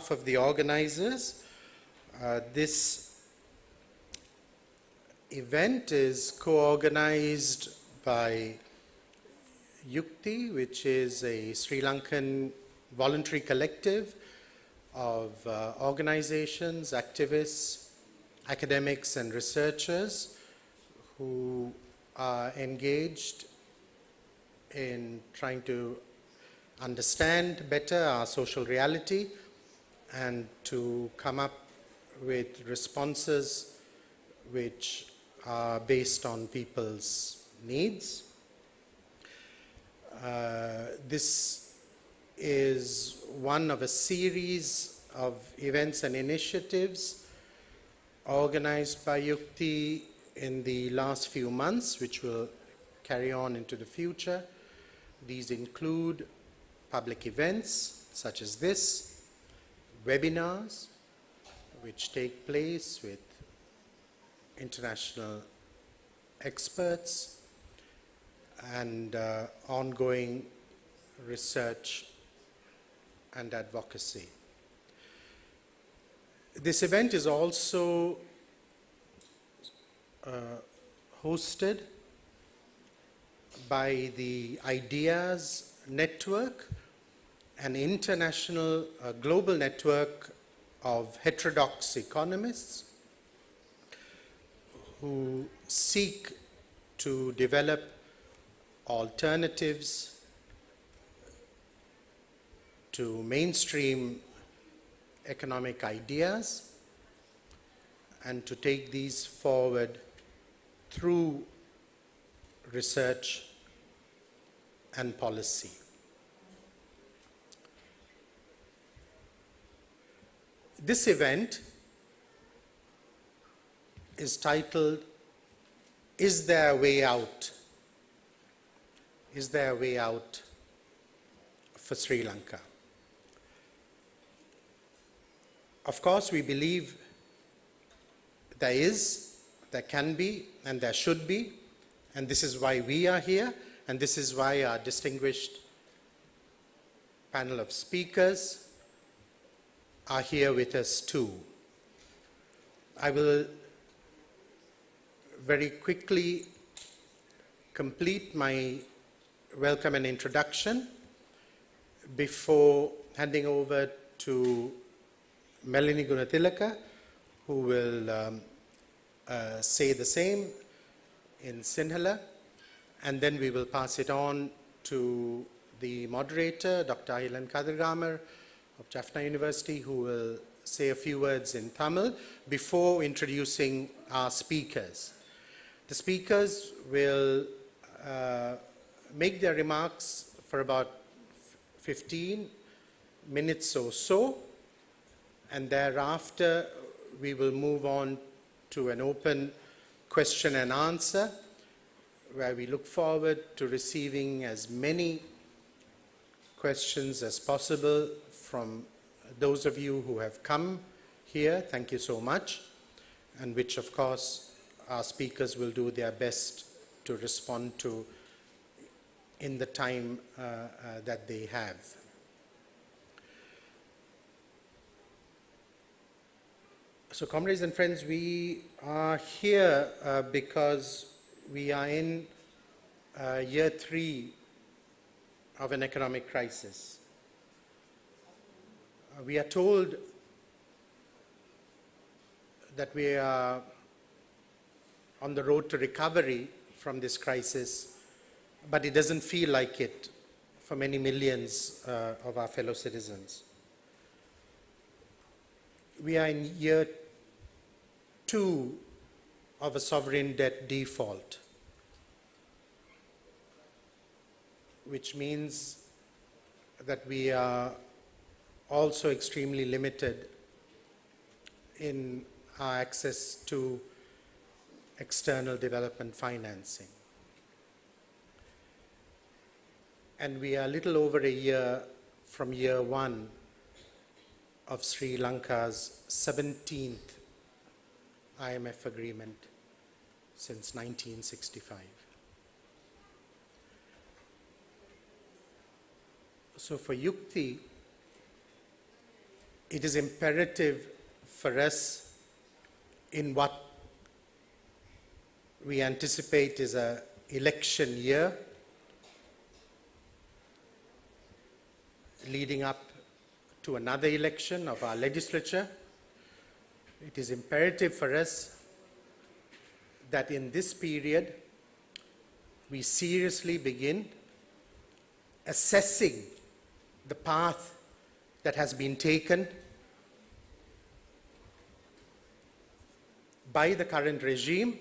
behalf of the organizers, this event is co-organized by Yukthi, which is a Sri Lankan voluntary collective of organizations, activists, academics, and researchers who are engaged in trying to understand better our social reality and to come up with responses which are based on people's needs. This is one of a series of events and initiatives organized by Yukthi in the last few months, which will carry on into the future. These include public events such as this, webinars which take place with international experts, and ongoing research and advocacy. This event is also hosted by the Ideas Network, an international global network of heterodox economists who seek to develop alternatives to mainstream economic ideas and to take these forward through research and policy. This event is titled, "Is There a Way Out? Is there a way out for Sri Lanka?" Of course, we believe there is, there can be, and there should be, and this is why we are here, and this is why our distinguished panel of speakers are here with us too. I will very quickly complete my welcome and introduction before handing over to Melanie Gunathilaka, who will say the same in Sinhala, and then we will pass it on to the moderator, Dr. Ahilan Kadirgamar of Jaffna University, who will say a few words in Tamil before introducing our speakers. The speakers will make their remarks for about 15 minutes or so, and thereafter we will move on to an open question and answer, where we look forward to receiving as many questions as possible from those of you who have come here. Thank you so much, and which of course our speakers will do their best to respond to in the time that they have. So, comrades and friends, we are here because we are in year 3 of an economic crisis. We are told that we are on the road to recovery from this crisis, but it doesn't feel like it for many millions of our fellow citizens. We are in year 2 of a sovereign debt default, which means that we are also extremely limited in our access to external development financing. And we are a little over a year from year 1 of Sri Lanka's 17th IMF agreement since 1965. So for Yukthi, it is imperative for us in what we anticipate is an election year leading up to another election of our legislature. It is imperative for us that in this period we seriously begin assessing the path that has been taken by the current regime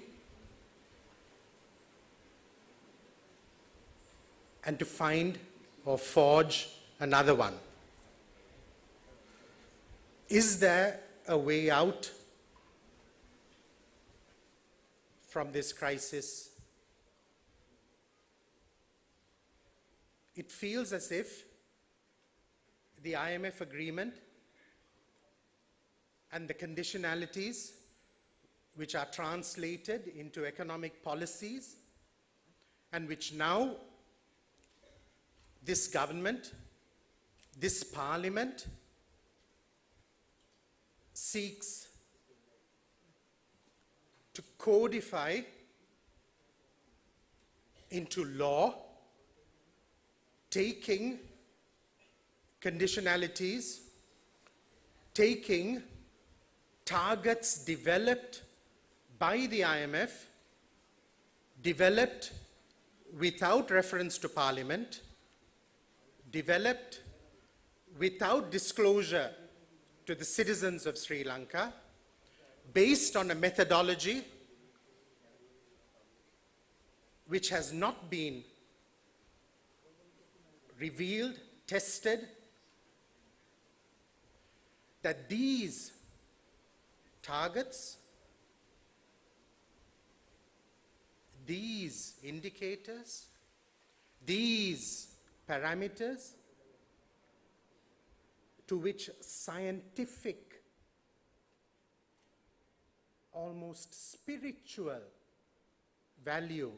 and to find or forge another one. Is there a way out from this crisis? It feels as if the IMF agreement and the conditionalities which are translated into economic policies and which now this government, this parliament seeks to codify into law, taking conditionalities, taking targets developed by the IMF, developed without reference to Parliament, developed without disclosure to the citizens of Sri Lanka, based on a methodology which has not been revealed, tested, that these targets, these indicators, these parameters to which scientific, almost spiritual value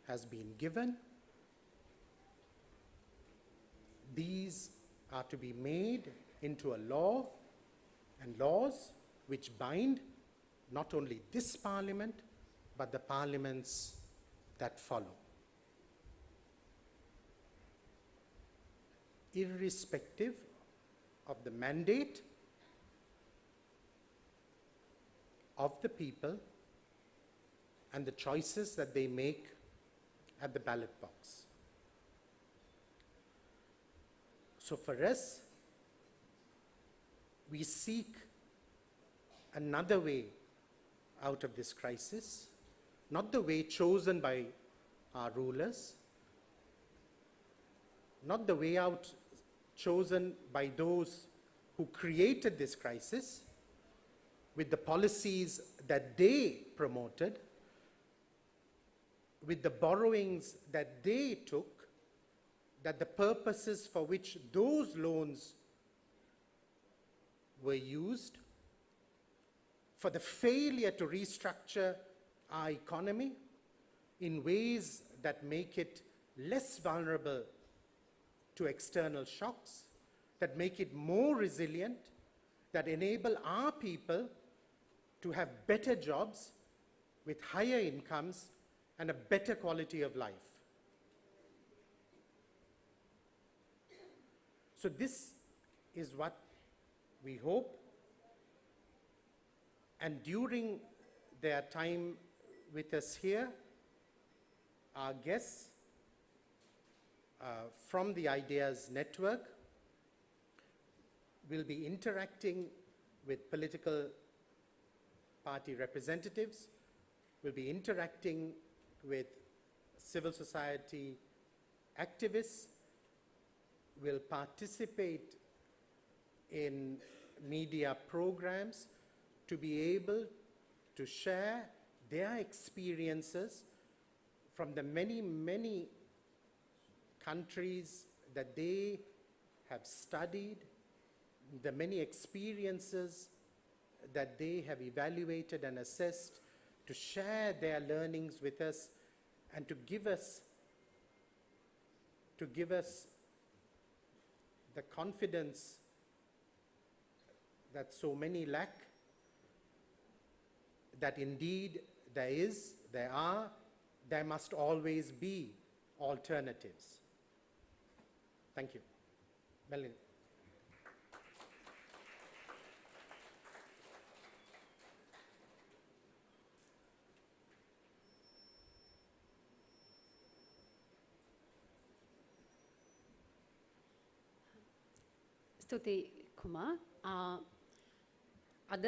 has been given, these are to be made into a law and laws which bind not only this parliament but the parliaments that follow. Irrespective of the mandate of the people and the choices that they make at the ballot box. So for us, we seek another way out of this crisis, not the way chosen by our rulers, not the way out chosen by those who created this crisis with the policies that they promoted, with the borrowings that they took, that the purposes for which those loans were used, for the failure to restructure our economy in ways that make it less vulnerable to external shocks, that make it more resilient, that enable our people to have better jobs with higher incomes and a better quality of life. So this is what we hope, and during their time with us here, our guests from the Ideas Network will be interacting with political party representatives, will be interacting with civil society activists, will participate in media programs to be able to share their experiences from the many, many countries that they have studied, the many experiences that they have evaluated and assessed, to share their learnings with us and to give us the confidence that so many lack, that indeed there must always be alternatives. Thank you. Melanie. ස්තුතියි කුමා. අද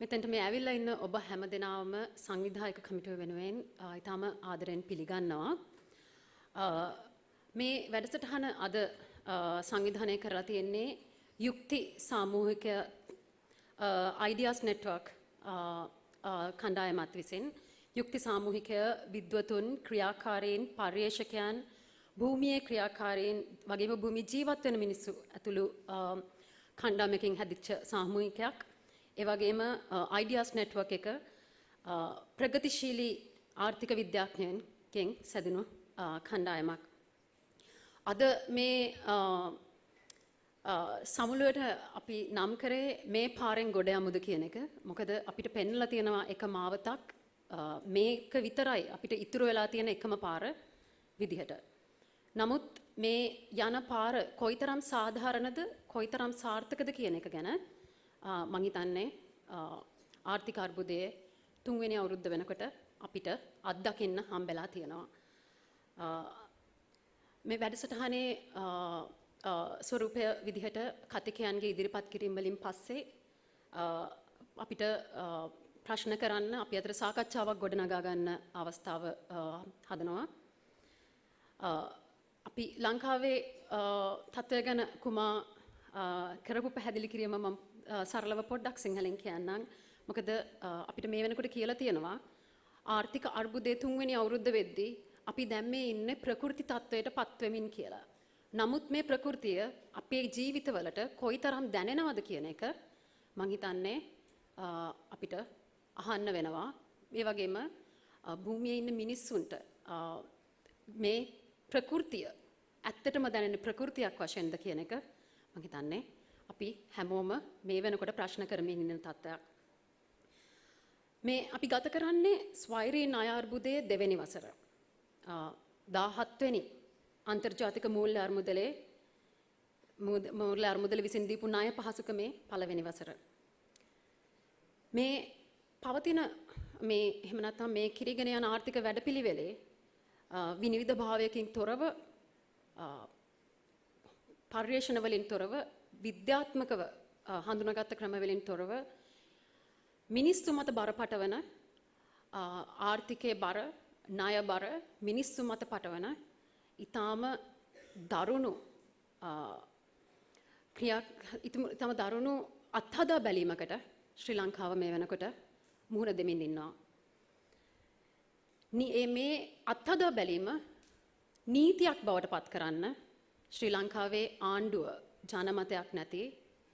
මෙතෙන්ට මේ ඇවිල්ලා ඉන්න ඔබ හැම දෙනාම සංවිධායක කමිටුව වෙනුවෙන් ඊටම ආදරෙන් පිළිගන්නවා. මේ වැඩසටහන අද සංවිධානය කරලා තියෙන්නේ යුක්ති සාමූහික ideas network කණ්ඩායමත් විසින්. යුක්ති සාමූහිකය විද්වතුන්, ක්‍රියාකාරීන්, පර්යේෂකයන්, භූමියේ ක්‍රියාකාරීන් වගේම භූමි ජීවත් වෙන මිනිස්සු ඇතුළු කණ්ඩායමකින් හැදිච්ච සාමූහිකයක්. ඒ වගේම ideas network එක ප්‍රගතිශීලී ආර්ථික විද්‍යාඥයන්ගෙන් සැදුණු කණ්ඩායමක්. අද මේ සමුළුවට අපි නම් කරේ මේ පාරෙන් ගොඩ යමුද කියන එක. මොකද අපිට පෙන්වලා තියෙනවා එක මාවතක් මේක විතරයි අපිට ඉතුරු වෙලා තියෙන එකම පාර විදිහට. නමුත් මේ යන පාර කොයිතරම් සාධාරණද කොයිතරම් සාර්ථකද කියන එක ගැන මම හිතන්නේ ආර්ථික අර්බුදයේ 3 වෙනි අවුරුද්ද වෙනකොට අපිට අත්දකින්න හම්බෙලා තියෙනවා. මේ වැඩසටහනේ ස්වරූපය විදිහට කතිකයන්ගේ ඉදිරිපත් කිරීම වලින් පස්සේ අපිට ප්‍රශ්න කරන්න අපි අතර සාකච්ඡාවක් ගොඩනගා ගන්න අවස්ථාව හදනවා. අපි ලංකාවේ තත්ත්වය ගැන කුමා කරපු පැහැදිලි කිරීම මම සරලව පොඩ්ඩක් සිංහලෙන් කියන්නම්. මොකද අපිට මේ වෙනකොට කියලා තියෙනවා ආර්ථික අර්බුදයේ 3 වෙනි අවුරුද්ද වෙද්දී අපි දැන් මේ ඉන්නේ ප්‍රකෘති තත්ත්වයට පත් වෙමින් කියලා. නමුත් මේ ප්‍රകൃතිය අපේ ජීවිතවලට කොයිතරම් දැනෙනවද කියන එක මං හිතන්නේ අපිට අහන්න වෙනවා. ඒ වගේම භූමියේ ඉන්න මිනිස්සුන්ට මේ ප්‍රകൃතිය ඇත්තටම දැනෙන ප්‍රകൃතියක් වශයෙන්ද කියන එක මං හිතන්නේ අපි හැමෝම මේ වෙනකොට ප්‍රශ්න කරමින් ඉන්න තත්ත්වයක්. මේ අපි ගත කරන්නේ ස්වෛරී ණය අර්බුදයේ 2 වෙනි වසර. 17 වෙනි අන්තර්ජාතික මූල්‍ය අර්මුදල විසින් දීපු ණය පහසුකමේ පළවෙනි වසර. මේ පවතින මේ එහෙම නැත්නම් මේ කිරීගෙන යන ආර්ථික වැඩපිළිවෙලේ විනිවිද භාවයකින් තොරව පර්යේෂණ වලින් තොරව විද්‍යාත්මකව හඳුනාගත් ක්‍රම වලින් තොරව මිනිස්සු මත බර පටවන ආර්ථිකයේ බර ණය බර මිනිස්සු මත පටවන ඊටාම දරුණු ඊටාම දරුණු අත්හදා බැලීමකට ශ්‍රී ලංකාව මේ වෙනකොට මුහුණ දෙමින් ඉන්නවා. මේ අත්හදා බැලීම නීතියක් බවට පත් කරන්න ශ්‍රී ලංකාවේ ආණ්ඩුව ජනමතයක් නැති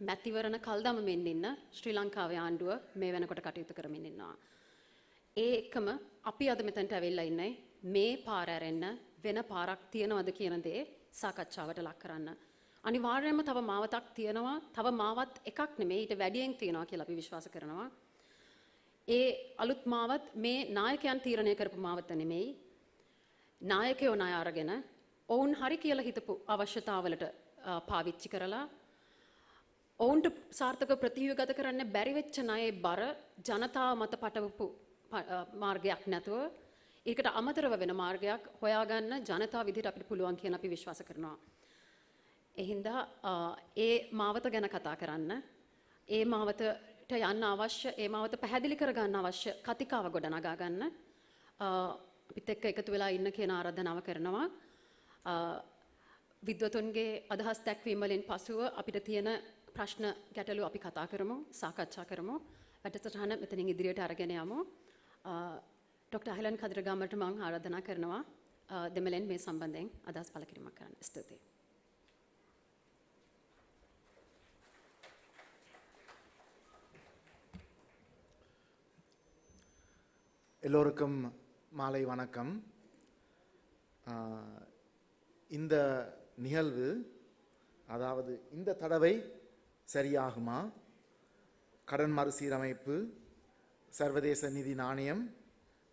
මැතිවරණ කල්දමමින් ඉන්න ශ්‍රී ලංකාවේ ආණ්ඩුව මේ වෙනකොට කටයුතු කරමින් ඉන්නවා. ඒ එක්කම අපි අද මෙතනට ඇවිල්ලා ඉන්නේ මේ පාර ඇරෙන්න වෙන පාරක් තියනවද කියන දේ සාකච්ඡාවට ලක් කරන්න. අනිවාර්යයෙන්ම තව මාවතක් තියෙනවා. තව මාවත් එකක් නෙමෙයි ඊට වැඩියෙන් තියෙනවා කියලා අපි විශ්වාස කරනවා. ඒ අලුත් මාවත් මේ නායකයන් තීරණය කරපු මාවත නෙමෙයි. නායකයෝ ණය අරගෙන ඔවුන් හරි කියලා හිතපු අවශ්‍යතාවලට පාවිච්චි කරලා ඔවුන්ට සාර්ථක ප්‍රතිව්‍යුහගත කරන්න බැරි වෙච්ච ණයේ බර ජනතාව මත පටවපු මාර්ගයක් නැතුව ඒකට අමතරව වෙන මාර්ගයක් හොයාගන්න ජනතාව විදිහට අපිට පුළුවන් කියන අපි විශ්වාස කරනවා. ඒ හින්දා ඒ මාවත ගැන කතා කරන්න, ඒ මාවතට යන්න අවශ්‍ය, ඒ මාවත පැහැදිලි කරගන්න අවශ්‍ය කතිකාව ගොඩනගා ගන්න අපිත් එක්ක එකතු වෙලා ඉන්න කියන ආරාධනාව කරනවා. විද්වතුන්ගේ අදහස් දැක්වීම වලින් පසුව අපිට තියෙන ප්‍රශ්න ගැටලු අපි කතා කරමු, සාකච්ඡා කරමු. වැඩසටහන මෙතනින් ඉදිරියට අරගෙන යමු. ඩොක්ටර් අහිලන් කදිරගමට මම ආරාධනා කරනවා දෙමළෙන් මේ සම්බන්ධයෙන් අදහස් පළ කිරීමක් කරන්න. ස්තුතියි. எல்லோருக்கும் மாலை வணக்கம். இந்த நிகழ்வு அதாவது இந்த தடவை சரியாகுமா, கடன் மறுசீரமைப்பு, சர்வதேச நிதி நாணயம்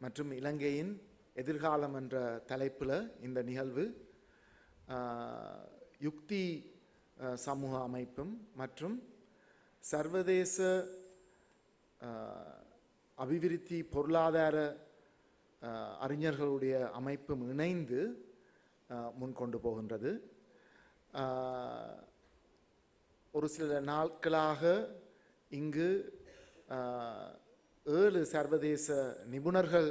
மற்றும் இலங்கையின் எதிர்காலம் என்ற தலைப்பில் இந்த நிகழ்வு யுக்தி சமூக அமைப்பும் மற்றும் சர்வதேச அபிவிருத்தி பொருளாதார அறிஞர்களுடைய அமைப்பும் இணைந்து முன்கொண்டு போகின்றது. ஒரு சில நாட்களாக இங்கு 7 சர்வதேச நிபுணர்கள்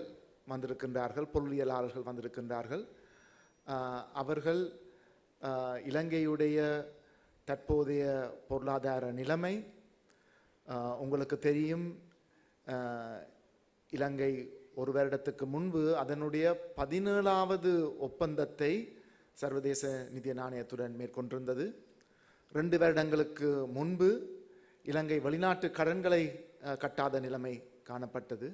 வந்திருக்கின்றார்கள், பொருளியலாளர்கள் வந்திருக்கின்றார்கள். அவர்கள் இலங்கையுடைய தற்போதைய பொருளாதார நிலைமை, உங்களுக்கு தெரியும், இலங்கை ஒரு வருடத்துக்கு முன்பு அதனுடைய 17வது ஒப்பந்தத்தை சர்வதேச நிதி நாணயத்துடன் மேற்கொண்டிருந்தது. 2 வருடங்களுக்கு முன்பு இலங்கை வெளிநாட்டு கடன்களை கட்டாத நிலைமை காணப்பட்டது.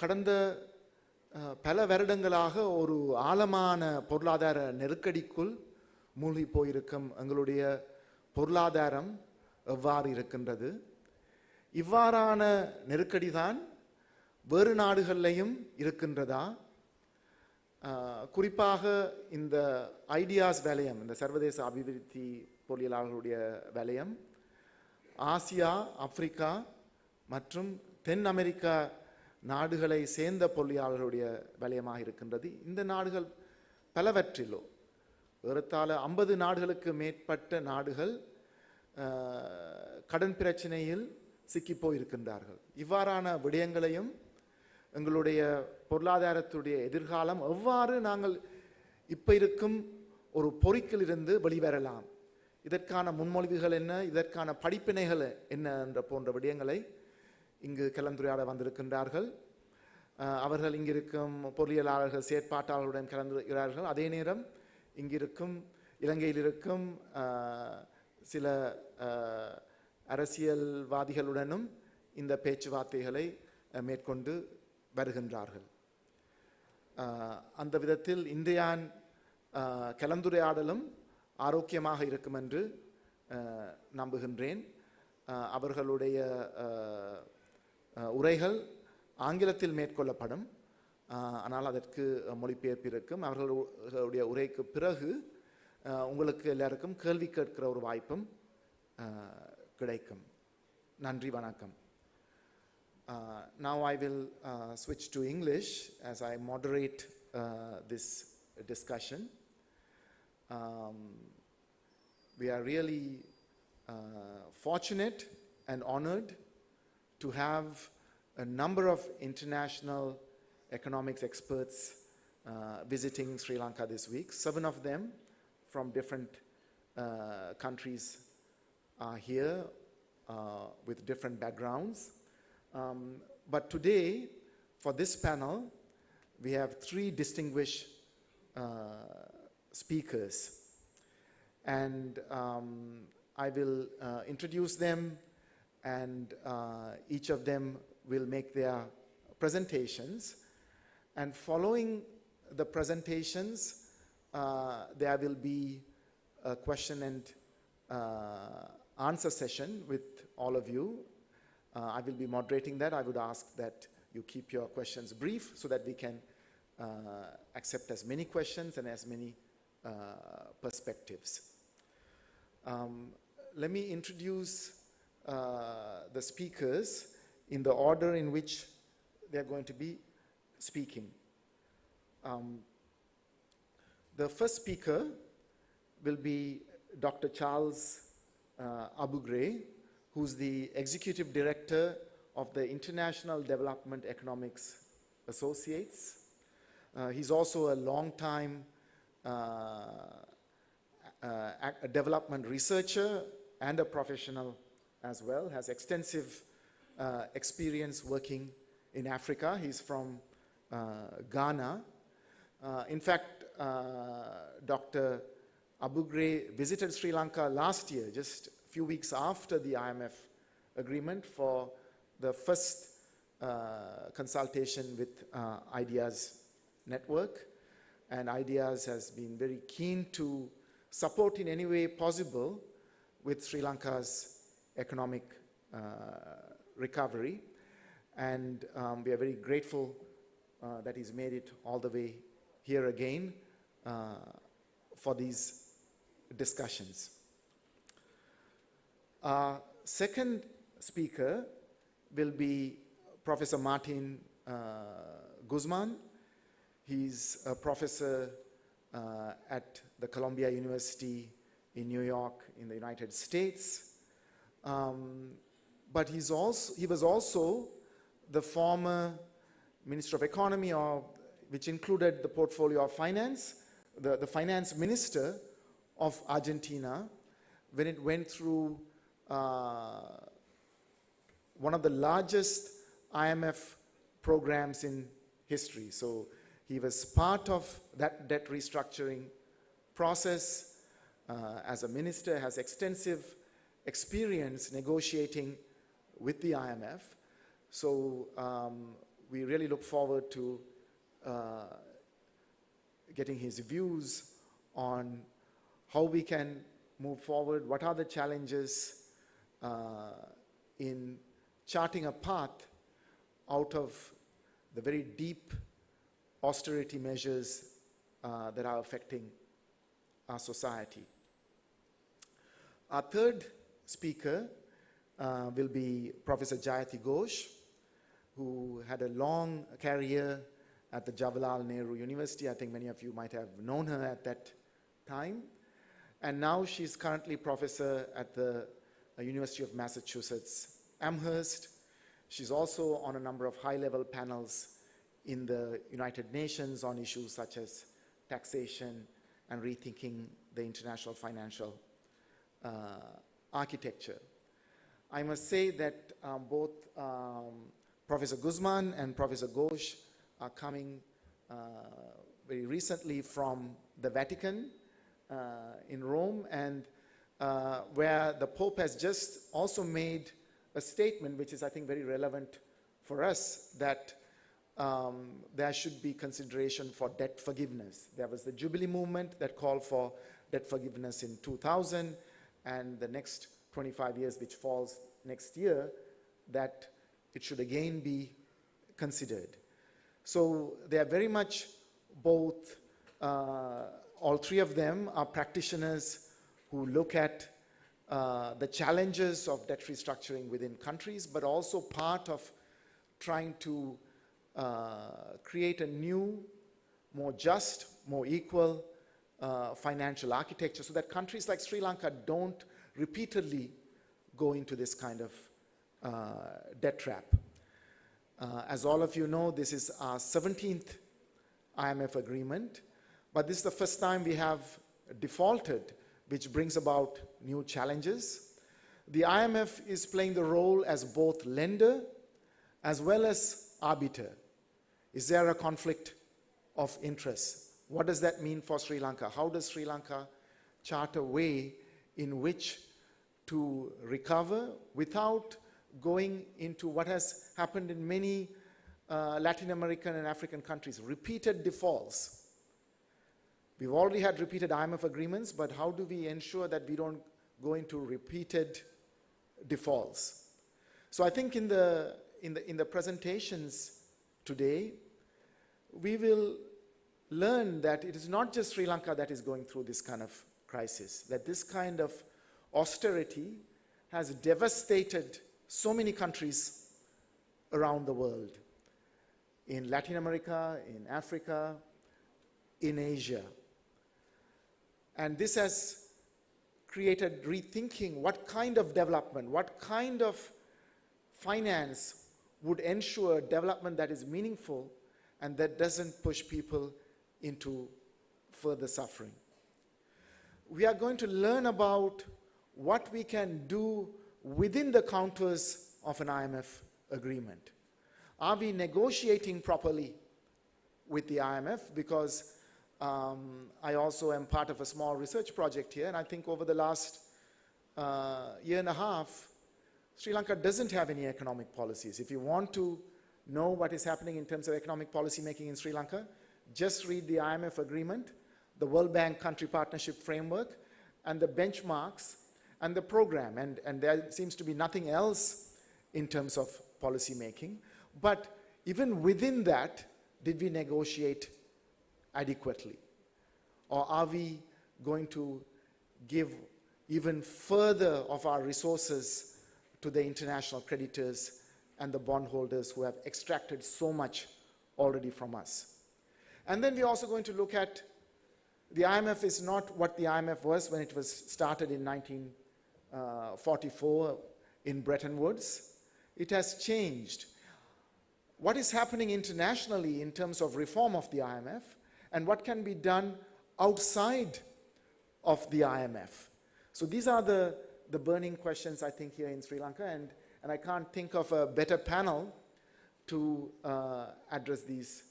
கடந்த பல வருடங்களாக ஒரு ஆழமான பொருளாதார நெருக்கடிக்குள் மூழ்கி போயிருக்கும் எங்களுடைய பொருளாதாரம் எவ்வாறு இருக்கின்றது? இவ்வாறான நெருக்கடி தான் வேறு நாடுகளிலையும் இருக்கின்றதா? குறிப்பாக இந்த ஐடியாஸ் வலயம், இந்த சர்வதேச அபிவிருத்தி பொருளியலாளர்களுடைய வலயம் ஆசியா, ஆப்பிரிக்கா மற்றும் தென் அமெரிக்கா நாடுகளை சேர்ந்த பொருளியலாளர்களுடைய வலயமாக இருக்கின்றது. இந்த நாடுகள் பலவற்றிலோ ஏறத்தாழ 50 நாடுகளுக்கு மேற்பட்ட நாடுகள் கடன் பிரச்சனையில் சிக்கிப்போயிருக்கின்றார்கள். இவ்வாறான விடயங்களையும் எங்களுடைய பொருளாதாரத்துடைய எதிர்காலம் எவ்வாறு நாங்கள் இப்போ இருக்கும் ஒரு பொறிக்கிலிருந்து வெளிவரலாம், இதற்கான முன்மொழிவுகள் என்ன, இதற்கான படிப்பினைகள் என்ன என்ற போன்ற விடயங்களை இங்கு கலந்துரையாட வந்திருக்கின்றார்கள். அவர்கள் இங்கிருக்கும் பொருளியலாளர்கள், செயற்பாட்டாளர்களுடன் கலந்துரையாடுகிறார்கள். அதே நேரம் இங்கிருக்கும் இலங்கையில் இருக்கும் சில அரசியல்வாதிகளுடனும் இந்த பேச்சுவார்த்தைகளை மேற்கொண்டு வருகின்றார்கள். அந்த விதத்தில் இன்றைய கலந்துரையாடலும் ஆரோக்கியமாக இருக்கும் என்று நம்புகின்றேன். அவர்களுடைய உரைகள் ஆங்கிலத்தில் மேற்கொள்ளப்படும், ஆனால் அதற்கு மொழிபெயர்ப்பு இருக்கும். அவர்களுடைய உரைக்கு பிறகு உங்களுக்கு எல்லாருக்கும் கேள்வி கேட்கிற ஒரு வாய்ப்பும் கிடைக்கும். நன்றி, வணக்கம். Now I will switch to English as I moderate this discussion. We are really fortunate and honored to have a number of international economics experts visiting Sri Lanka this week. 7 of them from different countries are here with different backgrounds. But today, for this panel, we have 3 distinguished speakers. And I will introduce them, and each of them will make their presentations. And following the presentations, there will be a question and answer session with all of you. I will be moderating that. I would ask that you keep your questions brief so that we can accept as many questions and as many perspectives. Let me introduce the speakers in the order in which they are going to be speaking. The first speaker will be Dr. Charles Abugray, who's the Executive Director of the International Development Economics Associates. He's also a long-time a development researcher and a professional as well, has extensive experience working in Africa. He's from Ghana. In fact, Dr. Abugray visited Sri Lanka last year, just a few weeks after the IMF agreement, for the first consultation with Ideas Network. And Ideas has been very keen to support in any way possible with Sri Lanka's economic recovery. And we are very grateful that he's made it all the way here again for these discussions. Our second speaker will be Professor Martin Guzman. He's a professor at the Columbia University in New York in the United States. But he was also the former Minister of Economy, which included the portfolio of finance, the finance minister of Argentina when it went through one of the largest IMF programs in history. So he was part of that debt restructuring process as a minister, has extensive experience negotiating with the IMF. So we really look forward to getting his views on how we can move forward, what are the challenges in charting a path out of the very deep austerity measures that are affecting our society. Our third speaker will be Professor Jayati Ghosh, who had a long career at the Jawaharlal Nehru University. I think many of you might have known her at that time. And now she's currently professor at the University of Massachusetts Amherst. She's also on a number of high-level panels in the United Nations on issues such as taxation and rethinking the international financial architecture. I must say that both Professor Guzman and Professor Ghosh are coming very recently from the Vatican in Rome, and where the Pope has just also made a statement which is, I think, very relevant for us, that there should be consideration for debt forgiveness. There was the Jubilee movement that called for debt forgiveness in 2000, and the next 25 years, which falls next year, that it should again be considered. So they are very much both, all three of them are practitioners who look at the challenges of debt restructuring within countries, but also part of trying to create a new, more just, more equal financial architecture so that countries like Sri Lanka don't repeatedly go into this kind of debt trap. As all of you know, this is our 17th IMF agreement, but this is the first time we have defaulted, which brings about new challenges. The IMF is playing the role as both lender as well as arbiter. Is there a conflict of interest? What does that mean for Sri Lanka? How does Sri Lanka chart a way in which to recover without going into what has happened in many Latin American and African countries, repeated defaults? We've already had repeated IMF agreements, but how do we ensure that we don't go into repeated defaults? So I think in the presentations today, we will learn that it is not just Sri Lanka that is going through this kind of crisis, that this kind of austerity has devastated so many countries around the world, in Latin America, in Africa, in Asia. And this has created rethinking what kind of development, what kind of finance would ensure development that is meaningful and that doesn't push people into further suffering. We are going to learn about what we can do within the contours of an IMF agreement. Are we negotiating properly with the IMF? Because I also am part of a small research project here, and I think over the last year and a half, Sri Lanka doesn't have any economic policies. If you want to know what is happening in terms of economic policy making in Sri Lanka, just read the IMF agreement, the World Bank Country Partnership Framework, and the benchmarks and the program. And there seems to be nothing else in terms of policy making. But even within that, did we negotiate adequately? Or are we going to give even further of our resources to the international creditors and the bondholders who have extracted so much already from us? And then we're also going to look at the IMF is not what the IMF was when it was started in 1944 in Bretton Woods. It has changed. What is happening internationally in terms of reform of the IMF, and what can be done outside of the IMF? So these are the burning questions, I think, here in Sri Lanka, and I can't think of a better panel to address these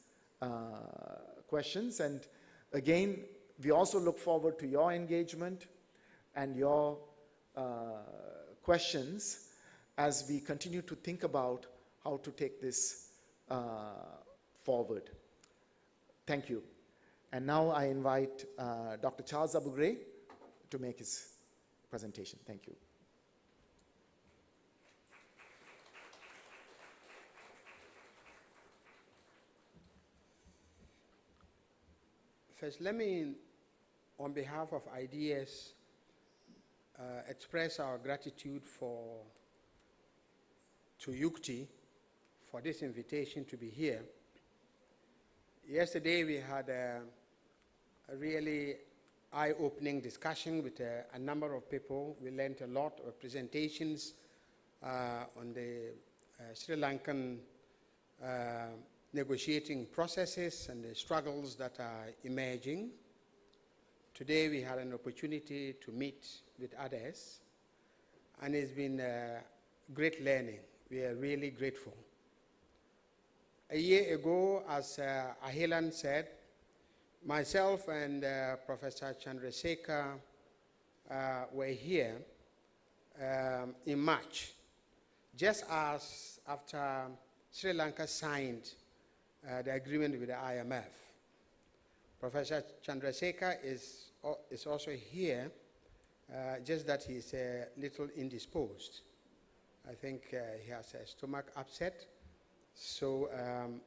questions. And again, we also look forward to your engagement and your questions as we continue to think about how to take this forward. Thank you. And now I invite Dr. Charles Abugray to make his presentation. Thank you. First, let me, on behalf of Ideas, express our gratitude to Yukthi for this invitation to be here. Yesterday we had a really eye-opening discussion with a number of people. We learned a lot of presentations on the Sri Lankan negotiating processes and the struggles that are emerging. Today we had an opportunity to meet with others, and it's been great learning. We are really grateful. A year ago, as Ahilan said, myself and Professor Chandrasekhar were here in March, just as after Sri Lanka signed the agreement with the IMF. Professor Chandrasekhar is also here, just that he's a little indisposed. I think he has a stomach upset, so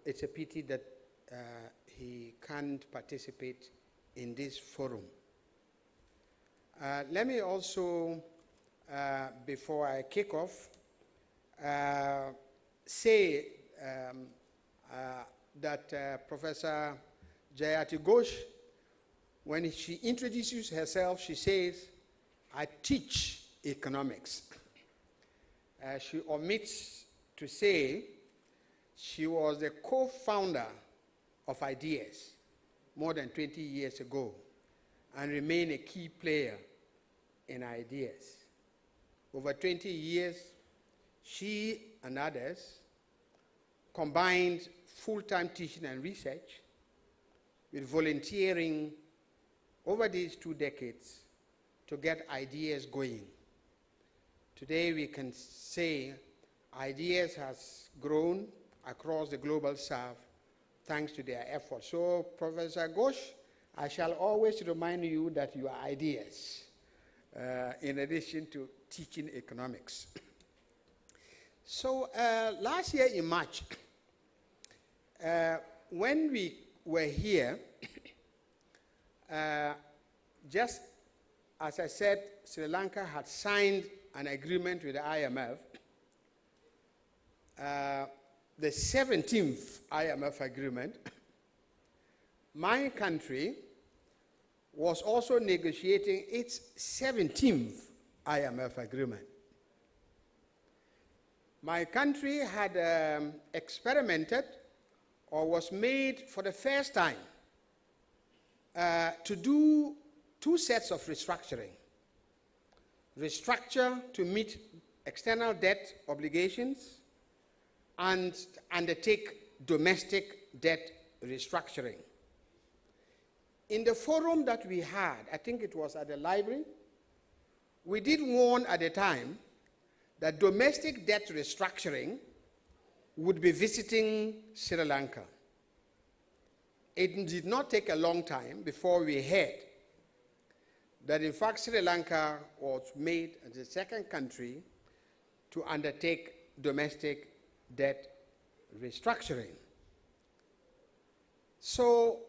it's a pity that he can't participate in this forum. Let me also, before I kick off, say that Professor Jayati Ghosh, when she introduces herself, she says, "I teach economics." She omits to say she was the co-founder of Ideas more than 20 years ago and remain a key player in Ideas. Over 20 years, she and others combined full-time teaching and research with volunteering over these 2 decades to get Ideas going. Today we can say Ideas has grown across the global south thanks to their efforts. So, Professor Ghosh, I shall always remind you that you are Ideas, in addition to teaching economics. So, last year in March, when we were here, just as I said, Sri Lanka had signed an agreement with the IMF, the 17th IMF agreement. My country was also negotiating its 17th IMF agreement. My country had experimented, or was made for the first time, to do 2 sets of restructuring. Restructure to meet external debt obligations and undertake domestic debt restructuring. In the forum that we had, I think it was at the library, we did warn at the time that domestic debt restructuring would be visiting Sri Lanka. It did not take a long time before we heard that in fact Sri Lanka was made as the second country to undertake domestic debt restructuring. So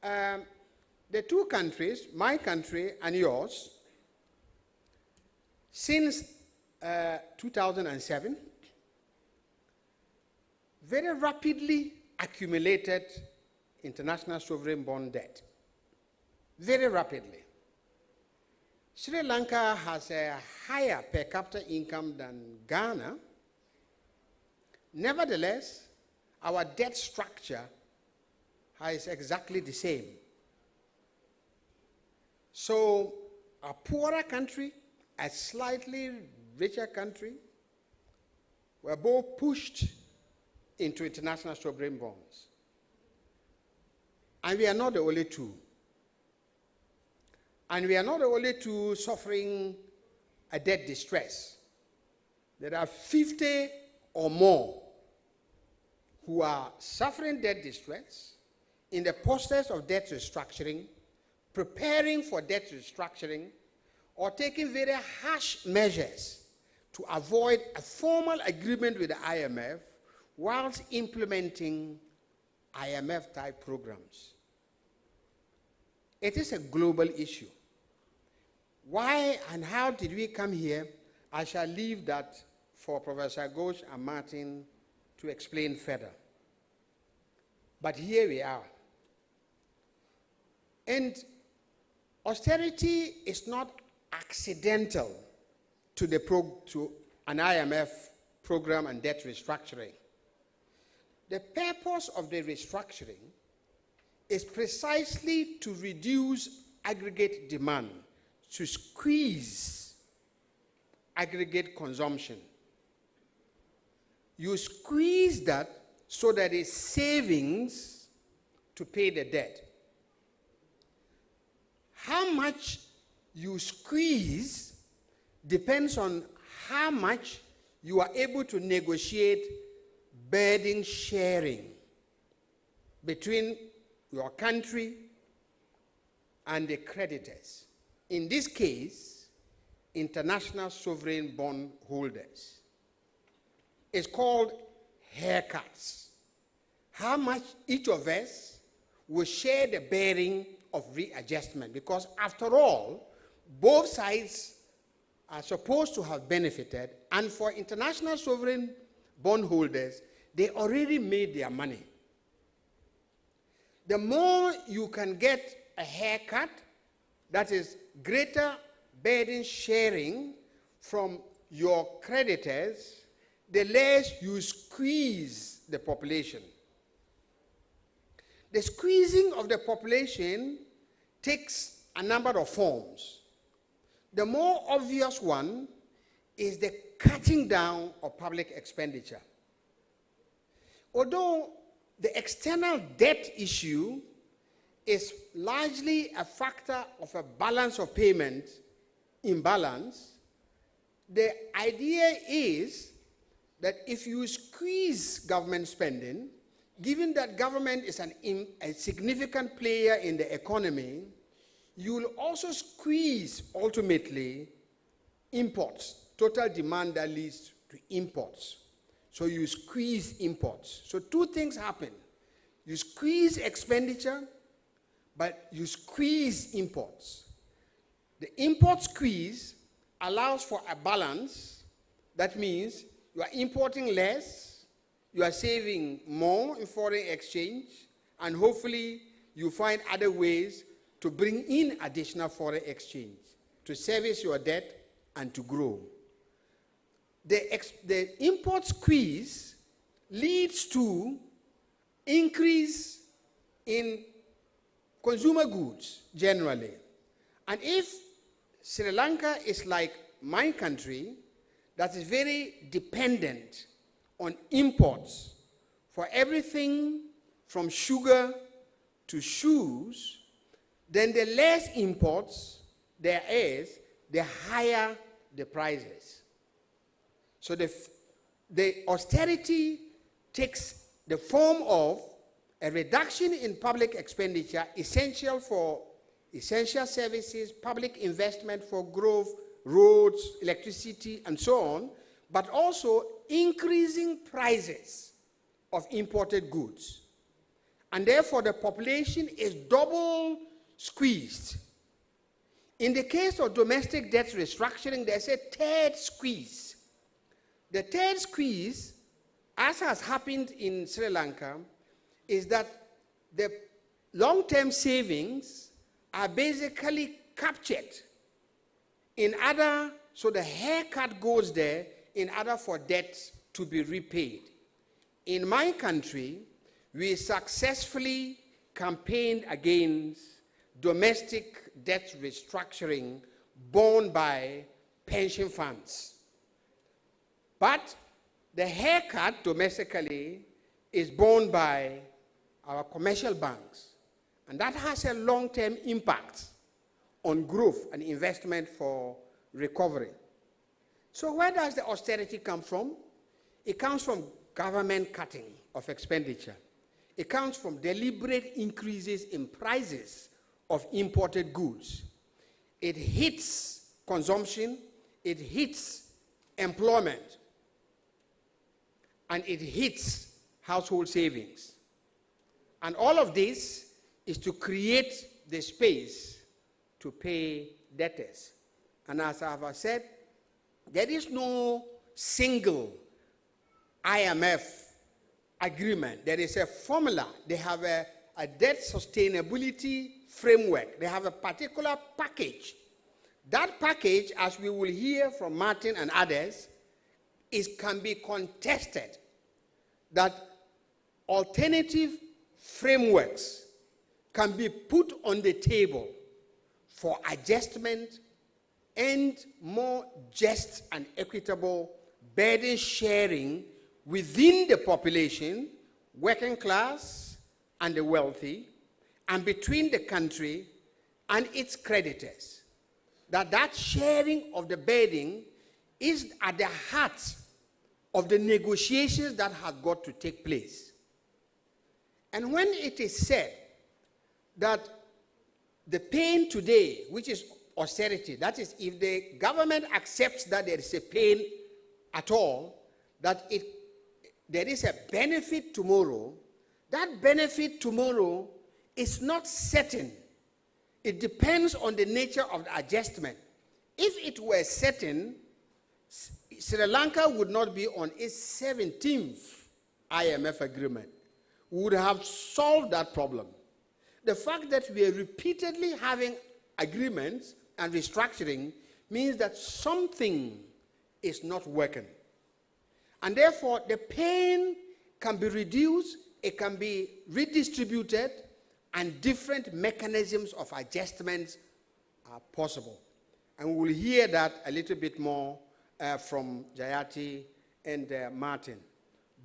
the two countries, my country and yours, since 2007, very rapidly accumulated international sovereign bond debt. Very rapidly. Sri Lanka has a higher per capita income than Ghana. Nevertheless, our debt structure is exactly the same. So a poorer country, a slightly richer country, were both pushed into international sovereign bonds. And we are not the only two. And we are not the only two suffering a debt distress. There are 50 or more who are suffering debt distress, in the process of debt restructuring, preparing for debt restructuring, or taking very harsh measures to avoid a formal agreement with the IMF whilst implementing IMF-type programs. It is a global issue. Why and how did we come here? I shall leave that for Professor Ghosh and Martin to explain further. But here we are. And austerity is not accidental to an IMF program and debt restructuring. The purpose of the restructuring is precisely to reduce aggregate demand, to squeeze aggregate consumption. You squeeze that so that it's savings to pay the debt. How much you squeeze depends on how much you are able to negotiate burden sharing between your country and the creditors. In this case, international sovereign bond holders. It's called haircuts. How much each of us will share the bearing of readjustment, because after all, both sides are supposed to have benefited, and for international sovereign bondholders, they already made their money. The more you can get a haircut, that is greater burden sharing from your creditors, the less you squeeze the population. The squeezing of the population takes a number of forms. The more obvious one is the cutting down of public expenditure. Although the external debt issue is largely a factor of a balance of payment imbalance, the idea is that if you squeeze government spending, given that government is a significant player in the economy, you will also squeeze, ultimately, imports, total demand that leads to imports. So you squeeze imports. So two things happen. You squeeze expenditure, but you squeeze imports. The import squeeze allows for a balance. That means you are importing less, you are saving more in foreign exchange, and hopefully you find other ways to bring in additional foreign exchange, to service your debt and to grow. The import squeeze leads to increase in consumer goods generally. And if Sri Lanka is like my country, that is very dependent on imports for everything from sugar to shoes, then the less imports there is, the higher the prices. So the austerity takes the form of a reduction in public expenditure essential for essential services, public investment for growth, roads, electricity, and so on, but also increasing prices of imported goods. And therefore, the population is double squeezed. In the case of domestic debt restructuring, there's a third squeeze. The third squeeze, as has happened in Sri Lanka, is that the long-term savings are basically captured so the haircut goes there in order for debts to be repaid. In my country, we successfully campaigned against domestic debt restructuring borne by pension funds. But the haircut domestically is borne by our commercial banks, and that has a long-term impact on growth and investment for recovery. So where does the austerity come from? It comes from government cutting of expenditure. It comes from deliberate increases in prices of imported goods. It hits consumption, it hits employment, and it hits household savings. And all of this is to create the space to pay debtors. And as I have said, there is no single IMF agreement. There is a formula. They have a debt sustainability framework. They have a particular package. That package, as we will hear from Martin and others, can be contested. That alternative frameworks can be put on the table for adjustment and more just and equitable burden sharing within the population, working class and the wealthy, and between the country and its creditors. That sharing of the burden is at the heart of the negotiations that have got to take place. And when it is said that the pain today, which is austerity, that is, if the government accepts that there is a pain at all, that there is a benefit tomorrow, that benefit tomorrow is not certain. It depends on the nature of the adjustment. If it were certain, Sri Lanka would not be on its 17th IMF agreement. We would have solved that problem. The fact that we are repeatedly having agreements and restructuring means that something is not working. And therefore, the pain can be reduced, it can be redistributed, and different mechanisms of adjustments are possible. And we'll hear that a little bit more from Jayati and Martin.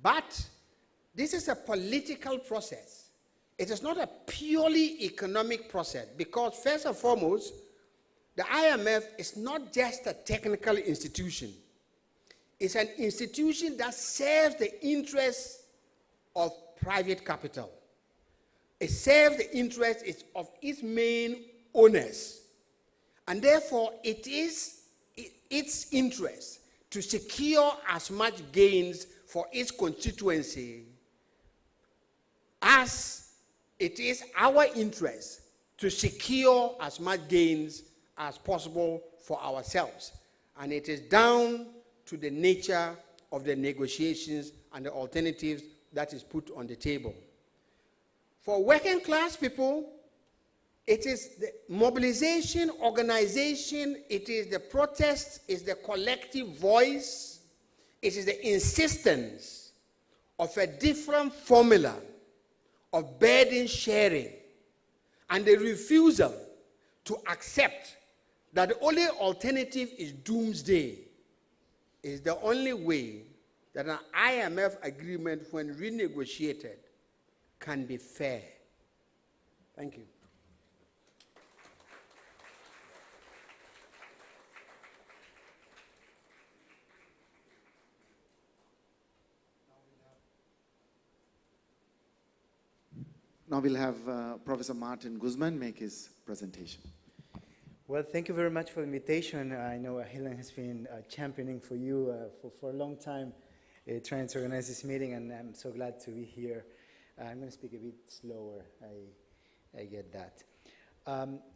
But this is a political process. It is not a purely economic process, because first and foremost, the IMF is not just a technical institution. It's an institution that serves the interests of private capital. It serves the interests of its main owners. And therefore, it is its interest to secure as much gains for its constituency as it is our interest to secure as much gains as possible for ourselves. And it is down to the nature of the negotiations and the alternatives that is put on the table. For working class people, it is the mobilization, organization, it is the protest, it's the collective voice, it is the insistence of a different formula of burden sharing and the refusal to accept that the only alternative is doomsday is the only way that an IMF agreement, when renegotiated, can be fair. Thank you. Now we'll have Professor Martin Guzman make his presentation. Well, thank you very much for the invitation. I know Helen has been championing for you for a long time, trying to organize this meeting, and I'm so glad to be here. I'm going to speak a bit slower. I get that.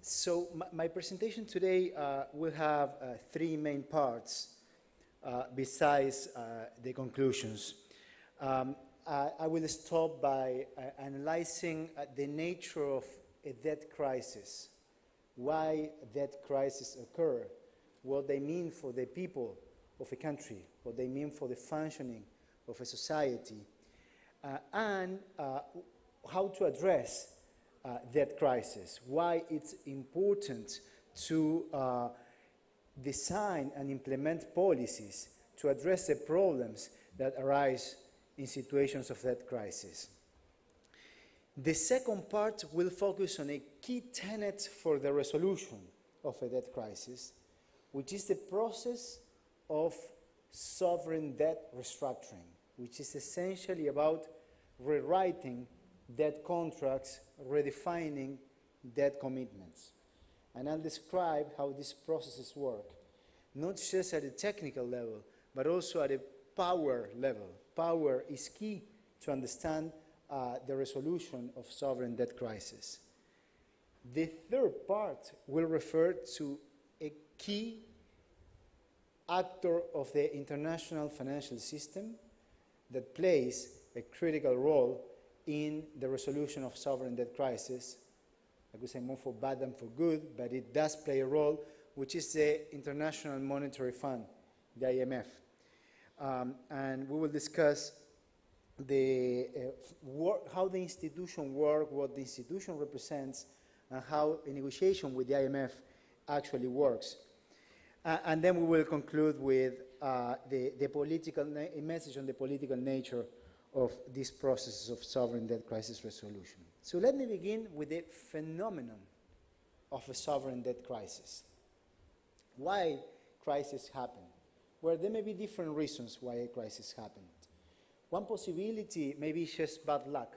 So my presentation today will have three main parts besides the conclusions. I will start by analyzing the nature of a debt crisis, why debt crises occur, what they mean for the people of a country, what they mean for the functioning of a society, and how to address debt crisis, why it's important to design and implement policies to address the problems that arise in situations of debt crisis. The second part will focus on a key tenet for the resolution of a debt crisis, which is the process of sovereign debt restructuring, which is essentially about rewriting debt contracts, redefining debt commitments. And I'll describe how these processes work, not just at a technical level, but also at a power level. Power is key to understand the resolution of sovereign debt crisis. The third part will refer to a key actor of the international financial system that plays a critical role in the resolution of sovereign debt crisis. I could say more for bad than for good, but it does play a role, which is the International Monetary Fund, the IMF. And we will discuss how the institution works, what the institution represents, and how a negotiation with the IMF actually works. And then we will conclude with a message on the political nature of these processes of sovereign debt crisis resolution. So let me begin with the phenomenon of a sovereign debt crisis. Why crises happen? Well, there may be different reasons why a crisis happened. One possibility may be just bad luck.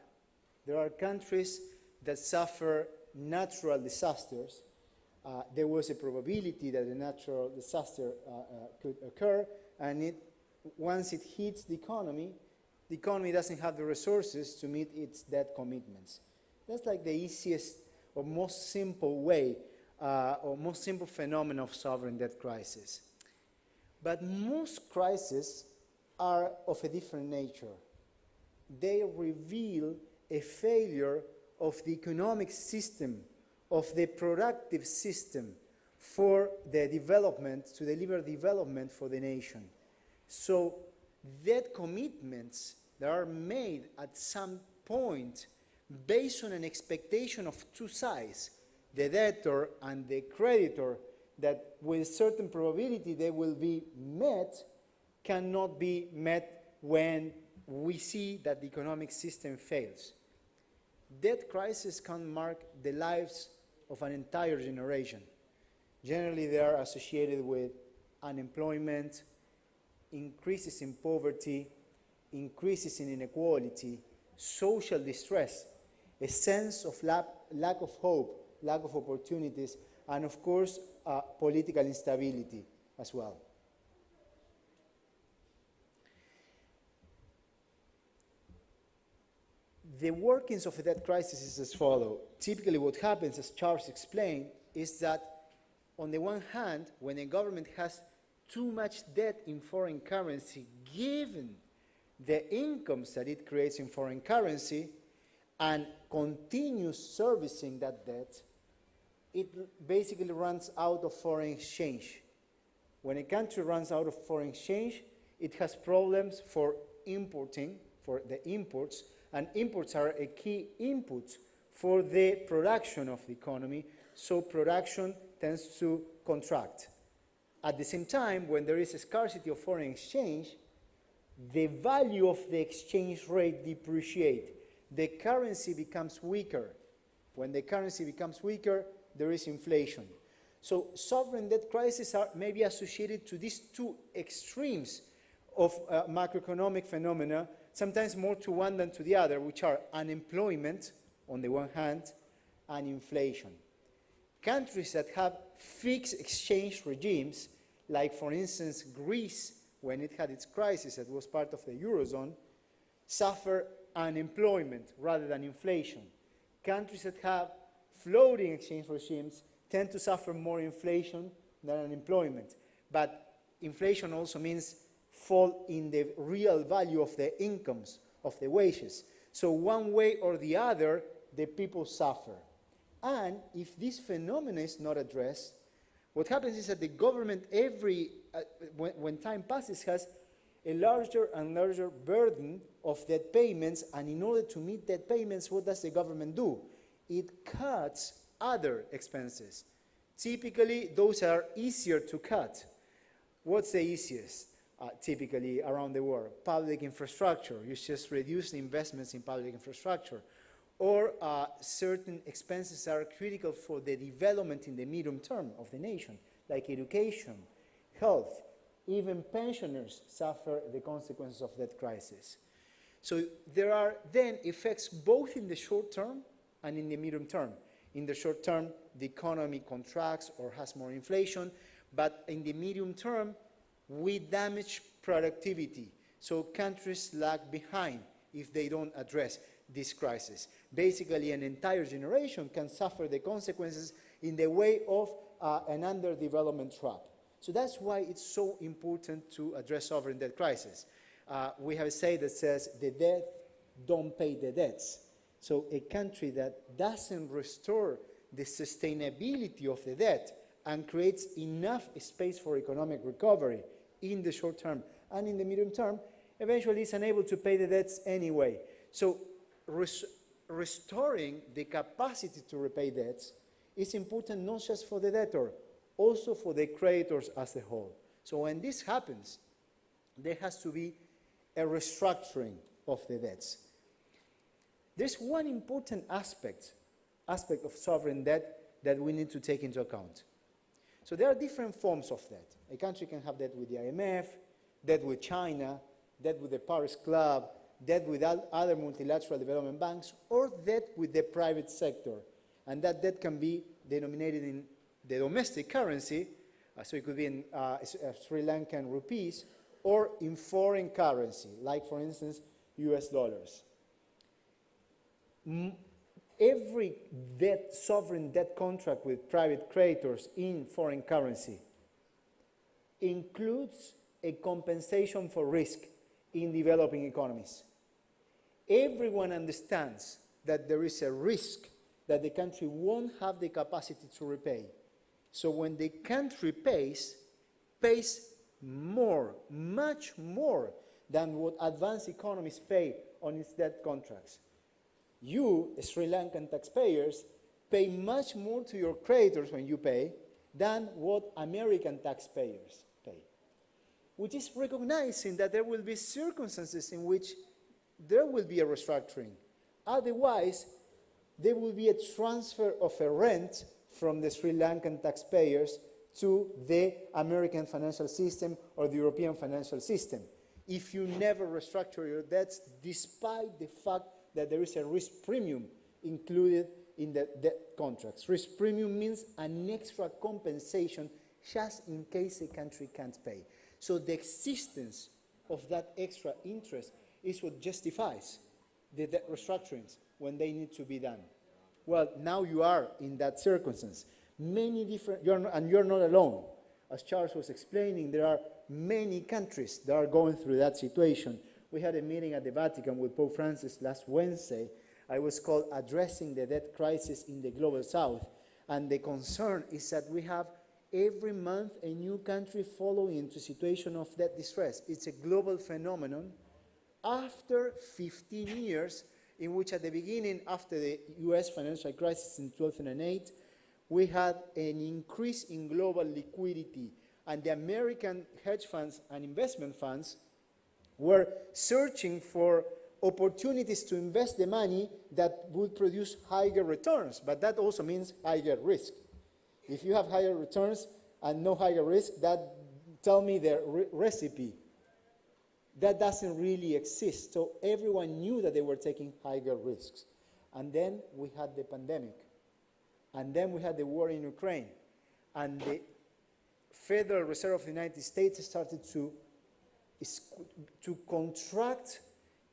There are countries that suffer natural disasters. There was a probability that a natural disaster could occur, and once it hits the economy doesn't have the resources to meet its debt commitments. That's like the easiest or most simple way or most simple phenomenon of sovereign debt crisis. But most crises are of a different nature. They reveal a failure of the economic system, of the productive system for the development, to deliver development for the nation. So debt commitments that are made at some point based on an expectation of two sides, the debtor and the creditor, that with certain probability they will be met, cannot be met when we see that the economic system fails. Debt crises can mark the lives of an entire generation. Generally, they are associated with unemployment, increases in poverty, increases in inequality, social distress, a sense of lack of hope, lack of opportunities, and of course, political instability as well. The workings of a debt crisis is as follows. Typically what happens, as Charles explained, is that on the one hand, when a government has too much debt in foreign currency, given the incomes that it creates in foreign currency, and continues servicing that debt, it basically runs out of foreign exchange. When a country runs out of foreign exchange, it has problems for importing, for the imports, and imports are a key input for the production of the economy, so production tends to contract. At the same time, when there is a scarcity of foreign exchange, the value of the exchange rate depreciates. The currency becomes weaker. When the currency becomes weaker, there is inflation. So sovereign debt crises may be associated to these two extremes of macroeconomic phenomena, sometimes more to one than to the other, which are unemployment on the one hand, and inflation. Countries that have fixed exchange regimes, like for instance Greece, when it had its crisis that was part of the Eurozone, suffer unemployment rather than inflation. Countries that have floating exchange regimes tend to suffer more inflation than unemployment. But inflation also means fall in the real value of the incomes, of the wages. So one way or the other, the people suffer. And if this phenomenon is not addressed, what happens is that the government, when time passes, has a larger and larger burden of debt payments, and in order to meet debt payments, what does the government do? It cuts other expenses. Typically, those are easier to cut. What's the easiest, typically, around the world? Public infrastructure. You just reduce the investments in public infrastructure. Or certain expenses are critical for the development in the medium term of the nation, like education, health. Even pensioners suffer the consequences of that crisis. So there are then effects both in the short term and in the medium term. In the short term, the economy contracts or has more inflation, but in the medium term, we damage productivity. So countries lag behind if they don't address this crisis. Basically, an entire generation can suffer the consequences in the way of an underdevelopment trap. So that's why it's so important to address sovereign debt crisis. We have a say that says the debt don't pay the debts. So a country that doesn't restore the sustainability of the debt and creates enough space for economic recovery in the short term and in the medium term, eventually is unable to pay the debts anyway. So restoring the capacity to repay debts is important not just for the debtor, also for the creditors as a whole. So when this happens, there has to be a restructuring of the debts. There's one important aspect of sovereign debt that we need to take into account. So there are different forms of debt. A country can have debt with the IMF, debt with China, debt with the Paris Club, debt with other multilateral development banks, or debt with the private sector. And that debt can be denominated in the domestic currency, so it could be in Sri Lankan rupees, or in foreign currency, like, for instance, US dollars. Every sovereign debt contract with private creditors in foreign currency includes a compensation for risk in developing economies. Everyone understands that there is a risk that the country won't have the capacity to repay. So when the country pays more, much more than what advanced economies pay on its debt contracts. You, Sri Lankan taxpayers, pay much more to your creditors when you pay than what American taxpayers pay, which is recognizing that there will be circumstances in which there will be a restructuring. Otherwise, there will be a transfer of a rent from the Sri Lankan taxpayers to the American financial system or the European financial system. If you never restructure your debts, despite the fact that there is a risk premium included in the debt contracts. Risk premium means an extra compensation just in case a country can't pay. So the existence of that extra interest is what justifies the debt restructurings when they need to be done. Well, now you are in that circumstance. Many different, and you're not alone. As Charles was explaining, there are many countries that are going through that situation. We had a meeting at the Vatican with Pope Francis last Wednesday. It was called Addressing the Debt Crisis in the Global South. And the concern is that we have every month a new country following into a situation of debt distress. It's a global phenomenon. After 15 years, in which at the beginning, after the US financial crisis in 2008, we had an increase in global liquidity. And the American hedge funds and investment funds were searching for opportunities to invest the money that would produce higher returns, but that also means higher risk. If you have higher returns and no higher risk, that tell me the recipe. That doesn't really exist. So everyone knew that they were taking higher risks. And then we had the pandemic. And then we had the war in Ukraine. And the Federal Reserve of the United States started to contract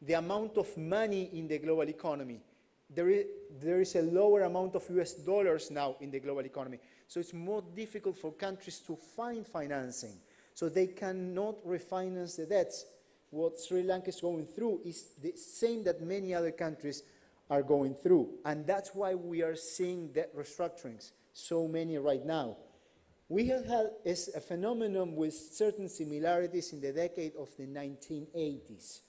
the amount of money in the global economy. There is a lower amount of US dollars now in the global economy. So it's more difficult for countries to find financing. So they cannot refinance the debts. What Sri Lanka is going through is the same that many other countries are going through. And that's why we are seeing debt restructurings, so many right now. We have had a phenomenon with certain similarities in the decade of the 1980s.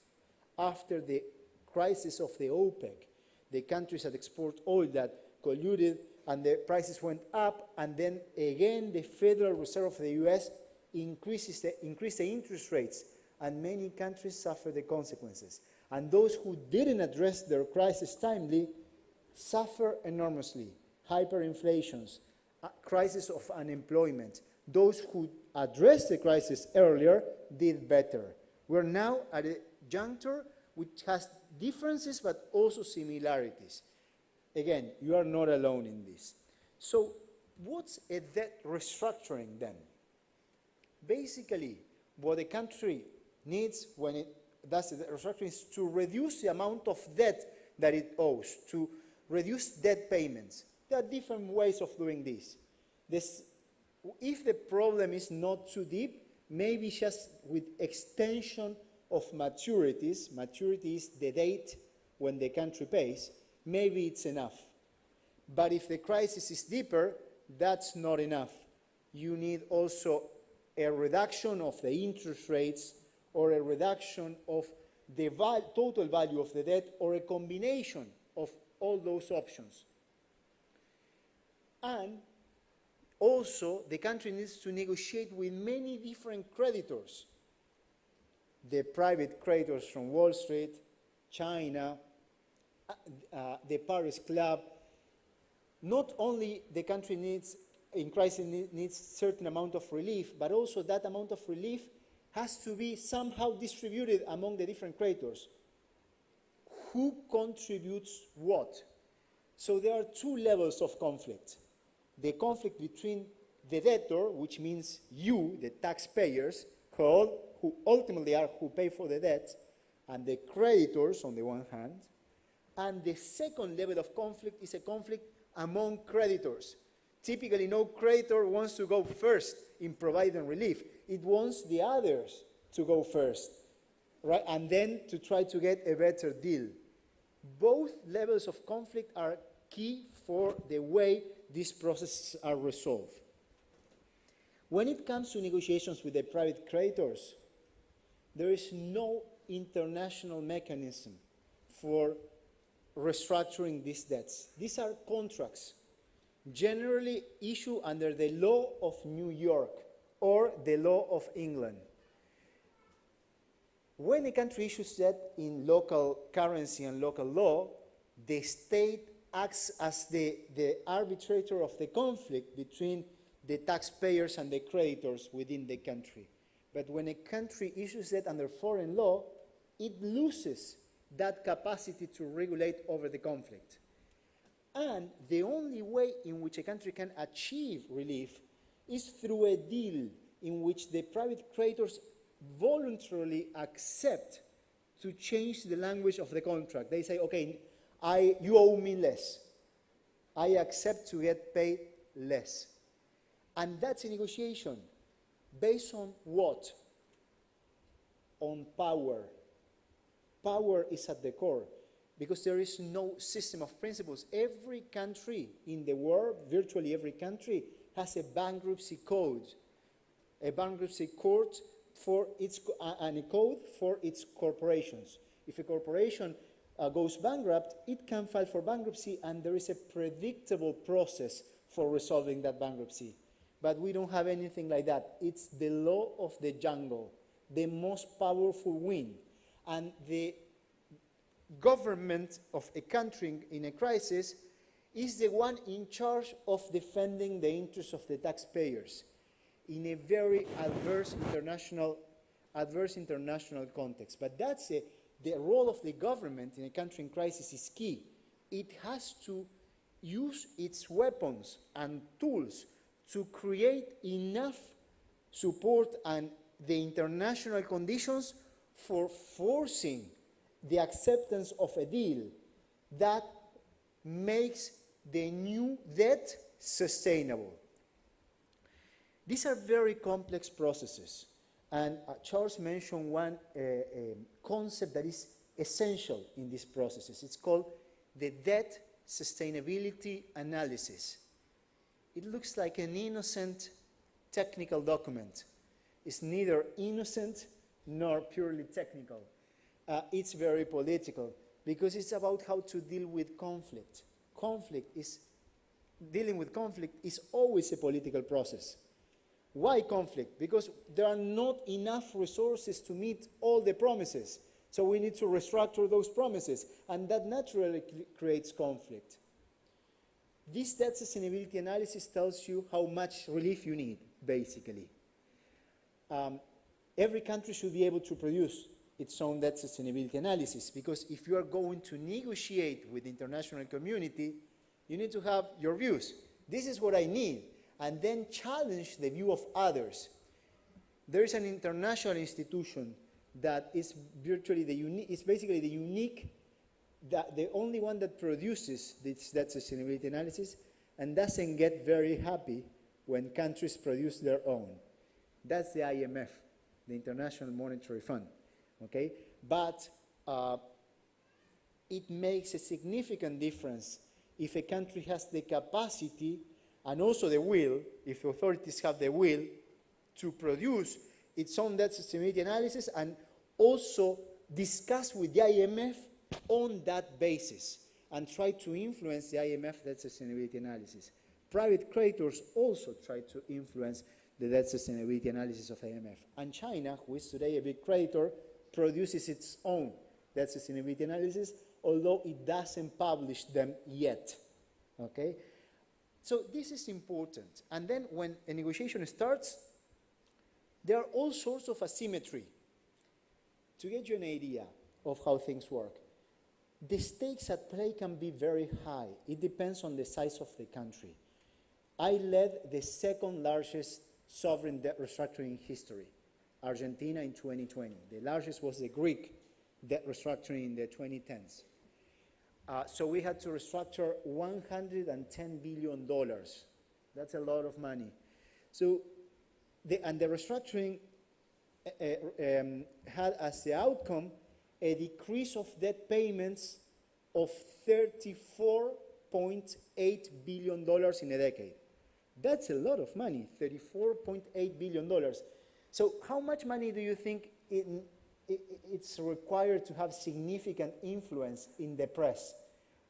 After the crisis of the OPEC, the countries that export oil that colluded and the prices went up, and then again the Federal Reserve of the US increased the interest rates, and many countries suffer the consequences. And those who didn't address their crisis timely suffer enormously. Hyperinflations, crisis of unemployment. Those who addressed the crisis earlier did better. We're now at a juncture which has differences but also similarities. Again, you are not alone in this. So what's a debt restructuring then? Basically, what a country needs when it does the restructuring is to reduce the amount of debt that it owes, to reduce debt payments. There are different ways of doing this. If the problem is not too deep, maybe just with extension of maturities, maturity is the date when the country pays, maybe it's enough. But if the crisis is deeper, that's not enough. You need also a reduction of the interest rates or a reduction of the total value of the debt or a combination of all those options. And also, the country needs to negotiate with many different creditors. The private creditors from Wall Street, China, the Paris Club. Not only the country in crisis needs certain amount of relief, but also that amount of relief has to be somehow distributed among the different creditors. Who contributes what? So there are two levels of conflict. The conflict between the debtor, which means you, the taxpayers, who ultimately are who pay for the debt, and the creditors on the one hand. And the second level of conflict is a conflict among creditors. Typically, no creditor wants to go first in providing relief. It wants the others to go first, right? And then to try to get a better deal. Both levels of conflict are key for the way these processes are resolved. When it comes to negotiations with the private creditors, there is no international mechanism for restructuring these debts. These are contracts generally issued under the law of New York or the law of England. When a country issues debt in local currency and local law, the state acts as the arbitrator of the conflict between the taxpayers and the creditors within the country. But when a country issues debt under foreign law, it loses that capacity to regulate over the conflict. And the only way in which a country can achieve relief is through a deal in which the private creditors voluntarily accept to change the language of the contract. They say, okay, you owe me less. I accept to get paid less. And that's a negotiation based on what? On power. Power is at the core because there is no system of principles. Every country in the world, virtually every country, has a bankruptcy code, a bankruptcy court for its, and a code for its corporations. If a corporation goes bankrupt, it can file for bankruptcy, and there is a predictable process for resolving that bankruptcy. But we don't have anything like that. It's the law of the jungle. The most powerful win. And the government of a country in a crisis is the one in charge of defending the interests of the taxpayers in a very adverse international context. But that's the role of the government in a country in crisis is key. it has to use its weapons and tools to create enough support and the international conditions for forcing the acceptance of a deal that makes the new debt sustainable. These are very complex processes, and Charles mentioned one concept that is essential in these processes. It's called the debt sustainability analysis. It looks like an innocent technical document. It's neither innocent nor purely technical. It's very political because it's about how to deal with conflict. Dealing with conflict is always a political process. Why conflict? Because there are not enough resources to meet all the promises. So we need to restructure those promises, and that naturally creates conflict. This debt sustainability analysis tells you how much relief you need, basically. Every country should be able to produce its own debt sustainability analysis, because if you are going to negotiate with the international community, you need to have your views. This is what I need, and then challenge the view of others. There is an international institution that is virtually basically the only one that produces this debt sustainability analysis and doesn't get very happy when countries produce their own. That's the IMF, the International Monetary Fund, okay? But it makes a significant difference if a country has the capacity and also the will, if authorities have the will, to produce its own debt sustainability analysis and also discuss with the IMF on that basis and try to influence the IMF debt sustainability analysis. Private creditors also try to influence the debt sustainability analysis of IMF. And China, who is today a big creditor, produces its own debt sustainability analysis, although it doesn't publish them yet. Okay? So this is important. And then when a negotiation starts, there are all sorts of asymmetry. To get you an idea of how things work, the stakes at play can be very high. It depends on the size of the country. I led the second largest sovereign debt restructuring in history, Argentina in 2020. The largest was the Greek debt restructuring in the 2010s. So we had to restructure $110 billion. That's a lot of money. So, the restructuring had as the outcome a decrease of debt payments of $34.8 billion in a decade. That's a lot of money, $34.8 billion. So how much money do you think it's required to have significant influence in the press,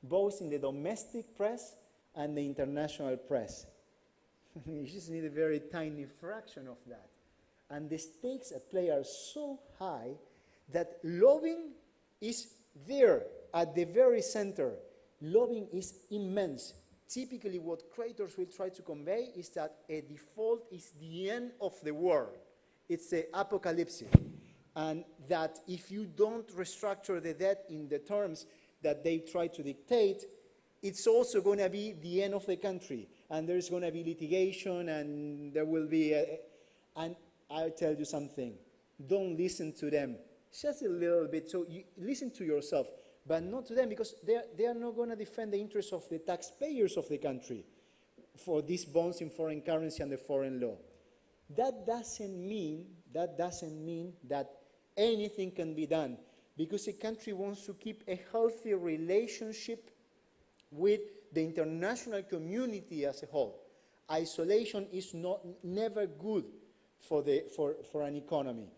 both in the domestic press and the international press? You just need a very tiny fraction of that. And the stakes at play are so high that lobbying is there at the very center. Lobbying is immense. Typically what creditors will try to convey is that a default is the end of the world. It's the apocalypse. And that if you don't restructure the debt in the terms that they try to dictate, it's also going to be the end of the country. And there's going to be litigation, and there will be and I'll tell you something. Don't listen to them. Just a little bit. So you listen to yourself, but not to them, because they are not going to defend the interests of the taxpayers of the country for these bonds in foreign currency and the foreign law. That doesn't mean that anything can be done, because a country wants to keep a healthy relationship with the international community as a whole. Isolation is never good for an economy.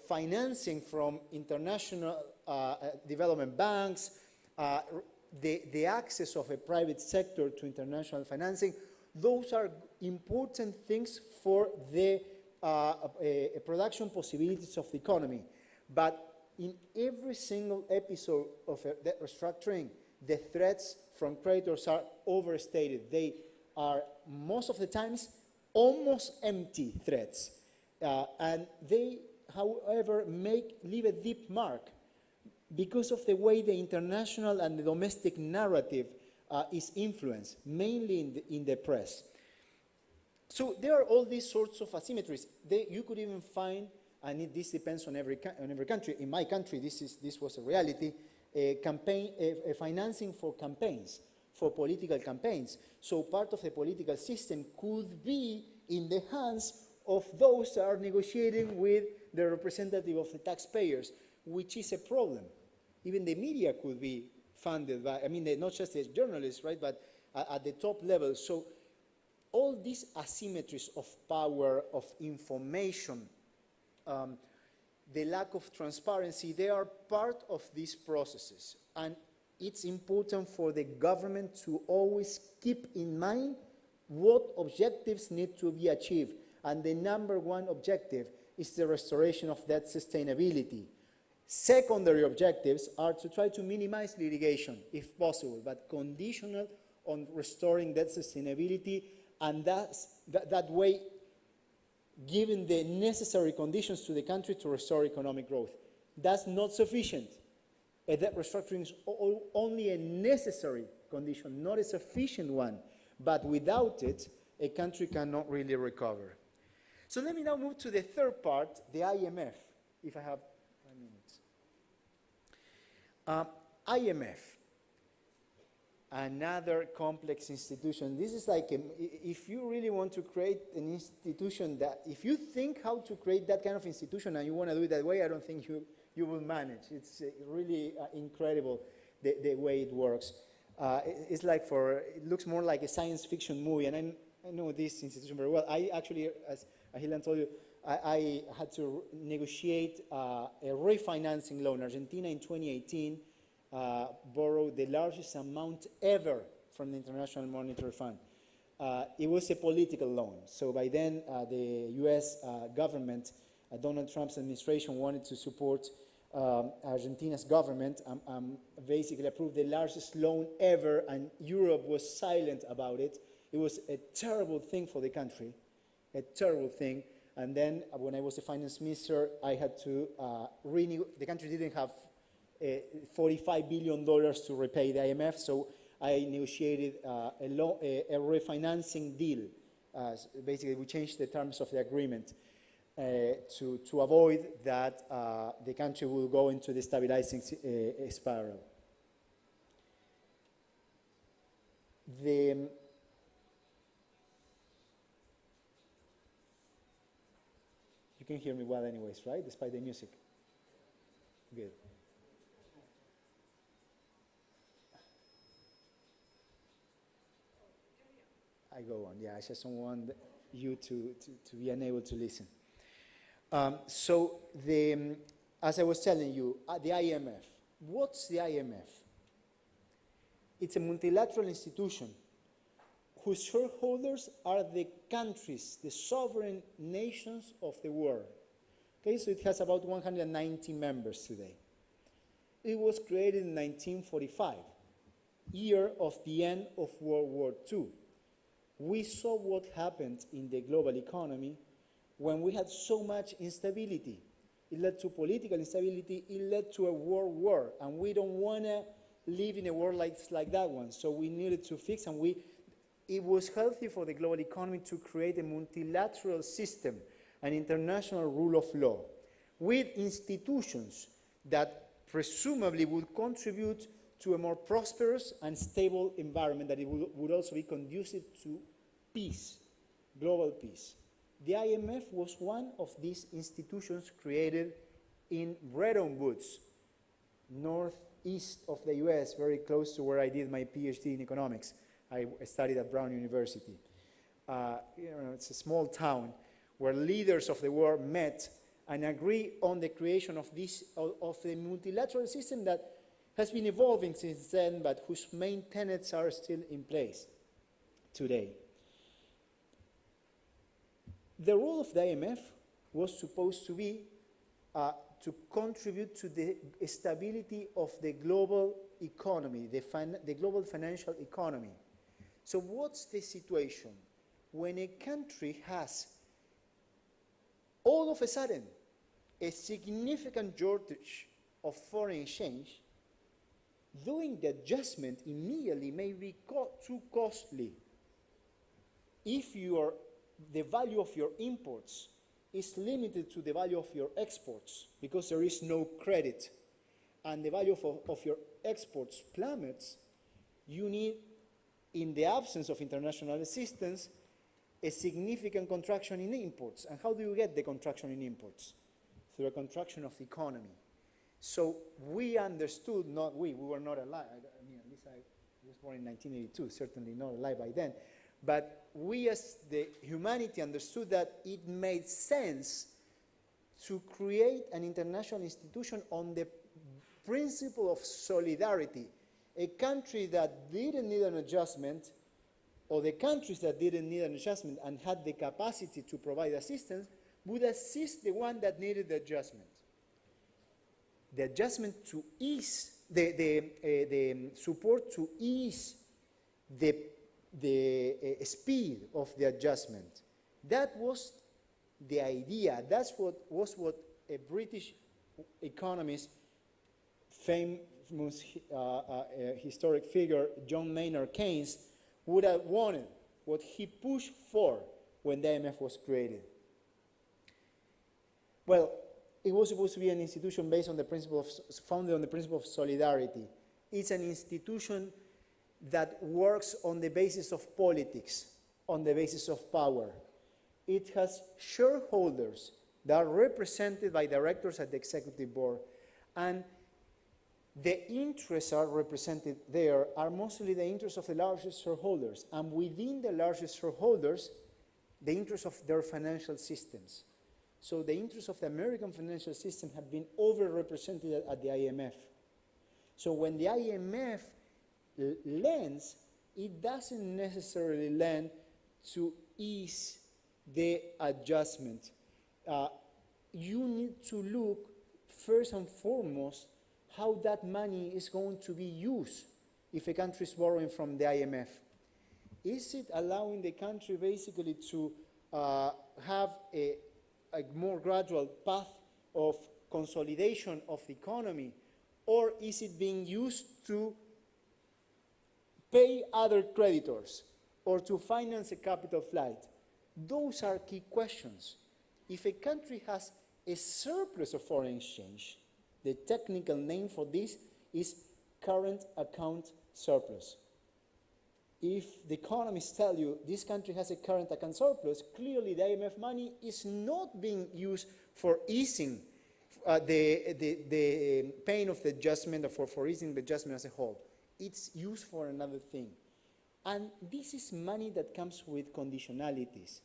Financing from international development banks, the access of a private sector to international financing, those are important things for the production possibilities of the economy. But in every single episode of debt restructuring, the threats from creditors are overstated. They are, most of the times, almost empty threats. And they, however, leave a deep mark. because of the way the international and the domestic narrative is influenced, mainly in the press. So there are all these sorts of asymmetries. You could even find, and this depends on every country. In my country, this was a reality, a financing for campaigns, for political campaigns. So part of the political system could be in the hands of those that are negotiating with the representative of the taxpayers, which is a problem. Even the media could be funded by, I mean, not just the journalists, right, but at the top level. So all these asymmetries of power, of information, the lack of transparency, they are part of these processes. And it's important for the government to always keep in mind what objectives need to be achieved. And the number one objective is the restoration of debt sustainability. Secondary objectives are to try to minimize litigation, if possible, but conditional on restoring debt sustainability, and that way giving the necessary conditions to the country to restore economic growth. That's not sufficient. A debt restructuring is only a necessary condition, not a sufficient one. But without it, a country cannot really recover. So let me now move to the third part, the IMF, if I have 5 minutes. IMF, another complex institution. This is like, if you really want to create an institution that, if you think how to create that kind of institution and you want to do it that way, I don't think you will manage. It's really incredible the way it works. It's like it looks more like a science fiction movie, and I know this institution very well. I actually, as Ahilan told you, I had to negotiate a refinancing loan. Argentina in 2018 borrowed the largest amount ever from the International Monetary Fund. It was a political loan. So by then, the US government, Donald Trump's administration, wanted to support Argentina's government, basically approved the largest loan ever, and Europe was silent about it. It was a terrible thing for the country, a terrible thing. And then when I was the finance minister, I had to the country didn't have $45 billion to repay the IMF, so I negotiated a refinancing deal. Basically, we changed the terms of the agreement to avoid that the country will go into the stabilizing spiral. You can hear me well anyways, right? Despite the music. Good. I go on. Yeah, I just don't want you to be unable to listen. So as I was telling you, the IMF. What's the IMF? It's a multilateral institution whose shareholders are the countries, the sovereign nations of the world. Okay, so it has about 190 members today. It was created in 1945, year of the end of World War II. We saw what happened in the global economy when we had so much instability. It led to political instability, it led to a world war, and we don't want to live in a world like that one. So we needed to fix, and it was healthy for the global economy to create a multilateral system, an international rule of law, with institutions that presumably would contribute to a more prosperous and stable environment, that it would also be conducive to peace, global peace. The IMF was one of these institutions created in Bretton Woods, northeast of the US, very close to where I did my PhD in economics. I studied at Brown University. It's a small town where leaders of the world met and agreed on the creation of a multilateral system that has been evolving since then, but whose main tenets are still in place today. The role of the IMF was supposed to be to contribute to the stability of the global economy, the global financial economy. So what's the situation when a country has all of a sudden a significant shortage of foreign exchange, doing the adjustment immediately may be too costly. If the value of your imports is limited to the value of your exports because there is no credit, and the value of your exports plummets, you need, in the absence of international assistance, a significant contraction in imports. And how do you get the contraction in imports? Through a contraction of the economy. So we understood, we were not alive. I mean, at least I was born in 1982, certainly not alive by then. But we as the humanity understood that it made sense to create an international institution on the principle of solidarity. A country that didn't need an adjustment, or the countries that didn't need an adjustment and had the capacity to provide assistance, would assist the one that needed the adjustment. The adjustment to ease, the support to ease the speed of the adjustment. That was the idea. That's what a British economist, famous historic figure, John Maynard Keynes, would have wanted, what he pushed for when the IMF was created. Well, it was supposed to be an institution based on the principle of, founded on the principle of solidarity. It's an institution that works on the basis of politics, on the basis of power. It has shareholders that are represented by directors at the executive board, and the interests are represented there are mostly the interests of the largest shareholders, and within the largest shareholders, the interests of their financial systems. So the interests of the American financial system have been overrepresented at the IMF. So when the IMF lends, it doesn't necessarily lend to ease the adjustment. You need to look first and foremost how that money is going to be used if a country is borrowing from the IMF. Is it allowing the country basically to have a more gradual path of consolidation of the economy, or is it being used to pay other creditors or to finance a capital flight? Those are key questions. If a country has a surplus of foreign exchange, the technical name for this is current account surplus. If the economists tell you this country has a current account surplus, clearly the IMF money is not being used for easing the pain of the adjustment, or for easing the adjustment as a whole. It's used for another thing. And this is money that comes with conditionalities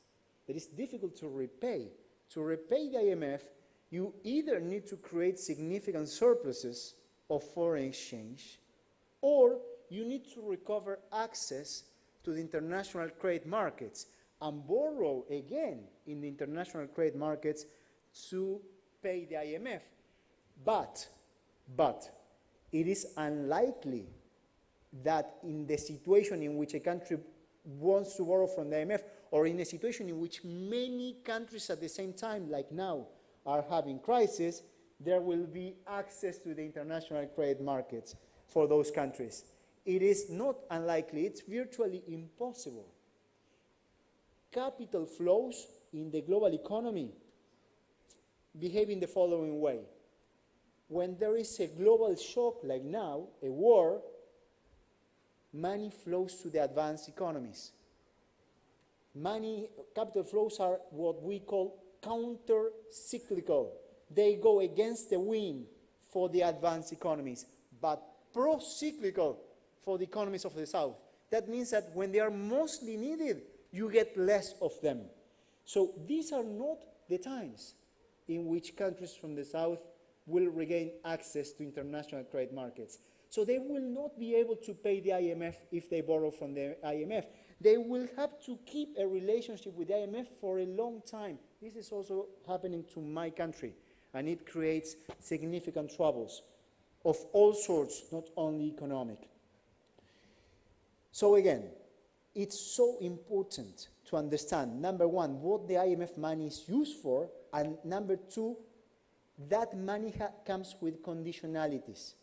that is difficult to repay. To repay the IMF, you either need to create significant surpluses of foreign exchange, or you need to recover access to the international credit markets and borrow again in the international credit markets to pay the IMF. But it is unlikely that in the situation in which a country wants to borrow from the IMF, or in a situation in which many countries at the same time, like now, are having crisis, there will be access to the international credit markets for those countries. It is not unlikely, it's virtually impossible. Capital flows in the global economy behave in the following way. When there is a global shock like now, a war, money flows to the advanced economies. Capital flows are what we call counter-cyclical. They go against the wind for the advanced economies, but pro-cyclical for the economies of the South. That means that when they are mostly needed, you get less of them. So these are not the times in which countries from the South will regain access to international credit markets. So they will not be able to pay the IMF if they borrow from the IMF. They will have to keep a relationship with the IMF for a long time. This is also happening to my country, and it creates significant troubles of all sorts, not only economic. So again, it's so important to understand, number one, what the IMF money is used for, and number two, that money comes with conditionalities.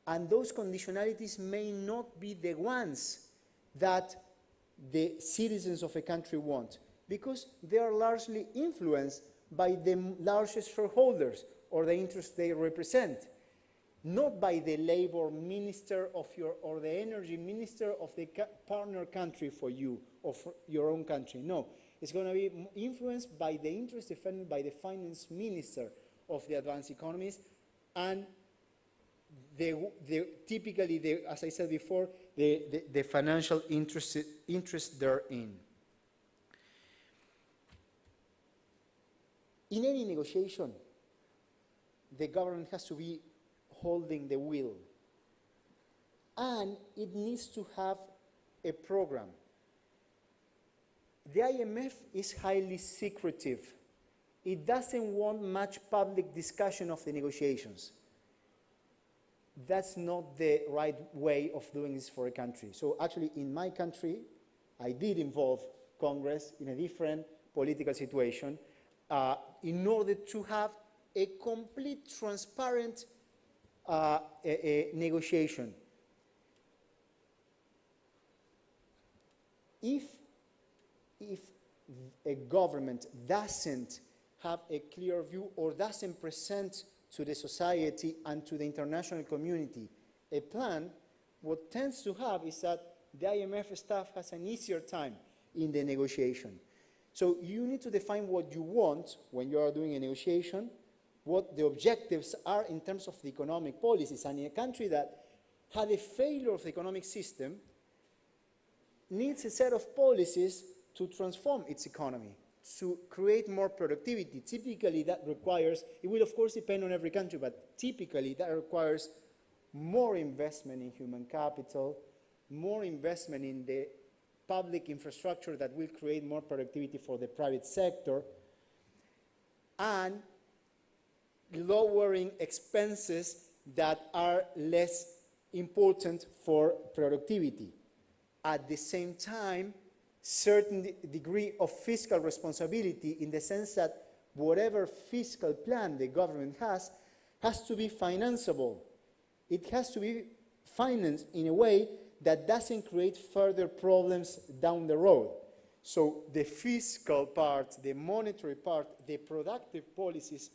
And those conditionalities may not be the ones that the citizens of a country want, because they are largely influenced by the largest shareholders or the interests they represent, not by the labor minister of or the energy minister of the partner country for you or for your own country. No, it's going to be influenced by the interests defended by the finance minister of the advanced economies, and typically, as I said before, the financial interest therein. In any negotiation, the government has to be holding the wheel, and it needs to have a program. The IMF is highly secretive. It doesn't want much public discussion of the negotiations. That's not the right way of doing this for a country. So actually, in my country, I did involve Congress in a different political situation in order to have a complete, transparent negotiation. If a government doesn't have a clear view or doesn't present to the society and to the international community a plan, what tends to have is that the IMF staff has an easier time in the negotiation. So you need to define what you want when you are doing a negotiation, what the objectives are in terms of the economic policies. And in a country that had a failure of the economic system, needs a set of policies to transform its economy, to create more productivity. Typically that requires, it will of course depend on every country, but typically that requires more investment in human capital, more investment in the public infrastructure that will create more productivity for the private sector, and lowering expenses that are less important for productivity. At the same time, certain degree of fiscal responsibility, in the sense that whatever fiscal plan the government has to be financeable. It has to be financed in a way that doesn't create further problems down the road. So the fiscal part, the monetary part, the productive policies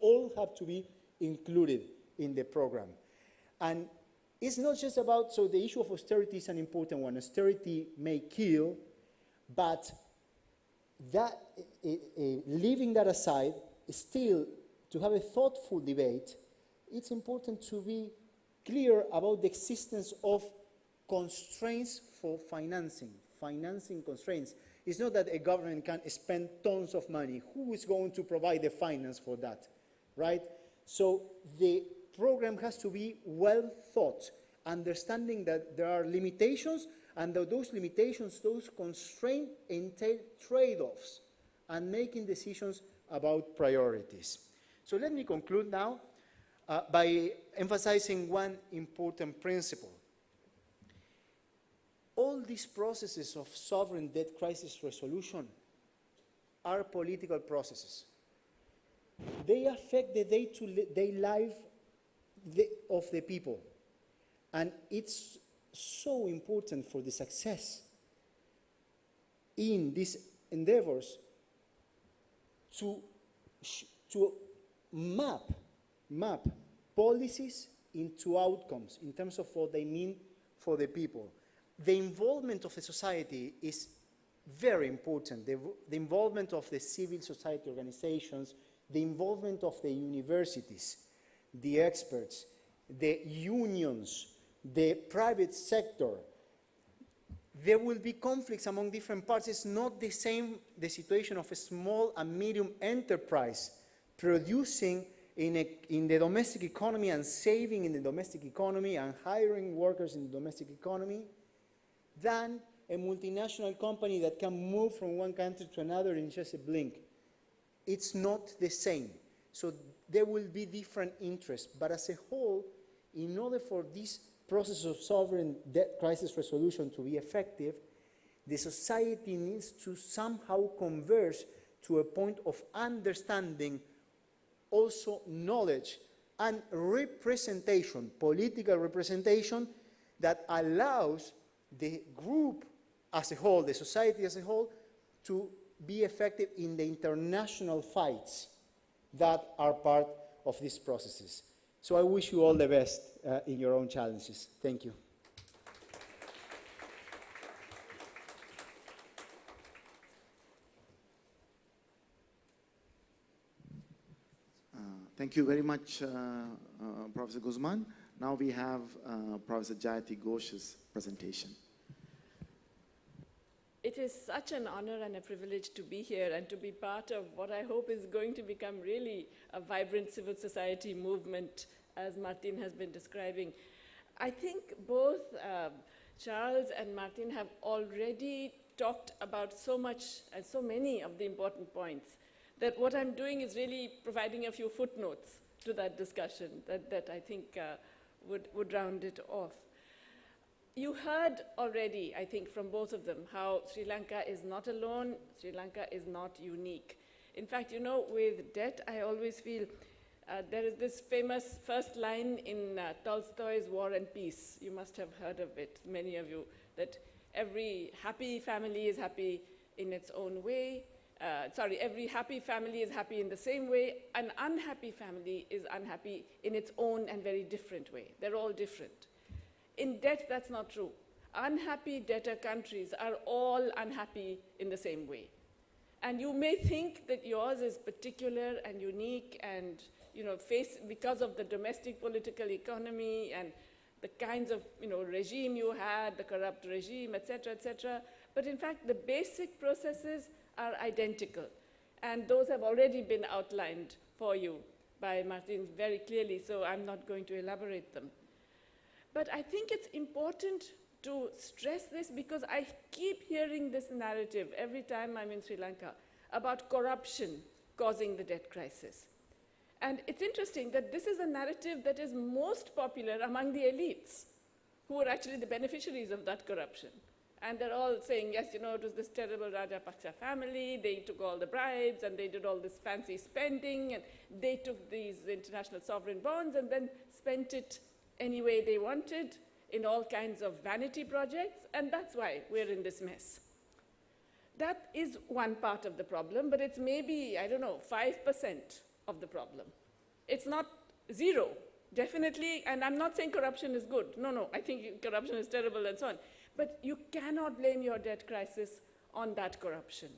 all have to be included in the program. And it's not just about, so the issue of austerity is an important one. Austerity may kill, but that, leaving that aside, still to have a thoughtful debate, it's important to be clear about the existence of constraints for financing constraints. It's not that a government can spend tons of money. Who is going to provide the finance for that, right? So the program has to be well thought, understanding that there are limitations, and that those limitations, those constraints entail trade-offs and making decisions about priorities. So let me conclude now by emphasizing one important principle. All these processes of sovereign debt crisis resolution are political processes. They affect the day-to-day life of the people. And it's so important for the success in these endeavors to map policies into outcomes in terms of what they mean for the people. The involvement of the society is very important. The involvement of the civil society organizations, the involvement of the universities, the experts, the unions, the private sector. There will be conflicts among different parts. It's not the same, the situation of a small and medium enterprise producing in the domestic economy and saving in the domestic economy and hiring workers in the domestic economy, than a multinational company that can move from one country to another in just a blink. It's not the same. So there will be different interests. But as a whole, in order for this process of sovereign debt crisis resolution to be effective, the society needs to somehow converge to a point of understanding also knowledge and representation, political representation, that allows the group as a whole, the society as a whole, to be effective in the international fights that are part of these processes. So I wish you all the best in your own challenges. Thank you. Thank you very much, Professor Guzman. Now we have Professor Jayati Ghosh's presentation. It is such an honor and a privilege to be here and to be part of what I hope is going to become really a vibrant civil society movement, as Martin has been describing. I think both Charles and Martin have already talked about so much and so many of the important points, that what I'm doing is really providing a few footnotes to that discussion that I think would round it off. You heard already, I think, from both of them, how Sri Lanka is not alone, Sri Lanka is not unique. In fact, you know, with debt, I always feel there is this famous first line in Tolstoy's War and Peace. You must have heard of it, many of you, that every happy family is happy in its own way. Every happy family is happy in the same way. An unhappy family is unhappy in its own and very different way. They're all different. In debt, that's not true. Unhappy debtor countries are all unhappy in the same way. And you may think that yours is particular and unique and, you know, because of the domestic political economy and the kinds of, you know, regime you had, the corrupt regime, et cetera, but in fact, the basic processes are identical. And those have already been outlined for you by Martin very clearly, so I'm not going to elaborate them. But I think it's important to stress this because I keep hearing this narrative every time I'm in Sri Lanka about corruption causing the debt crisis. And it's interesting that this is a narrative that is most popular among the elites, who are actually the beneficiaries of that corruption. And they're all saying, yes, you know, it was this terrible Rajapaksa family, they took all the bribes, and they did all this fancy spending, and they took these international sovereign bonds and then spent it any way they wanted in all kinds of vanity projects, and that's why we're in this mess. That is one part of the problem, but it's maybe, I don't know, 5% of the problem. It's not zero, definitely, and I'm not saying corruption is good. No, I think corruption is terrible and so on. But you cannot blame your debt crisis on that corruption.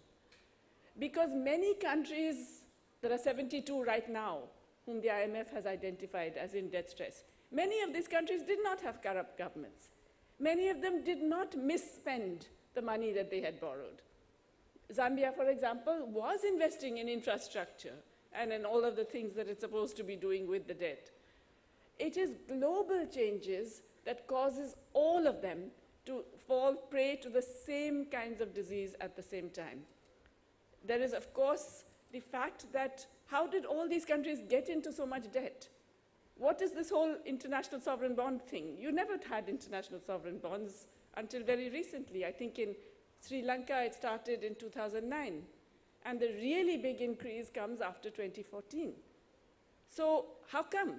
Because many countries, there are 72 right now, whom the IMF has identified as in debt stress. Many of these countries did not have corrupt governments. Many of them did not misspend the money that they had borrowed. Zambia, for example, was investing in infrastructure and in all of the things that it's supposed to be doing with the debt. It is global changes that causes all of them to fall prey to the same kinds of disease at the same time. There is, of course, the fact that how did all these countries get into so much debt? What is this whole international sovereign bond thing? You never had international sovereign bonds until very recently. I think in Sri Lanka it started in 2009. And the really big increase comes after 2014. So how come?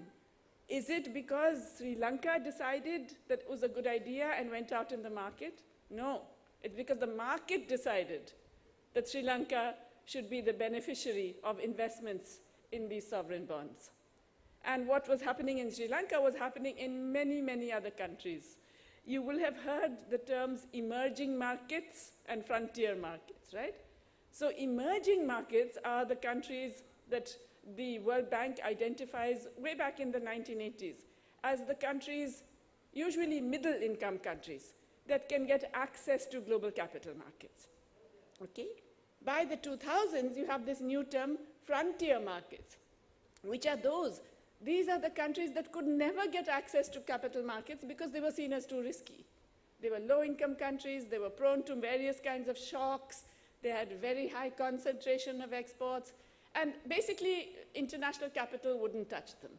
Is it because Sri Lanka decided that it was a good idea and went out in the market? No, it's because the market decided that Sri Lanka should be the beneficiary of investments in these sovereign bonds. And what was happening in Sri Lanka was happening in many, many other countries. You will have heard the terms emerging markets and frontier markets, right? So emerging markets are the countries that the World Bank identifies way back in the 1980s as the countries, usually middle-income countries, that can get access to global capital markets. Okay? By the 2000s, you have this new term, frontier markets. Which are those? These are the countries that could never get access to capital markets because they were seen as too risky. They were low-income countries, they were prone to various kinds of shocks, they had very high concentration of exports, and basically, international capital wouldn't touch them.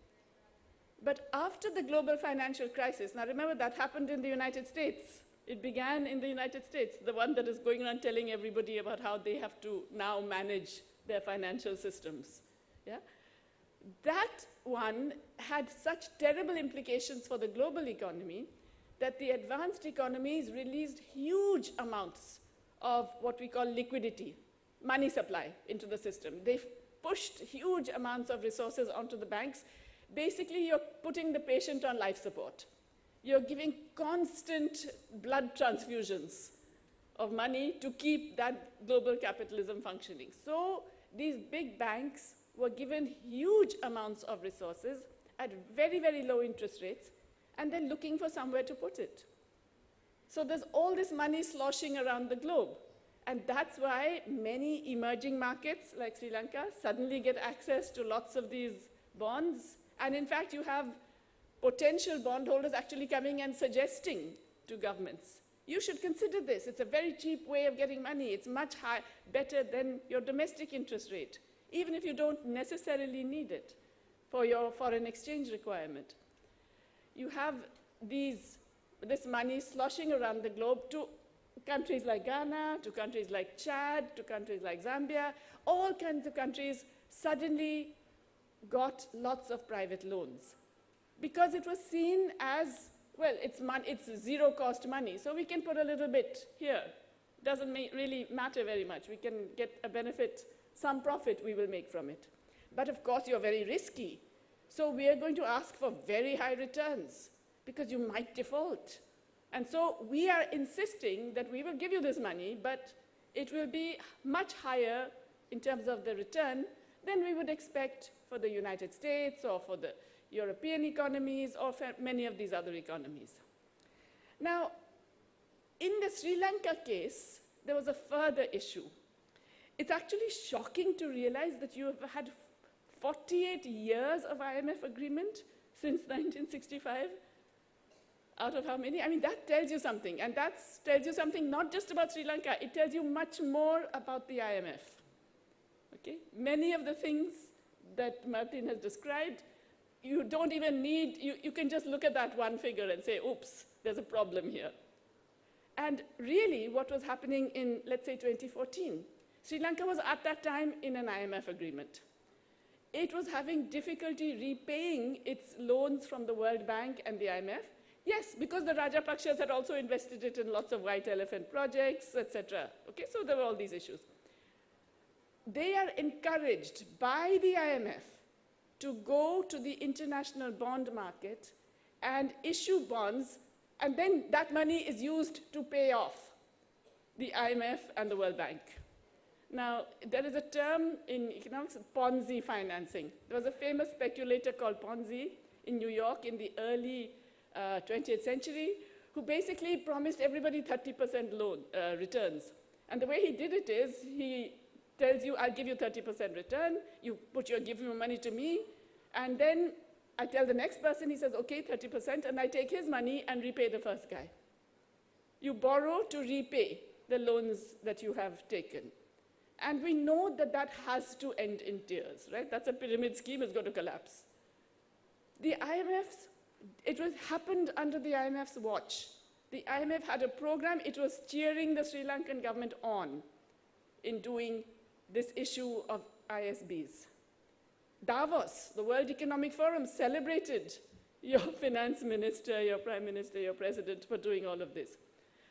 But after the global financial crisis, now remember that happened in the United States. It began in the United States, the one that is going around telling everybody about how they have to now manage their financial systems. Yeah? that one had such terrible implications for the global economy that the advanced economies released huge amounts of what we call liquidity, money supply into the system. They pushed huge amounts of resources onto the banks. Basically, you're putting the patient on life support. You're giving constant blood transfusions of money to keep that global capitalism functioning. So these big banks were given huge amounts of resources at very, very low interest rates, and they're looking for somewhere to put it. So there's all this money sloshing around the globe. And that's why many emerging markets like Sri Lanka suddenly get access to lots of these bonds. And in fact, you have potential bondholders actually coming and suggesting to governments, you should consider this. It's a very cheap way of getting money. It's much better than your domestic interest rate, even if you don't necessarily need it for your foreign exchange requirement. You have this money sloshing around the globe to countries like Ghana, to countries like Chad, to countries like Zambia. All kinds of countries suddenly got lots of private loans because it was seen as, well, it's zero-cost money, so we can put a little bit here. Doesn't really matter very much. We can get a benefit, some profit we will make from it. But of course, you're very risky. So we are going to ask for very high returns because you might default. And so we are insisting that we will give you this money, but it will be much higher in terms of the return than we would expect for the United States or for the European economies or for many of these other economies. Now, in the Sri Lanka case, there was a further issue. It's actually shocking to realize that you have had 48 years of IMF agreement since 1965. Out of how many? I mean, that tells you something. And that tells you something not just about Sri Lanka. It tells you much more about the IMF. Okay? Many of the things that Martin has described, you don't even need, you can just look at that one figure and say, oops, there's a problem here. And really, what was happening in, let's say, 2014, Sri Lanka was at that time in an IMF agreement. It was having difficulty repaying its loans from the World Bank and the IMF. Yes, because the Rajapakshas had also invested it in lots of white elephant projects, etc. Okay, so there were all these issues. They are encouraged by the IMF to go to the international bond market and issue bonds, and then that money is used to pay off the IMF and the World Bank. Now, there is a term in economics, Ponzi financing. There was a famous speculator called Ponzi in New York in the early 20th century, who basically promised everybody 30% loan returns. And the way he did it is, he tells you, I'll give you 30% return, you give your money to me, and then I tell the next person, he says, okay, 30%, and I take his money and repay the first guy. You borrow to repay the loans that you have taken. And we know that that has to end in tears, right? That's a pyramid scheme, it's going to collapse. The IMF's It happened under the IMF's watch. The IMF had a program, it was cheering the Sri Lankan government on in doing this issue of ISBs. Davos, the World Economic Forum, celebrated your finance minister, your prime minister, your president for doing all of this.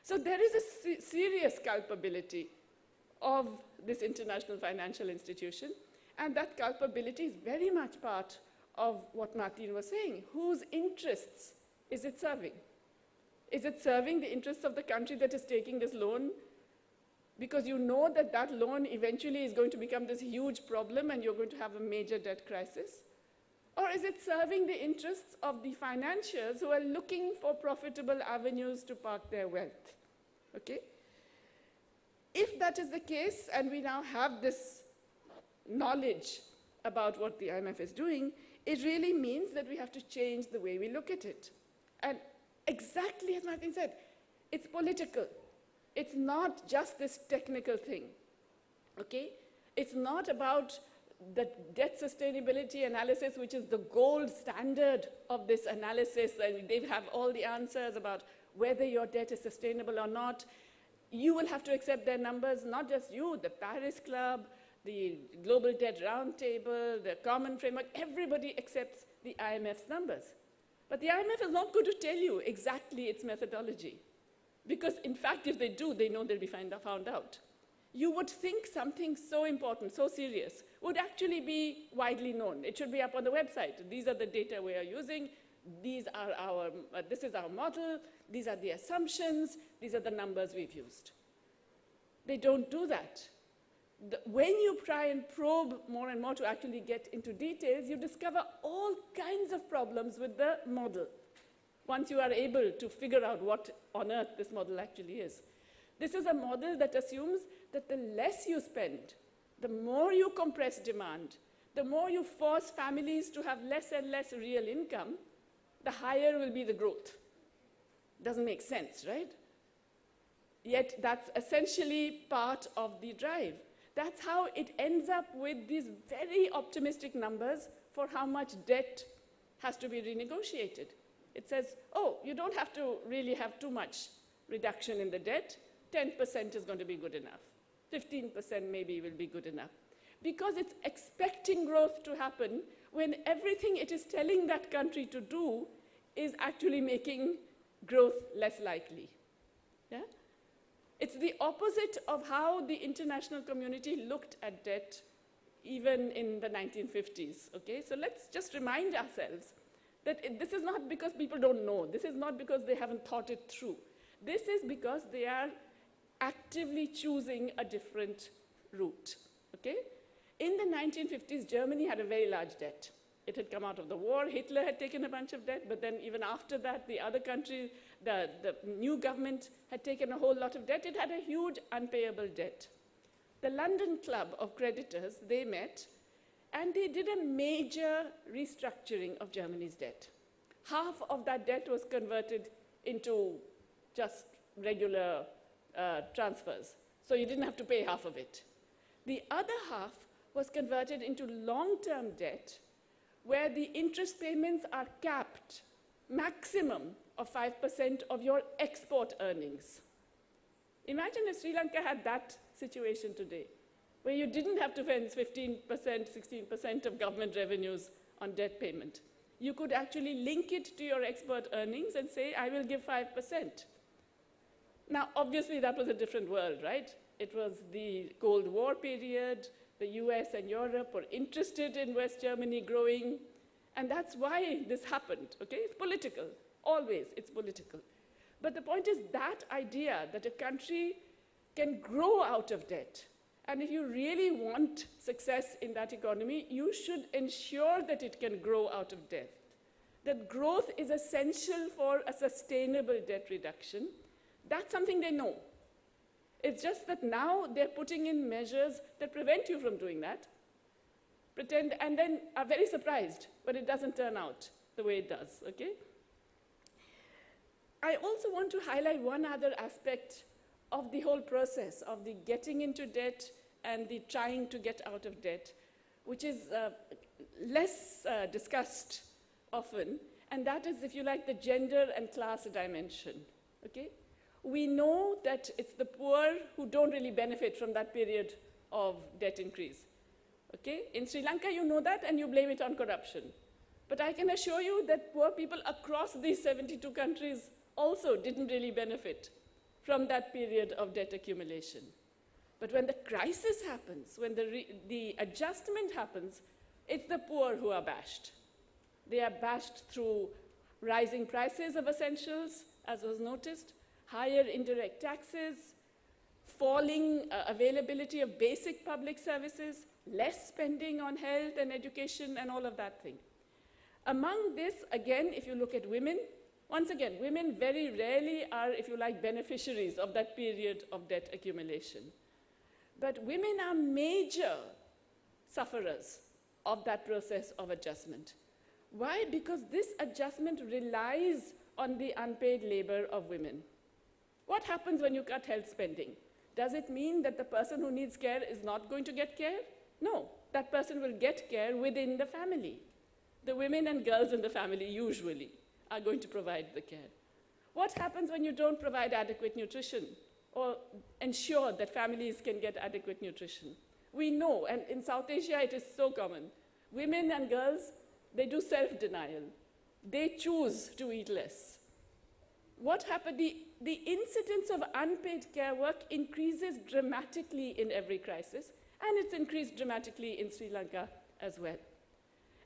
So there is a serious culpability of this international financial institution, and that culpability is very much part of what Martin was saying. Whose interests is it serving? Is it serving the interests of the country that is taking this loan because you know that that loan eventually is going to become this huge problem and you're going to have a major debt crisis? Or is it serving the interests of the financiers who are looking for profitable avenues to park their wealth? Okay? If that is the case, and we now have this knowledge about what the IMF is doing, it really means that we have to change the way we look at it. And exactly as Martin said, it's political. It's not just this technical thing, okay? It's not about the debt sustainability analysis, which is the gold standard of this analysis, and they have all the answers about whether your debt is sustainable or not. You will have to accept their numbers, not just you, the Paris Club, the Global Debt Roundtable, the Common Framework, everybody accepts the IMF's numbers. But the IMF is not going to tell you exactly its methodology. Because in fact, if they do, they know they'll be found out. You would think something so important, so serious, would actually be widely known. It should be up on the website. These are the data we are using. This is our model. These are the assumptions. These are the numbers we've used. They don't do that. When you try and probe more and more to actually get into details, you discover all kinds of problems with the model once you are able to figure out what on earth this model actually is. This is a model that assumes that the less you spend, the more you compress demand, the more you force families to have less and less real income, the higher will be the growth. Doesn't make sense, right? Yet that's essentially part of the drive. That's how it ends up with these very optimistic numbers for how much debt has to be renegotiated. It says, oh, you don't have to really have too much reduction in the debt. 10% is going to be good enough. 15% maybe will be good enough. Because it's expecting growth to happen when everything it is telling that country to do is actually making growth less likely. Yeah? It's the opposite of how the international community looked at debt even in the 1950s, okay? So let's just remind ourselves that this is not because people don't know. This is not because they haven't thought it through. This is because they are actively choosing a different route, okay? In the 1950s, Germany had a very large debt. It had come out of the war. Hitler had taken a bunch of debt, but then even after that, the other countries, the new government had taken a whole lot of debt. It had a huge unpayable debt. The London Club of Creditors, they met, and they did a major restructuring of Germany's debt. Half of that debt was converted into just regular transfers, so you didn't have to pay half of it. The other half was converted into long-term debt, where the interest payments are capped, maximum of 5% of your export earnings. Imagine if Sri Lanka had that situation today, where you didn't have to spend 15%, 16% of government revenues on debt payment. You could actually link it to your export earnings and say, I will give 5%. Now, obviously, that was a different world, right? It was the Cold War period. The US and Europe were interested in West Germany growing, and that's why this happened, okay? It's political, always it's political. But the point is that idea that a country can grow out of debt, and if you really want success in that economy, you should ensure that it can grow out of debt. That growth is essential for a sustainable debt reduction. That's something they know. It's just that now they're putting in measures that prevent you from doing that, and then are very surprised when it doesn't turn out the way it does, okay? I also want to highlight one other aspect of the whole process of the getting into debt and the trying to get out of debt, which is less discussed often, and that is, if you like, the gender and class dimension, okay? We know that it's the poor who don't really benefit from that period of debt increase. Okay? In Sri Lanka, you know that, and you blame it on corruption. But I can assure you that poor people across these 72 countries also didn't really benefit from that period of debt accumulation. But when the crisis happens, when the adjustment happens, it's the poor who are bashed. They are bashed through rising prices of essentials, as was noticed, higher indirect taxes, falling availability of basic public services, less spending on health and education and all of that thing. Among this, again, if you look at women, once again, women very rarely are, if you like, beneficiaries of that period of debt accumulation. But women are major sufferers of that process of adjustment. Why? Because this adjustment relies on the unpaid labor of women. What happens when you cut health spending? Does it mean that the person who needs care is not going to get care? No, that person will get care within the family. The women and girls in the family usually are going to provide the care. What happens when you don't provide adequate nutrition or ensure that families can get adequate nutrition? We know, and in South Asia it is so common, women and girls, they do self-denial. They choose to eat less. What happened? The incidence of unpaid care work increases dramatically in every crisis, and it's increased dramatically in Sri Lanka as well.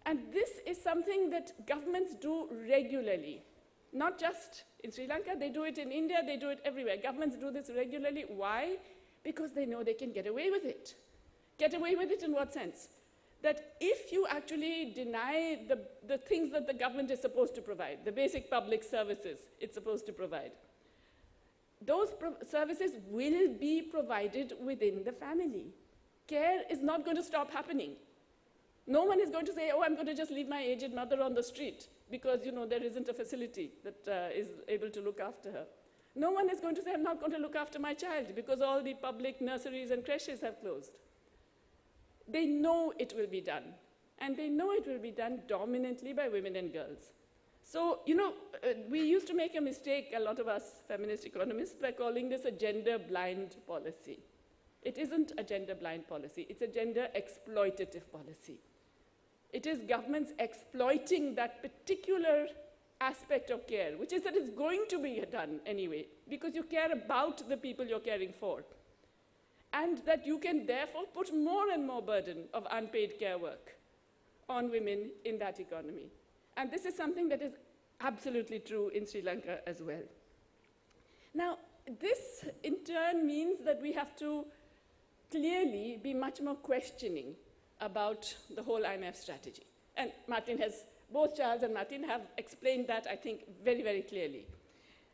And this is something that governments do regularly. Not just in Sri Lanka, they do it in India, they do it everywhere. Governments do this regularly. Why? Because they know they can get away with it. Get away with it in what sense? That if you actually deny the things that the government is supposed to provide, the basic public services it's supposed to provide, those services will be provided within the family. Care is not going to stop happening. No one is going to say, oh, I'm going to just leave my aged mother on the street because, you know, there isn't a facility that is able to look after her. No one is going to say, I'm not going to look after my child because all the public nurseries and creches have closed. They know it will be done, and they know it will be done dominantly by women and girls. So, you know, we used to make a mistake, a lot of us feminist economists, by calling this a gender-blind policy. It isn't a gender-blind policy, it's a gender-exploitative policy. It is governments exploiting that particular aspect of care, which is that it's going to be done anyway, because you care about the people you're caring for. And that you can therefore put more and more burden of unpaid care work on women in that economy. And this is something that is absolutely true in Sri Lanka as well. Now, this in turn means that we have to clearly be much more questioning about the whole IMF strategy. And both Charles and Martin have explained that, I think, very, very clearly.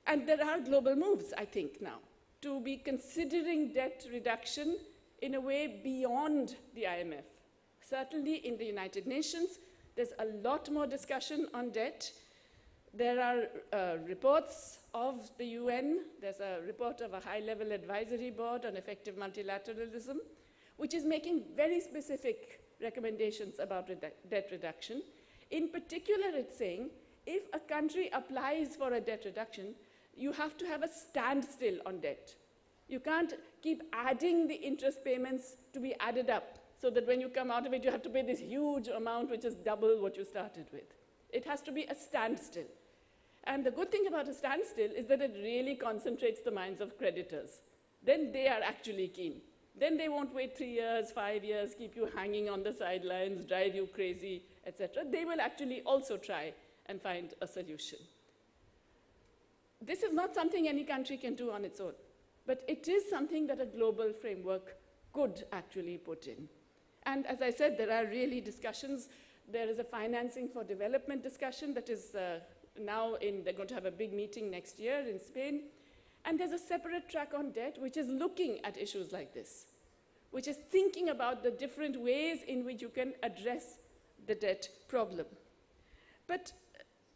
And there are global moves, I think, now, to be considering debt reduction in a way beyond the IMF. Certainly in the United Nations, there's a lot more discussion on debt. There are reports of the UN. There's a report of a high-level advisory board on effective multilateralism, which is making very specific recommendations about debt reduction. In particular, it's saying if a country applies for a debt reduction, you have to have a standstill on debt. You can't keep adding the interest payments to be added up so that when you come out of it, you have to pay this huge amount, which is double what you started with. It has to be a standstill. And the good thing about a standstill is that it really concentrates the minds of creditors. Then they are actually keen. Then they won't wait 3 years, 5 years, keep you hanging on the sidelines, drive you crazy, etc. They will actually also try and find a solution. This is not something any country can do on its own, but it is something that a global framework could actually put in. And as I said, there are really discussions. There is a financing for development discussion that is they're going to have a big meeting next year in Spain. And there's a separate track on debt, which is looking at issues like this, which is thinking about the different ways in which you can address the debt problem. But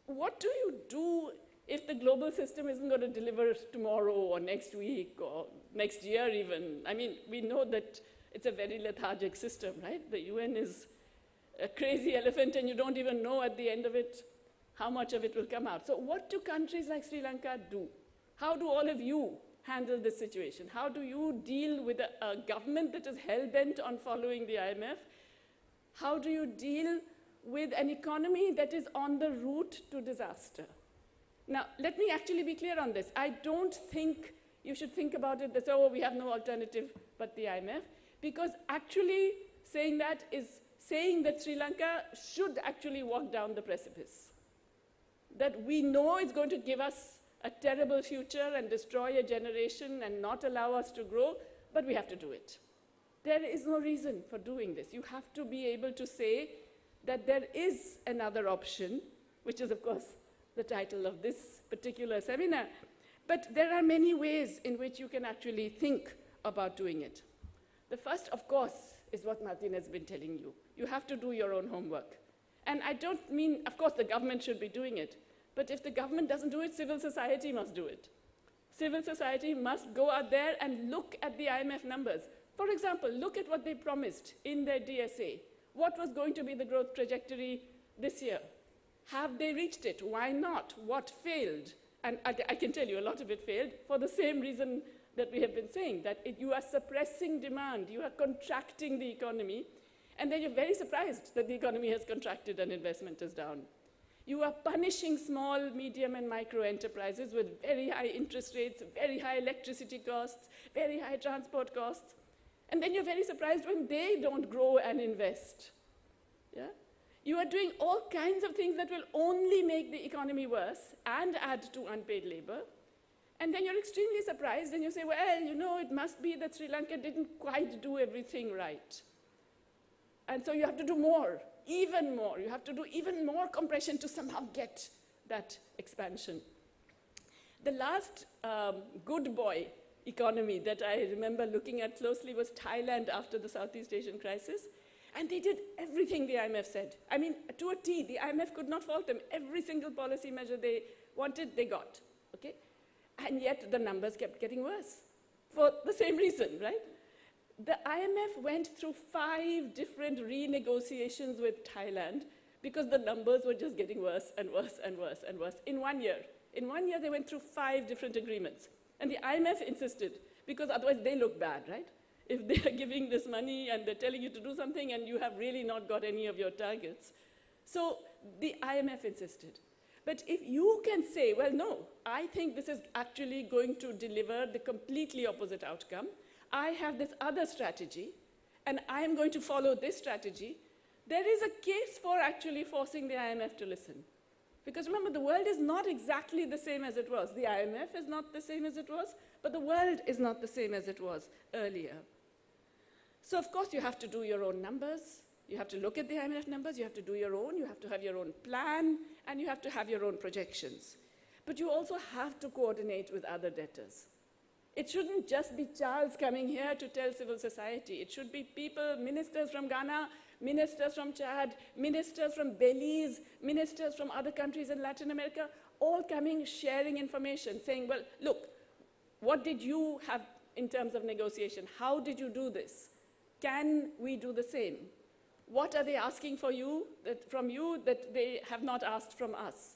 what do you do if the global system isn't going to deliver tomorrow or next week or next year even? I mean, we know that it's a very lethargic system, right? The UN is a crazy elephant, and you don't even know at the end of it how much of it will come out. So what do countries like Sri Lanka do? How do all of you handle this situation? How do you deal with a government that is hell-bent on following the IMF? How do you deal with an economy that is on the route to disaster? Now, let me actually be clear on this. I don't think you should think about it as, oh, we have no alternative but the IMF, because actually saying that is saying that Sri Lanka should actually walk down the precipice. That we know it's going to give us a terrible future and destroy a generation and not allow us to grow, but we have to do it. There is no reason for doing this. You have to be able to say that there is another option, which is, of course, the title of this particular seminar. But there are many ways in which you can actually think about doing it. The first, of course, is what Martin has been telling you. You have to do your own homework. And I don't mean, of course, the government should be doing it. But if the government doesn't do it, civil society must do it. Civil society must go out there and look at the IMF numbers. For example, look at what they promised in their DSA. What was going to be the growth trajectory this year? Have they reached it? Why not? What failed? And I can tell you a lot of it failed for the same reason that we have been saying, that you are suppressing demand, you are contracting the economy, and then you're very surprised that the economy has contracted and investment is down. You are punishing small, medium, and micro enterprises with very high interest rates, very high electricity costs, very high transport costs, and then you're very surprised when they don't grow and invest. Yeah? You are doing all kinds of things that will only make the economy worse and add to unpaid labor. And then you're extremely surprised and you say, well, you know, it must be that Sri Lanka didn't quite do everything right. And so you have to do more, even more. You have to do even more compression to somehow get that expansion. The last good boy economy that I remember looking at closely was Thailand after the Southeast Asian crisis. And they did everything the IMF said. I mean, to a T, the IMF could not fault them. Every single policy measure they wanted, they got, okay? And yet the numbers kept getting worse for the same reason, right? The IMF went through 5 different renegotiations with Thailand because the numbers were just getting worse and worse and worse and worse in 1 year. In 1 year, they went through 5 different agreements. And the IMF insisted, because otherwise they look bad, right? If they are giving this money and they're telling you to do something and you have really not got any of your targets. So the IMF insisted. But if you can say, well, no, I think this is actually going to deliver the completely opposite outcome. I have this other strategy, and I am going to follow this strategy. There is a case for actually forcing the IMF to listen. Because remember, the world is not exactly the same as it was. The IMF is not the same as it was, but the world is not the same as it was earlier. So of course you have to do your own numbers, you have to look at the IMF numbers, you have to do your own, you have to have your own plan, and you have to have your own projections. But you also have to coordinate with other debtors. It shouldn't just be Charles coming here to tell civil society. It should be people, ministers from Ghana, ministers from Chad, ministers from Belize, ministers from other countries in Latin America, all coming, sharing information, saying, well, look, what did you have in terms of negotiation? How did you do this? Can we do the same? What are they asking from you that they have not asked from us?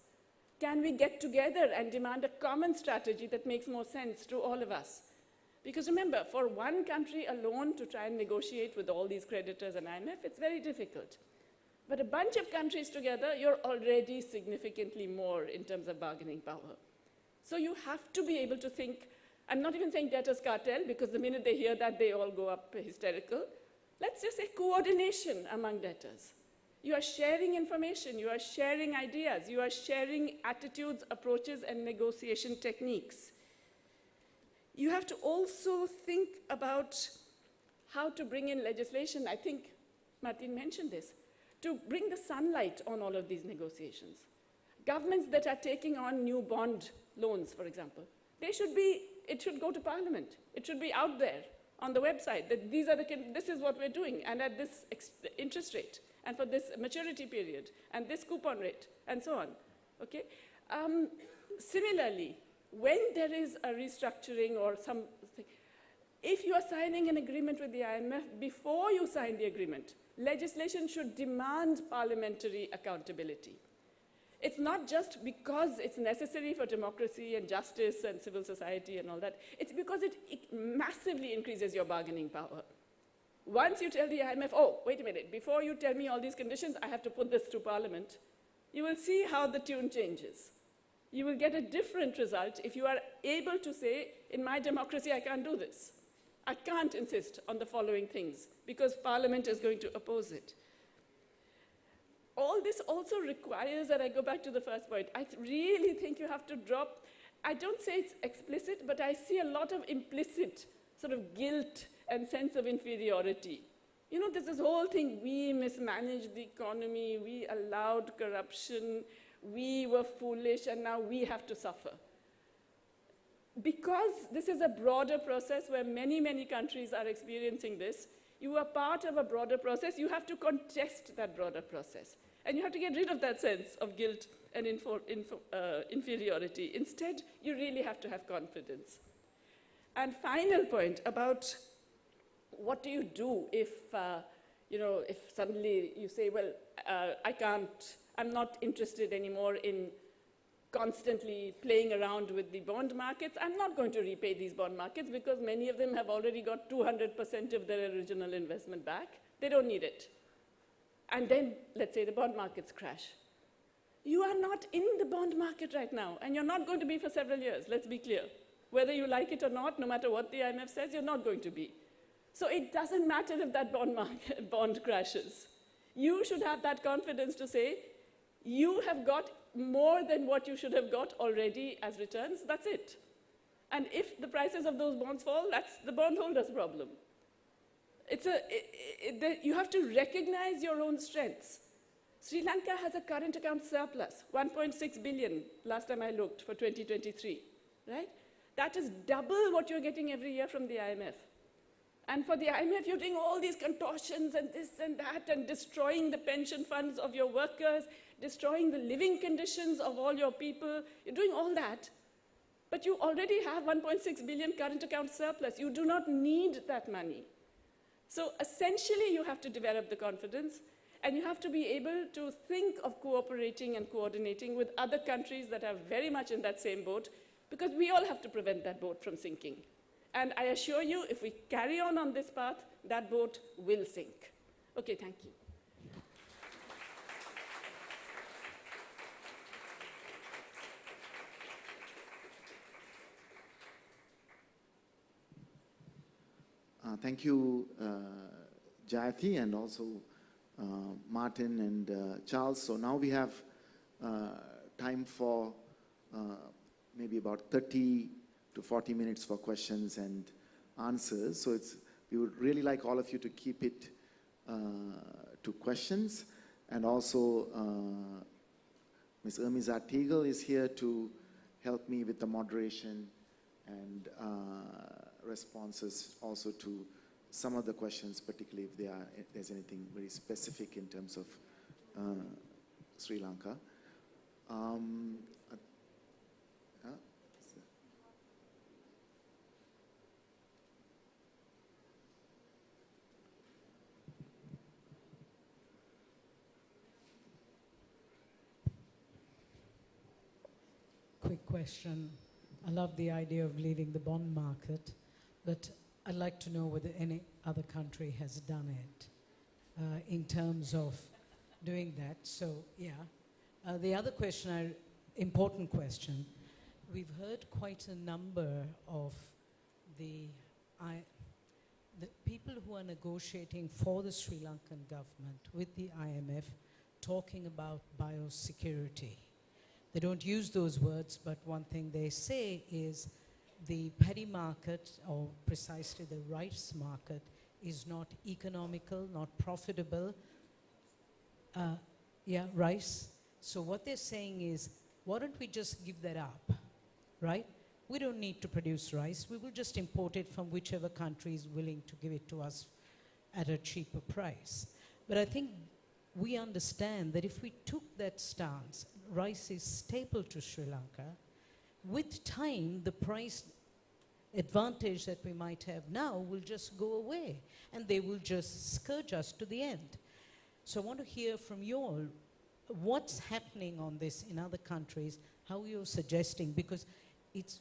Can we get together and demand a common strategy that makes more sense to all of us? Because remember, for one country alone to try and negotiate with all these creditors and IMF, it's very difficult. But a bunch of countries together, you're already significantly more in terms of bargaining power. So you have to be able to think. I'm not even saying debtors cartel, because the minute they hear that, they all go up hysterical. Let's just say coordination among debtors. You are sharing information, you are sharing ideas, you are sharing attitudes, approaches, and negotiation techniques. You have to also think about how to bring in legislation. I think Martin mentioned this, to bring the sunlight on all of these negotiations. Governments that are taking on new bond loans, for example, it should go to Parliament. It should be out there on the website that this is what we're doing, and at this interest rate, and for this maturity period, and this coupon rate, and so on. Okay? Similarly, when there is a restructuring or something, if you are signing an agreement with the IMF, before you sign the agreement, legislation should demand parliamentary accountability. It's not just because it's necessary for democracy and justice and civil society and all that. It's because it massively increases your bargaining power. Once you tell the IMF, oh, wait a minute, before you tell me all these conditions, I have to put this to Parliament, you will see how the tune changes. You will get a different result if you are able to say, in my democracy, I can't do this. I can't insist on the following things because Parliament is going to oppose it. All this also requires, and I go back to the first point, I really think you have to drop, I don't say it's explicit, but I see a lot of implicit sort of guilt and sense of inferiority. You know, there's this whole thing, we mismanaged the economy, we allowed corruption, we were foolish, and now we have to suffer. Because this is a broader process where many, many countries are experiencing this, you are part of a broader process, you have to contest that broader process. And you have to get rid of that sense of guilt and inferiority. Instead, you really have to have confidence. And final point about what do you do if, if suddenly you say, well, I'm not interested anymore in constantly playing around with the bond markets. I'm not going to repay these bond markets because many of them have already got 200% of their original investment back. They don't need it. And then, let's say the bond markets crash. You are not in the bond market right now, and you're not going to be for several years, let's be clear. Whether you like it or not, no matter what the IMF says, you're not going to be. So it doesn't matter if that bond crashes. You should have that confidence to say, you have got more than what you should have got already as returns, that's it. And if the prices of those bonds fall, that's the bondholder's problem. You have to recognize your own strengths. Sri Lanka has a current account surplus, 1.6 billion, last time I looked, for 2023, right? That is double what you're getting every year from the IMF. And for the IMF, you're doing all these contortions and this and that and destroying the pension funds of your workers, destroying the living conditions of all your people. You're doing all that. But you already have 1.6 billion current account surplus. You do not need that money. So essentially, you have to develop the confidence, and you have to be able to think of cooperating and coordinating with other countries that are very much in that same boat, because we all have to prevent that boat from sinking. And I assure you, if we carry on this path, that boat will sink. Okay, thank you. Thank you, Jayati, and also Martin and Charles. So now we have time for maybe about 30 to 40 minutes for questions and answers. So we would really like all of you to keep it to questions. And also, Ms. Ermiza Teagle is here to help me with the moderation and responses also to some of the questions, particularly if there's anything very specific in terms of Sri Lanka. Quick question. I love the idea of leaving the bond market, but I'd like to know whether any other country has done it in terms of doing that. So, yeah. The other question, important question, we've heard quite a number of the people who are negotiating for the Sri Lankan government with the IMF talking about biosecurity. They don't use those words, but one thing they say is the paddy market, or precisely the rice market, is not economical, not profitable. Rice. So what they're saying is, why don't we just give that up, right? We don't need to produce rice. We will just import it from whichever country is willing to give it to us at a cheaper price. But I think we understand that if we took that stance, rice is staple to Sri Lanka. With time, the price advantage that we might have now will just go away, and they will just scourge us to the end. So I want to hear from you all what's happening on this in other countries, how you're suggesting, because it's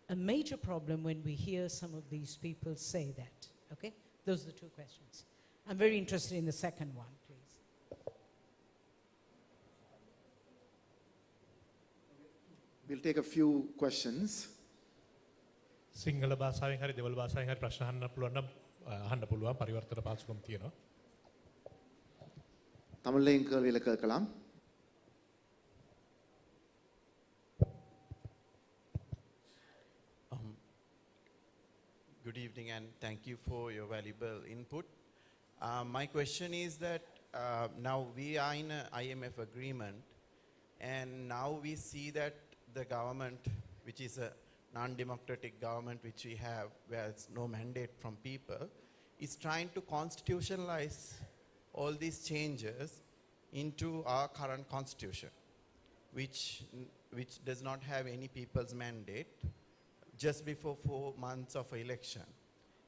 a major problem when we hear some of these people say that. Okay? Those are the two questions. I'm very interested in the second one, please. We'll take a few questions. Sinhala භාෂාවෙන් හරි දෙවල් භාෂාවෙන් හරි ප්‍රශ්න අහන්න පුළුවන් නම් අහන්න පුළුවන් පරිවර්තන පාසුකම් තියෙනවා. தமிழ்லையும் கேள்விகளை கேட்கலாம். Good evening, and thank you for your valuable input. My question is that now we are in an IMF agreement, and now we see that the government, which is a non-democratic government which we have, where it's no mandate from people, is trying to constitutionalize all these changes into our current constitution, which does not have any people's mandate, just before 4 months of election.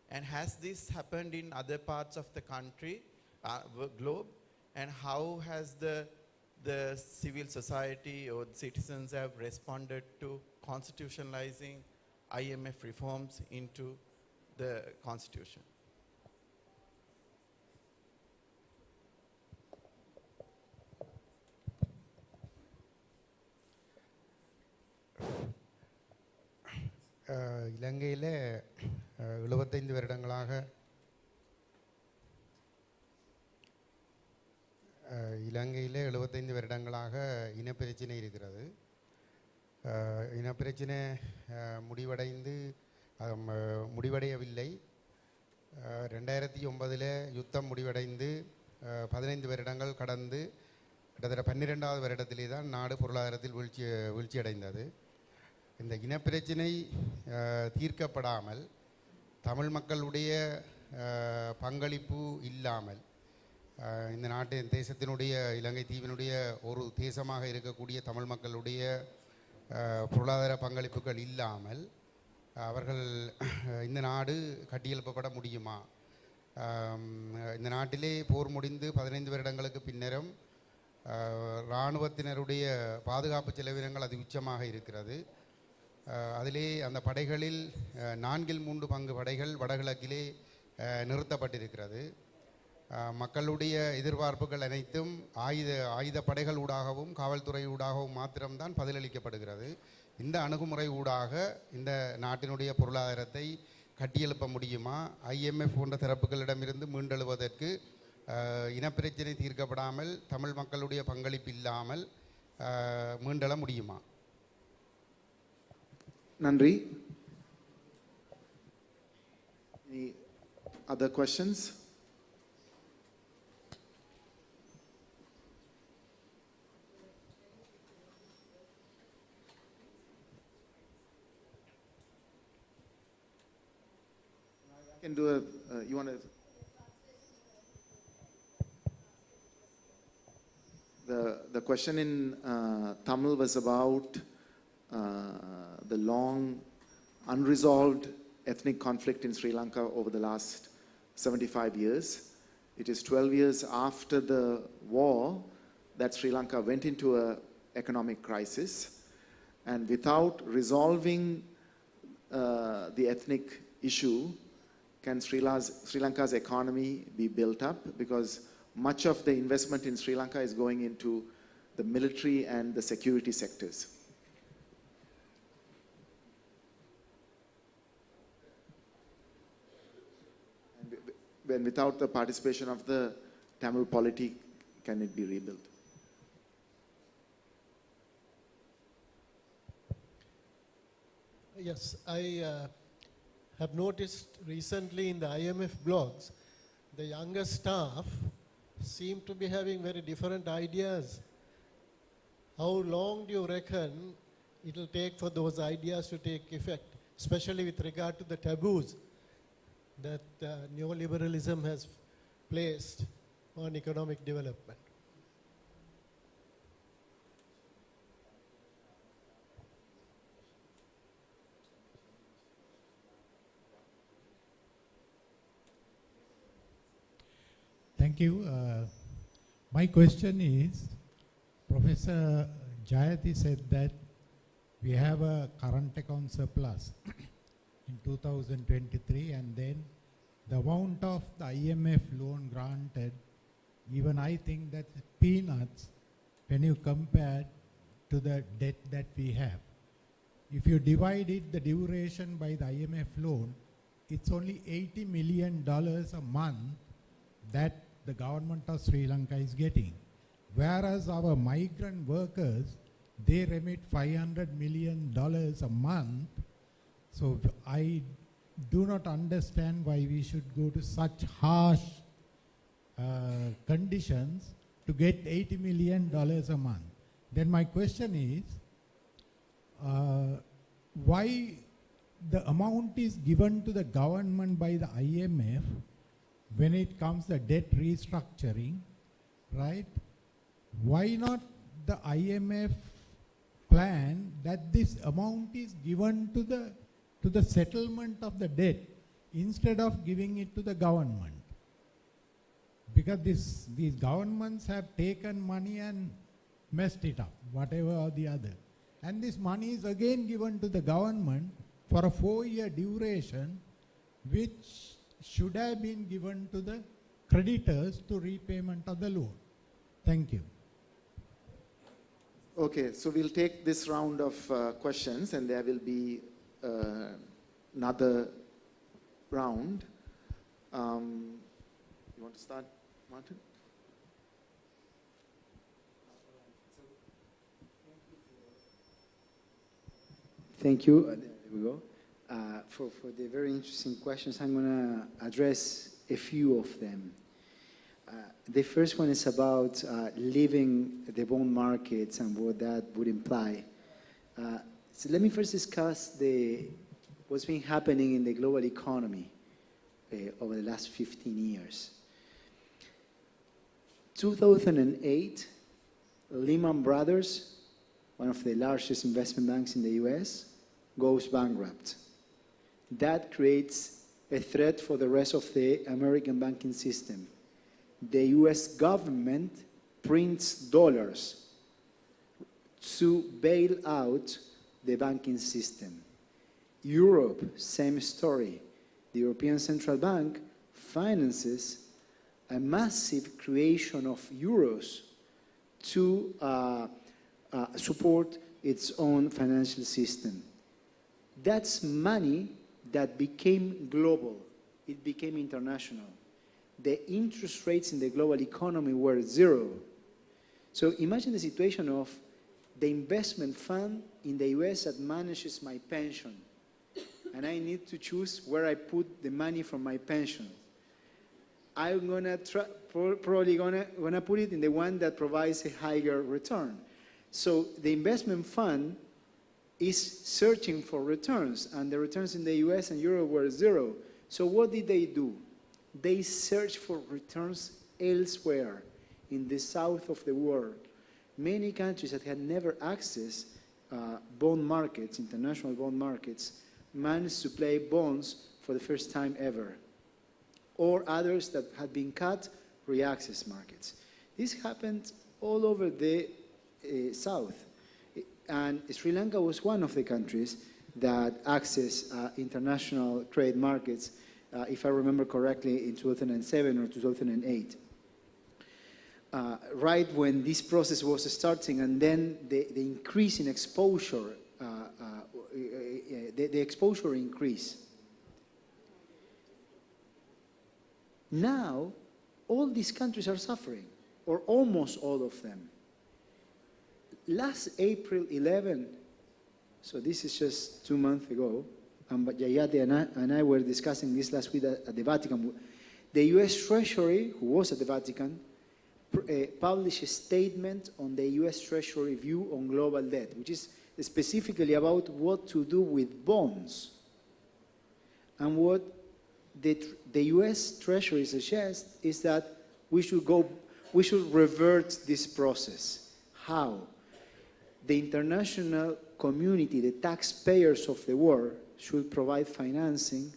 And has this happened in other parts of the country, globe? And how has the the civil society or the citizens have responded to constitutionalizing IMF reforms into the constitution? இலங்கையில் 75 வருடங்களாக இனப்பிரச்சனை இருக்கிறது. இனப்பிரச்சனை முடிவடையவில்லை. 2009 யுத்தம் முடிவடைந்து 15 வருடங்கள் கடந்து கிட்டத்தட்ட 12வது வருடத்திலே தான் நாடு பொருளாதாரத்தில் வீழ்ச்சியடைந்தது. இந்த இனப்பிரச்சனை தீர்க்கப்படாமல் தமிழ் மக்களுடைய பங்களிப்பு இல்லாமல் இந்த தேசத்தினுடைய இலங்கை தீவினுடைய ஒரு தேசமாக இருக்கக்கூடிய தமிழ் மக்களுடைய பொருளாதார பங்களிப்புகள் இல்லாமல் அவர்கள் இந்த நாடு கட்டியெழுப்பப்பட முடியுமா? இந்த நாட்டிலே போர் முடிந்து 15 வருடங்களுக்கு பின்னரும் இராணுவத்தினருடைய பாதுகாப்பு செலவினங்கள் அதி உச்சமாக இருக்கிறது. அதிலே அந்த படைகளில் 4/3 பங்கு படைகள் வடகிழக்கிலே நிறுத்தப்பட்டிருக்கிறது. மக்களுடைய எதிர்பார்ப்புகள் அனைத்தும் ஆயுத படைகள் ஊடாகவும் காவல்துறை ஊடாகவும் மாத்திரம்தான் பதிலளிக்கப்படுகிறது. இந்த அணுகுமுறை ஊடாக இந்த நாட்டினுடைய பொருளாதாரத்தை கட்டியெழுப்ப முடியுமா? IMF போன்ற தரப்புகளிடமிருந்து மீண்டெழுவதற்கு இனப்பிரச்சனை தீர்க்கப்படாமல் தமிழ் மக்களுடைய பங்களிப்பு இல்லாமல் மீண்டெழ முடியுமா? Nandri, any other questions? I can do you want to? The question in Tamil was about the long unresolved ethnic conflict in Sri Lanka over the last 75 years. It is 12 years after the war that Sri Lanka went into an economic crisis, and without resolving the ethnic issue, can Sri Lanka's economy be built up? Because much of the investment in Sri Lanka is going into the military and the security sectors. And without the participation of the Tamil polity, can it be rebuilt? Yes, I have noticed recently in the IMF blogs, the younger staff seem to be having very different ideas. How long do you reckon it will take for those ideas to take effect, especially with regard to the taboos that neoliberalism has placed on economic development? Thank you. My question is, Professor Jayati said that we have a current account surplus in 2023, and then the amount of the IMF loan granted, even I think that's peanuts when you compare to the debt that we have. If you divide it, the duration by the IMF loan, it's only $80 million a month that the government of Sri Lanka is getting. Whereas our migrant workers, they remit $500 million a month. So I do not understand why we should go to such harsh conditions to get $80 million a month. Then my question is, why the amount is given to the government by the IMF when it comes to debt restructuring, right? Why not the IMF plan that this amount is given to the settlement of the debt instead of giving it to the government? Because these governments have taken money and messed it up, whatever or the other. And this money is again given to the government for a 4-year duration, which should have been given to the creditors to repayment of the loan. Thank you. Okay, so we'll take this round of questions, and there will be another round. You want to start, Martin? Thank you. There we go. For the very interesting questions, I'm going to address a few of them. The first one is about leaving the bond markets and what that would imply. So let me first discuss what's been happening in the global economy over the last 15 years. 2008, Lehman Brothers, one of the largest investment banks in the US, goes bankrupt. That creates a threat for the rest of the American banking system. The US government prints dollars to bail out the banking system. Europe, same story. The European Central Bank finances a massive creation of euros to support its own financial system. That's money that became global. It became international. The interest rates in the global economy were zero. So imagine the situation of the investment fund in the US that manages my pension. And I need to choose where I put the money from my pension. I'm probably gonna put it in the one that provides a higher return. So the investment fund is searching for returns, and the returns in the US and Europe were zero. So what did they do? They searched for returns elsewhere in the south of the world. Many countries that had never accessed bond markets, international bond markets, managed to play bonds for the first time ever. Or others that had been cut, re-access markets. This happened all over the south. And Sri Lanka was one of the countries that accessed international trade markets, if I remember correctly, in 2007 or 2008. Right when this process was starting, and then the increase in exposure, the exposure increase. Now, all these countries are suffering, or almost all of them. Last April 11, so this is just 2 months ago, and Yayati and I were discussing this last week at the Vatican. The US Treasury, who was at the Vatican, published a statement on the US Treasury view on global debt, which is specifically about what to do with bonds. And what the US Treasury suggests is that we should revert this process. How? The international community, the taxpayers of the world, should provide financing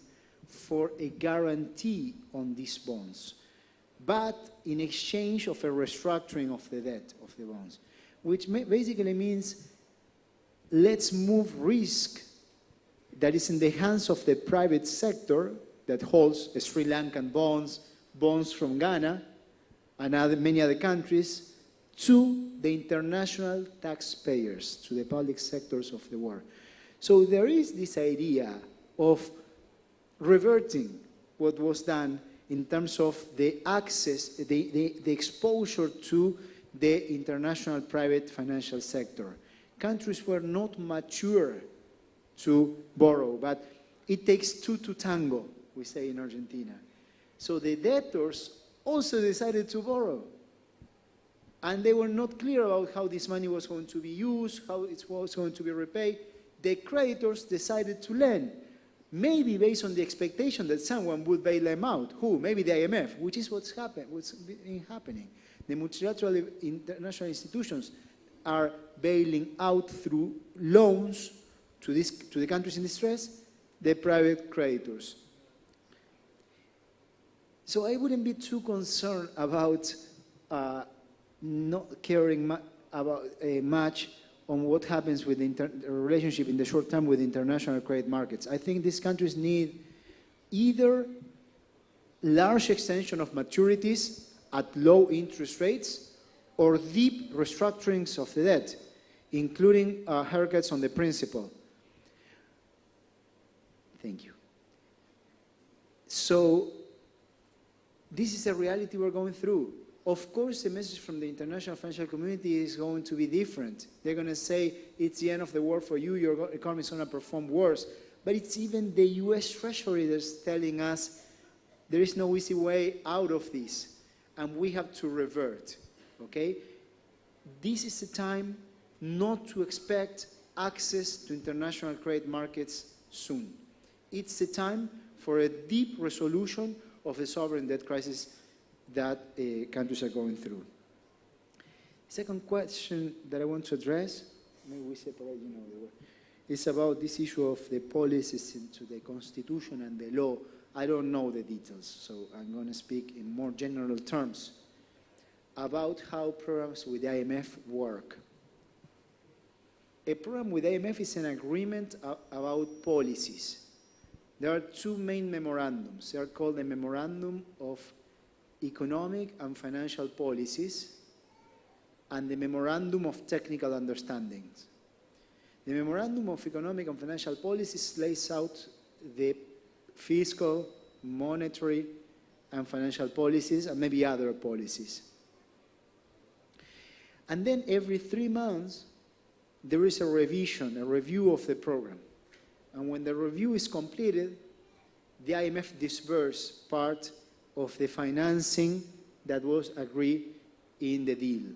for a guarantee on these bonds, but in exchange of a restructuring of the debt of the bonds, which basically means let's move risk that is in the hands of the private sector that holds Sri Lankan bonds, bonds from Ghana, and many other countries, to the international taxpayers, to the public sectors of the world. So there is this idea of reverting what was done in terms of the access, the exposure to the international private financial sector. Countries were not mature to borrow, but it takes two to tango, we say in Argentina. So the debtors also decided to borrow. And they were not clear about how this money was going to be used, how it was going to be repaid. The creditors decided to lend, maybe based on the expectation that someone would bail them out. Who? Maybe the IMF, which is what's been happening. The multilateral international institutions are bailing out through loans to the countries in distress, the private creditors. So I wouldn't be too concerned about not caring much on what happens with the relationship in the short term with international credit markets. I think these countries need either large extension of maturities at low interest rates or deep restructurings of the debt, including haircuts on the principal. Thank you. So this is a reality we're going through. Of course, the message from the international financial community is going to be different. They're going to say, it's the end of the world for you, your economy is going to perform worse. But it's even the US Treasury that's telling us there is no easy way out of this, and we have to revert, okay? This is the time not to expect access to international credit markets soon. It's the time for a deep resolution of the sovereign debt crisis that countries are going through. Second question that I want to address, maybe we separate, the word, is about this issue of the policies into the constitution and the law. I don't know the details, so I'm going to speak in more general terms about how programs with the IMF work. A program with IMF is an agreement about policies. There are two main memorandums. They are called the Memorandum of Economic and Financial Policies and the Memorandum of Technical Understandings. The Memorandum of Economic and Financial Policies lays out the fiscal, monetary, and financial policies, and maybe other policies. And then every 3 months, there is a revision, a review of the program. And when the review is completed, the IMF disburses part of the financing that was agreed in the deal.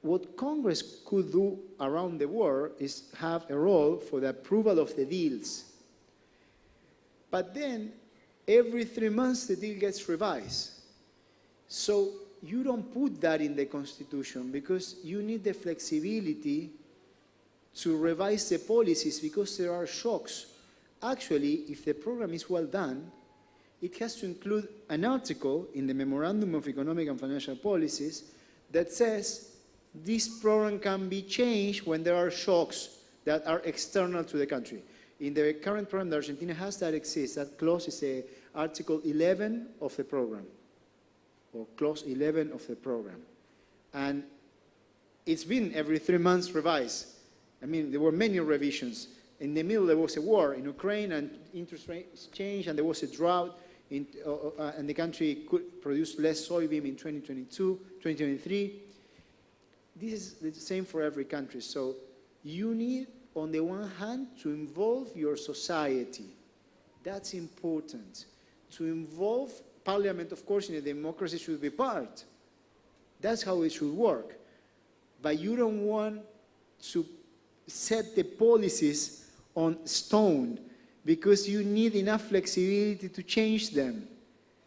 What Congress could do around the world is have a role for the approval of the deals. But then, every 3 months, the deal gets revised. So you don't put that in the Constitution because you need the flexibility to revise the policies because there are shocks. Actually, if the program is well done, it has to include an article in the Memorandum of Economic and Financial Policies that says this program can be changed when there are shocks that are external to the country. In the current program that Argentina has, that exists. That clause is Article 11 of the program, or Clause 11 of the program. And it's been every 3 months revised. I mean, there were many revisions. In the middle, there was a war in Ukraine, and interest rates changed, and there was a drought, and the country could produce less soybean in 2022, 2023. This is the same for every country. So you need, on the one hand, to involve your society. That's important. To involve Parliament, of course, in a democracy should be part. That's how it should work. But you don't want to set the policies on stone because you need enough flexibility to change them.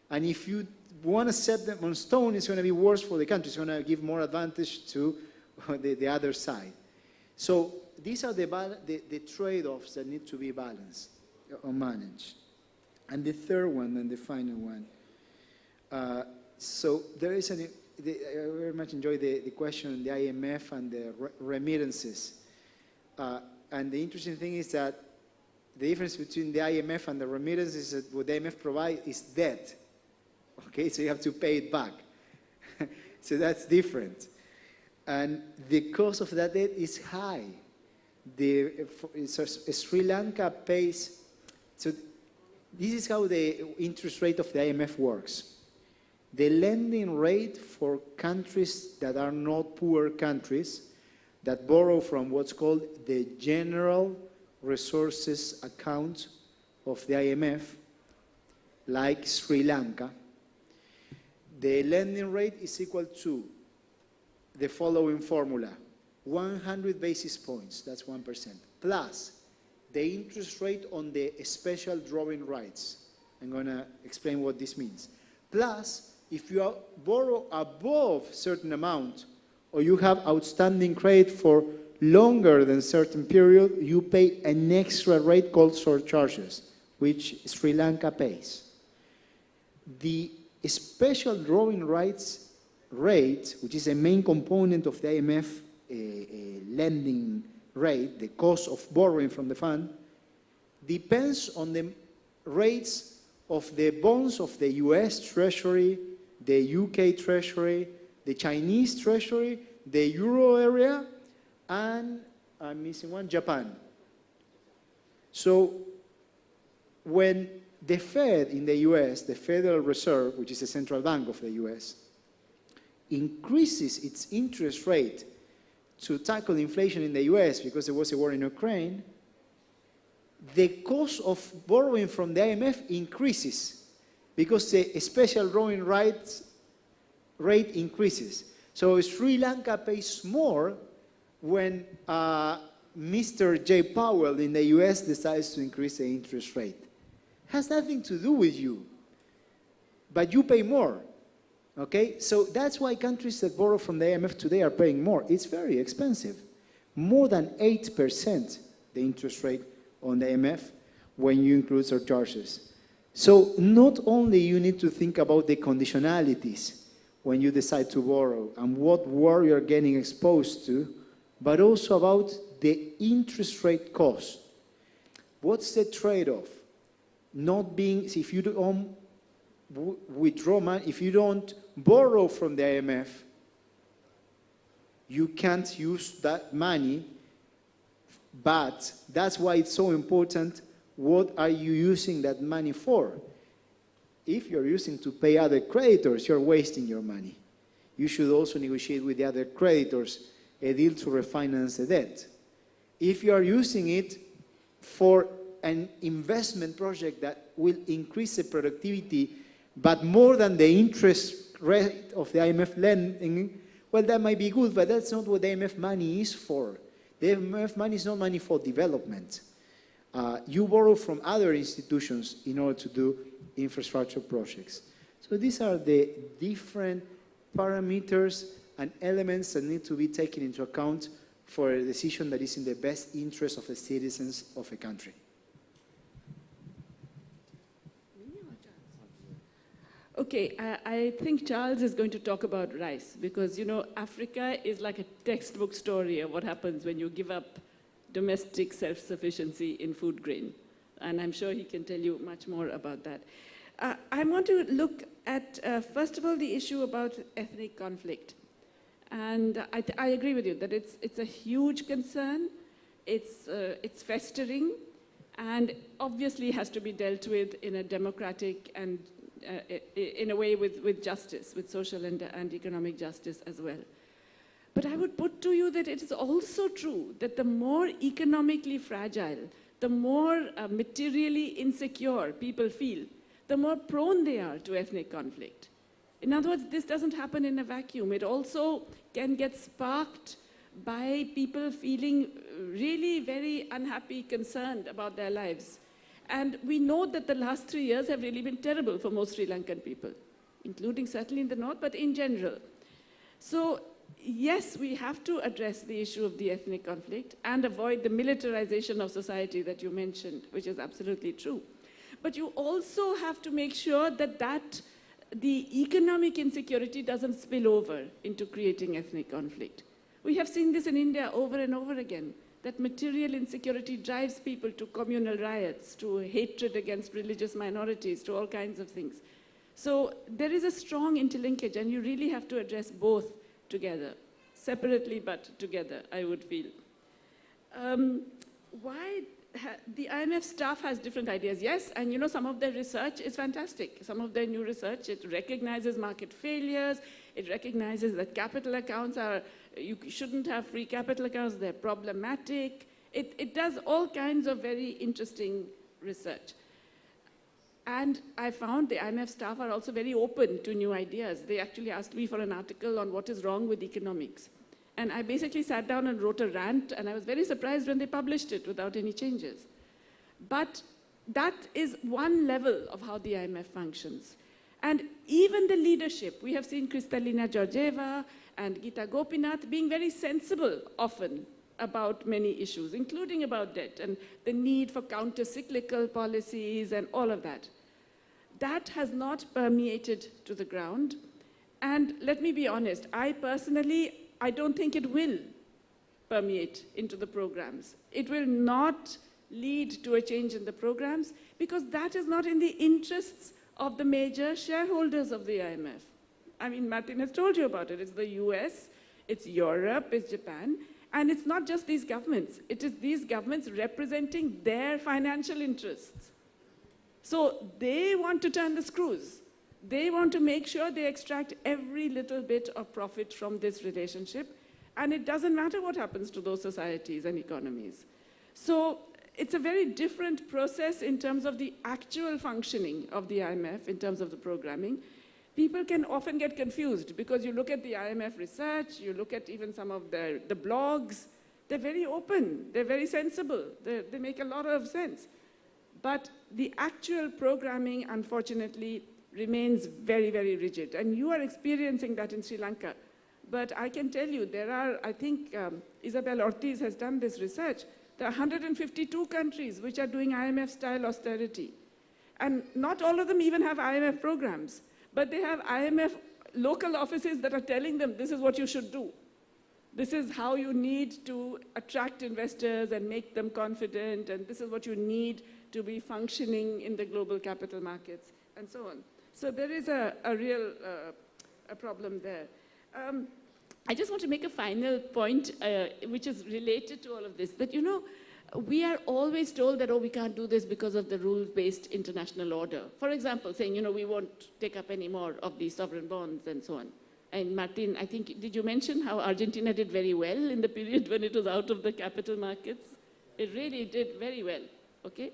And if you want to set them on stone, it's going to be worse for the country. It's going to give more advantage to the other side. So these are the trade-offs that need to be balanced or managed. And the third one, and the final one. So there is I very much enjoy the question on the IMF and the remittances. And the interesting thing is that the difference between the IMF and the remittances is that what the IMF provides is debt. Okay, so you have to pay it back. So that's different. And the cost of that debt is high. Sri Lanka pays, so this is how the interest rate of the IMF works. The lending rate for countries that are not poor countries that borrow from what's called the General Resources Account of the IMF, like Sri Lanka, the lending rate is equal to the following formula: 100 basis points, that's 1%, plus the interest rate on the special drawing rights. I'm going to explain what this means. Plus, if you borrow above a certain amount, or you have outstanding credit for longer than a certain period, you pay an extra rate called surcharges, which Sri Lanka pays. The special drawing rights rate, which is a main component of the IMF lending rate, the cost of borrowing from the fund, depends on the rates of the bonds of the US Treasury, the UK Treasury, the Chinese Treasury, the Euro area, and I'm missing one, Japan. So when the Fed in the US, the Federal Reserve, which is the central bank of the US, increases its interest rate to tackle inflation in the US because there was a war in Ukraine, the cost of borrowing from the IMF increases because the special drawing rights rate increases. So Sri Lanka pays more when Mr. Jay Powell in the US decides to increase the interest rate. Has nothing to do with you, but you pay more, okay? So that's why countries that borrow from the IMF today are paying more. It's very expensive. More than 8% the interest rate on the IMF when you include surcharges. So not only you need to think about the conditionalities when you decide to borrow and what war you're getting exposed to, but also about the interest rate cost. What's the trade-off? Not being, if you don't withdraw money, if you don't borrow from the IMF, you can't use that money, but that's why it's so important, what are you using that money for? If you're using to pay other creditors, you're wasting your money. You should also negotiate with the other creditors a deal to refinance the debt. If you are using it for an investment project that will increase the productivity, but more than the interest rate of the IMF lending, well, that might be good, but that's not what the IMF money is for. The IMF money is not money for development. You borrow from other institutions in order to do infrastructure projects. So these are the different parameters and elements that need to be taken into account for a decision that is in the best interest of the citizens of a country. Okay, I think Charles is going to talk about rice because, you know, Africa is like a textbook story of what happens when you give up domestic self-sufficiency in food grain. And I'm sure he can tell you much more about that. I want to look at, first of all, the issue about ethnic conflict. And I agree with you that it's a huge concern, it's festering, and obviously has to be dealt with in a democratic and in a way with justice, with social and economic justice as well. But I would put to you that it is also true that the more economically fragile, the more materially insecure people feel, the more prone they are to ethnic conflict. In other words, this doesn't happen in a vacuum. It also can get sparked by people feeling really very unhappy, concerned about their lives. And we know that the last 3 years have really been terrible for most Sri Lankan people, including certainly in the north, but in general. So yes, we have to address the issue of the ethnic conflict and avoid the militarization of society that you mentioned, which is absolutely true. But you also have to make sure that the economic insecurity doesn't spill over into creating ethnic conflict. We have seen this in India over and over again, that material insecurity drives people to communal riots, to hatred against religious minorities, to all kinds of things. So there is a strong interlinkage, and you really have to address both together, separately but together, I would feel. The IMF staff has different ideas, yes, and you know, some of their research is fantastic. Some of their new research, it recognizes market failures, it recognizes that capital accounts are, you shouldn't have free capital accounts, they're problematic. It does all kinds of very interesting research. And I found the IMF staff are also very open to new ideas. They actually asked me for an article on what is wrong with economics. And I basically sat down and wrote a rant, and I was very surprised when they published it without any changes. But that is one level of how the IMF functions. And even the leadership, we have seen Kristalina Georgieva and Gita Gopinath being very sensible often about many issues, including about debt and the need for counter-cyclical policies and all of that. That has not permeated to the ground. And let me be honest, I don't think it will permeate into the programs. It will not lead to a change in the programs because that is not in the interests of the major shareholders of the IMF. I mean, Martin has told you about it. It's the US, it's Europe, it's Japan, and it's not just these governments. It is these governments representing their financial interests. So they want to turn the screws. They want to make sure they extract every little bit of profit from this relationship, and it doesn't matter what happens to those societies and economies. So it's a very different process in terms of the actual functioning of the IMF, in terms of the programming. People can often get confused because you look at the IMF research, you look at even some of the blogs, they're very open, they're very sensible, they make a lot of sense. But the actual programming, unfortunately, remains very, very rigid. And you are experiencing that in Sri Lanka. But I can tell you, there are, I think Isabel Ortiz has done this research, there are 152 countries which are doing IMF-style austerity. And not all of them even have IMF programs, but they have IMF local offices that are telling them this is what you should do. This is how you need to attract investors and make them confident, and this is what you need to be functioning in the global capital markets, and so on. So there is a real problem there. I just want to make a final point, which is related to all of this, that, you know, we are always told that, oh, we can't do this because of the rule-based international order. For example, saying, you know, we won't take up any more of these sovereign bonds and so on. And Martin, I think, did you mention how Argentina did very well in the period when it was out of the capital markets? It really did very well, okay?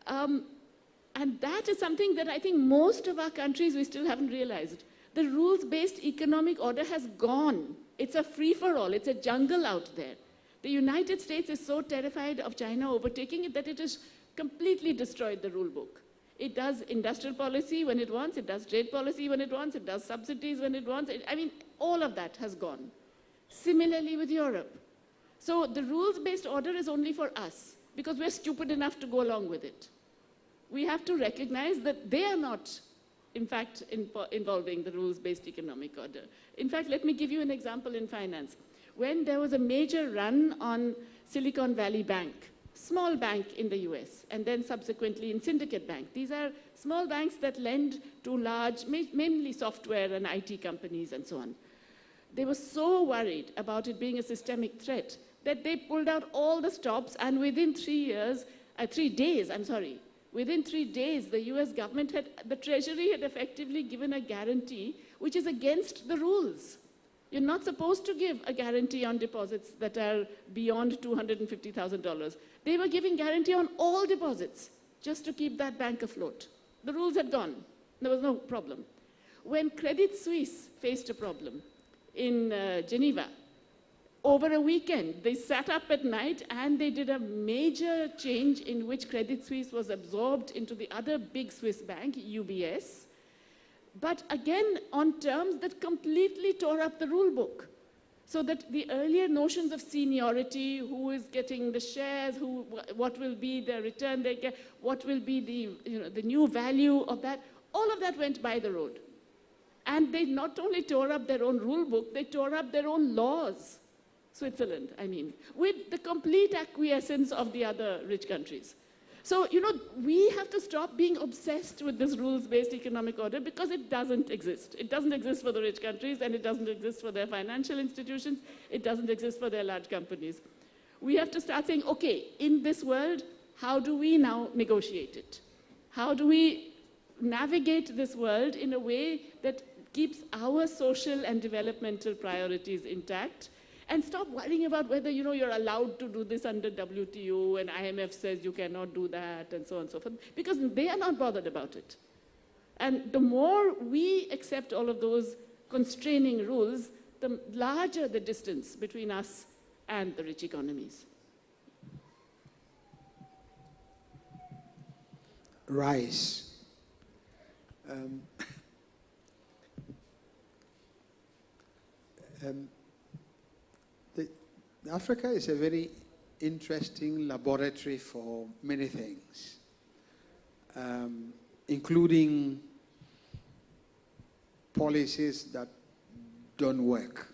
And that is something that I think most of our countries, we still haven't realized. The rules-based economic order has gone. It's a free-for-all. It's a jungle out there. The United States is so terrified of China overtaking it that it has completely destroyed the rule book. It does industrial policy when it wants, it does trade policy when it wants, it does subsidies when it wants. I mean, all of that has gone. Similarly with Europe. So the rules-based order is only for us because we're stupid enough to go along with it. We have to recognize that they are not, in fact, involving the rules-based economic order. In fact, let me give you an example in finance. When there was a major run on Silicon Valley Bank, small bank in the US, and then subsequently in Syndicate Bank. These are small banks that lend to large, mainly software and IT companies and so on. They were so worried about it being a systemic threat that they pulled out all the stops, and within 3 days, within 3 days, the US government the Treasury had effectively given a guarantee which is against the rules. You're not supposed to give a guarantee on deposits that are beyond $250,000. They were giving guarantee on all deposits just to keep that bank afloat. The rules had gone. There was no problem. When Credit Suisse faced a problem in Geneva, over a weekend, they sat up at night and they did a major change in which Credit Suisse was absorbed into the other big Swiss bank, UBS, but again on terms that completely tore up the rule book. So that the earlier notions of seniority, who is getting the shares, what will be the return they get, what will be the new value of that, all of that went by the road. And they not only tore up their own rule book, they tore up their own laws. Switzerland, I mean, with the complete acquiescence of the other rich countries. So, you know, we have to stop being obsessed with this rules-based economic order because it doesn't exist. It doesn't exist for the rich countries, and it doesn't exist for their financial institutions. It doesn't exist for their large companies. We have to start saying, okay, in this world, how do we now negotiate it? How do we navigate this world in a way that keeps our social and developmental priorities intact? And stop worrying about whether, you know, you're allowed to do this under WTO and IMF says you cannot do that and so on and so forth, because they are not bothered about it. And the more we accept all of those constraining rules, the larger the distance between us and the rich economies. Rice. Africa is a very interesting laboratory for many things, including policies that don't work.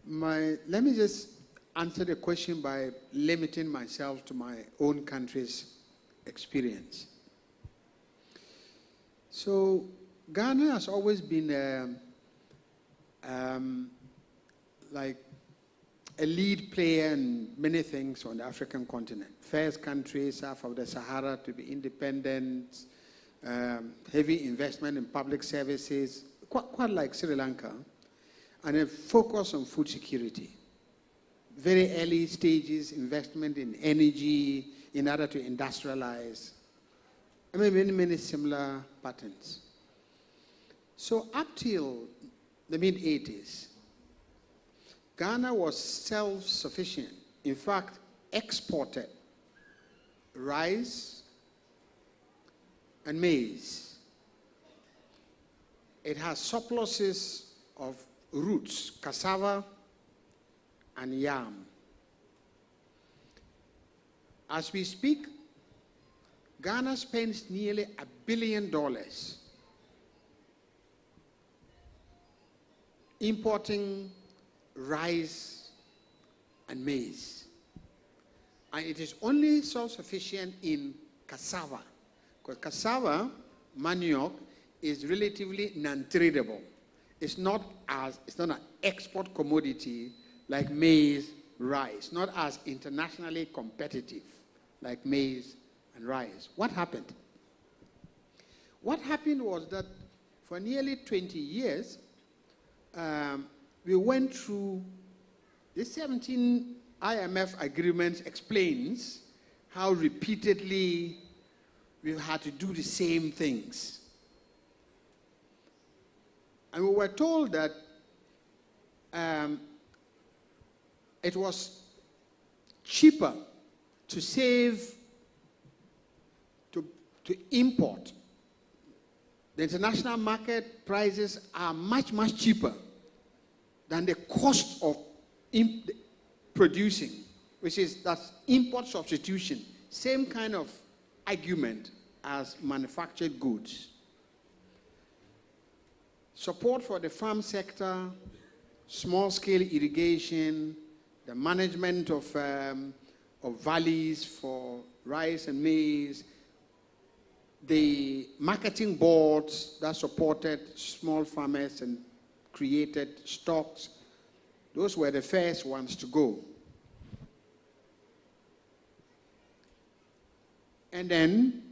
Let me just answer the question by limiting myself to my own country's experience. So Ghana has always been like a lead player in many things on the African continent. First country south of the Sahara to be independent, heavy investment in public services, quite like Sri Lanka, and a focus on food security. Very early stages, investment in energy in order to industrialize. I mean, many similar patterns. So up till the mid-80s, Ghana was self-sufficient. In fact, exported rice and maize. It has surpluses of roots, cassava and yam. As we speak, Ghana spends nearly $1 billion importing rice and maize. And it is only self-sufficient in cassava, because cassava, manioc, is relatively non-tradable. It's not an export commodity like maize, rice, not as internationally competitive like maize and rice. What happened? What happened was that for nearly 20 years, we went through the 17 IMF agreements explains how repeatedly we've had to do the same things. And we were told that it was cheaper to save, to import. The international market prices are much, much cheaper than the cost of producing, which is that's import substitution. Same kind of argument as manufactured goods. Support for the farm sector, small-scale irrigation, the management of valleys for rice and maize, the marketing boards that supported small farmers and created stocks, those were the first ones to go. And then,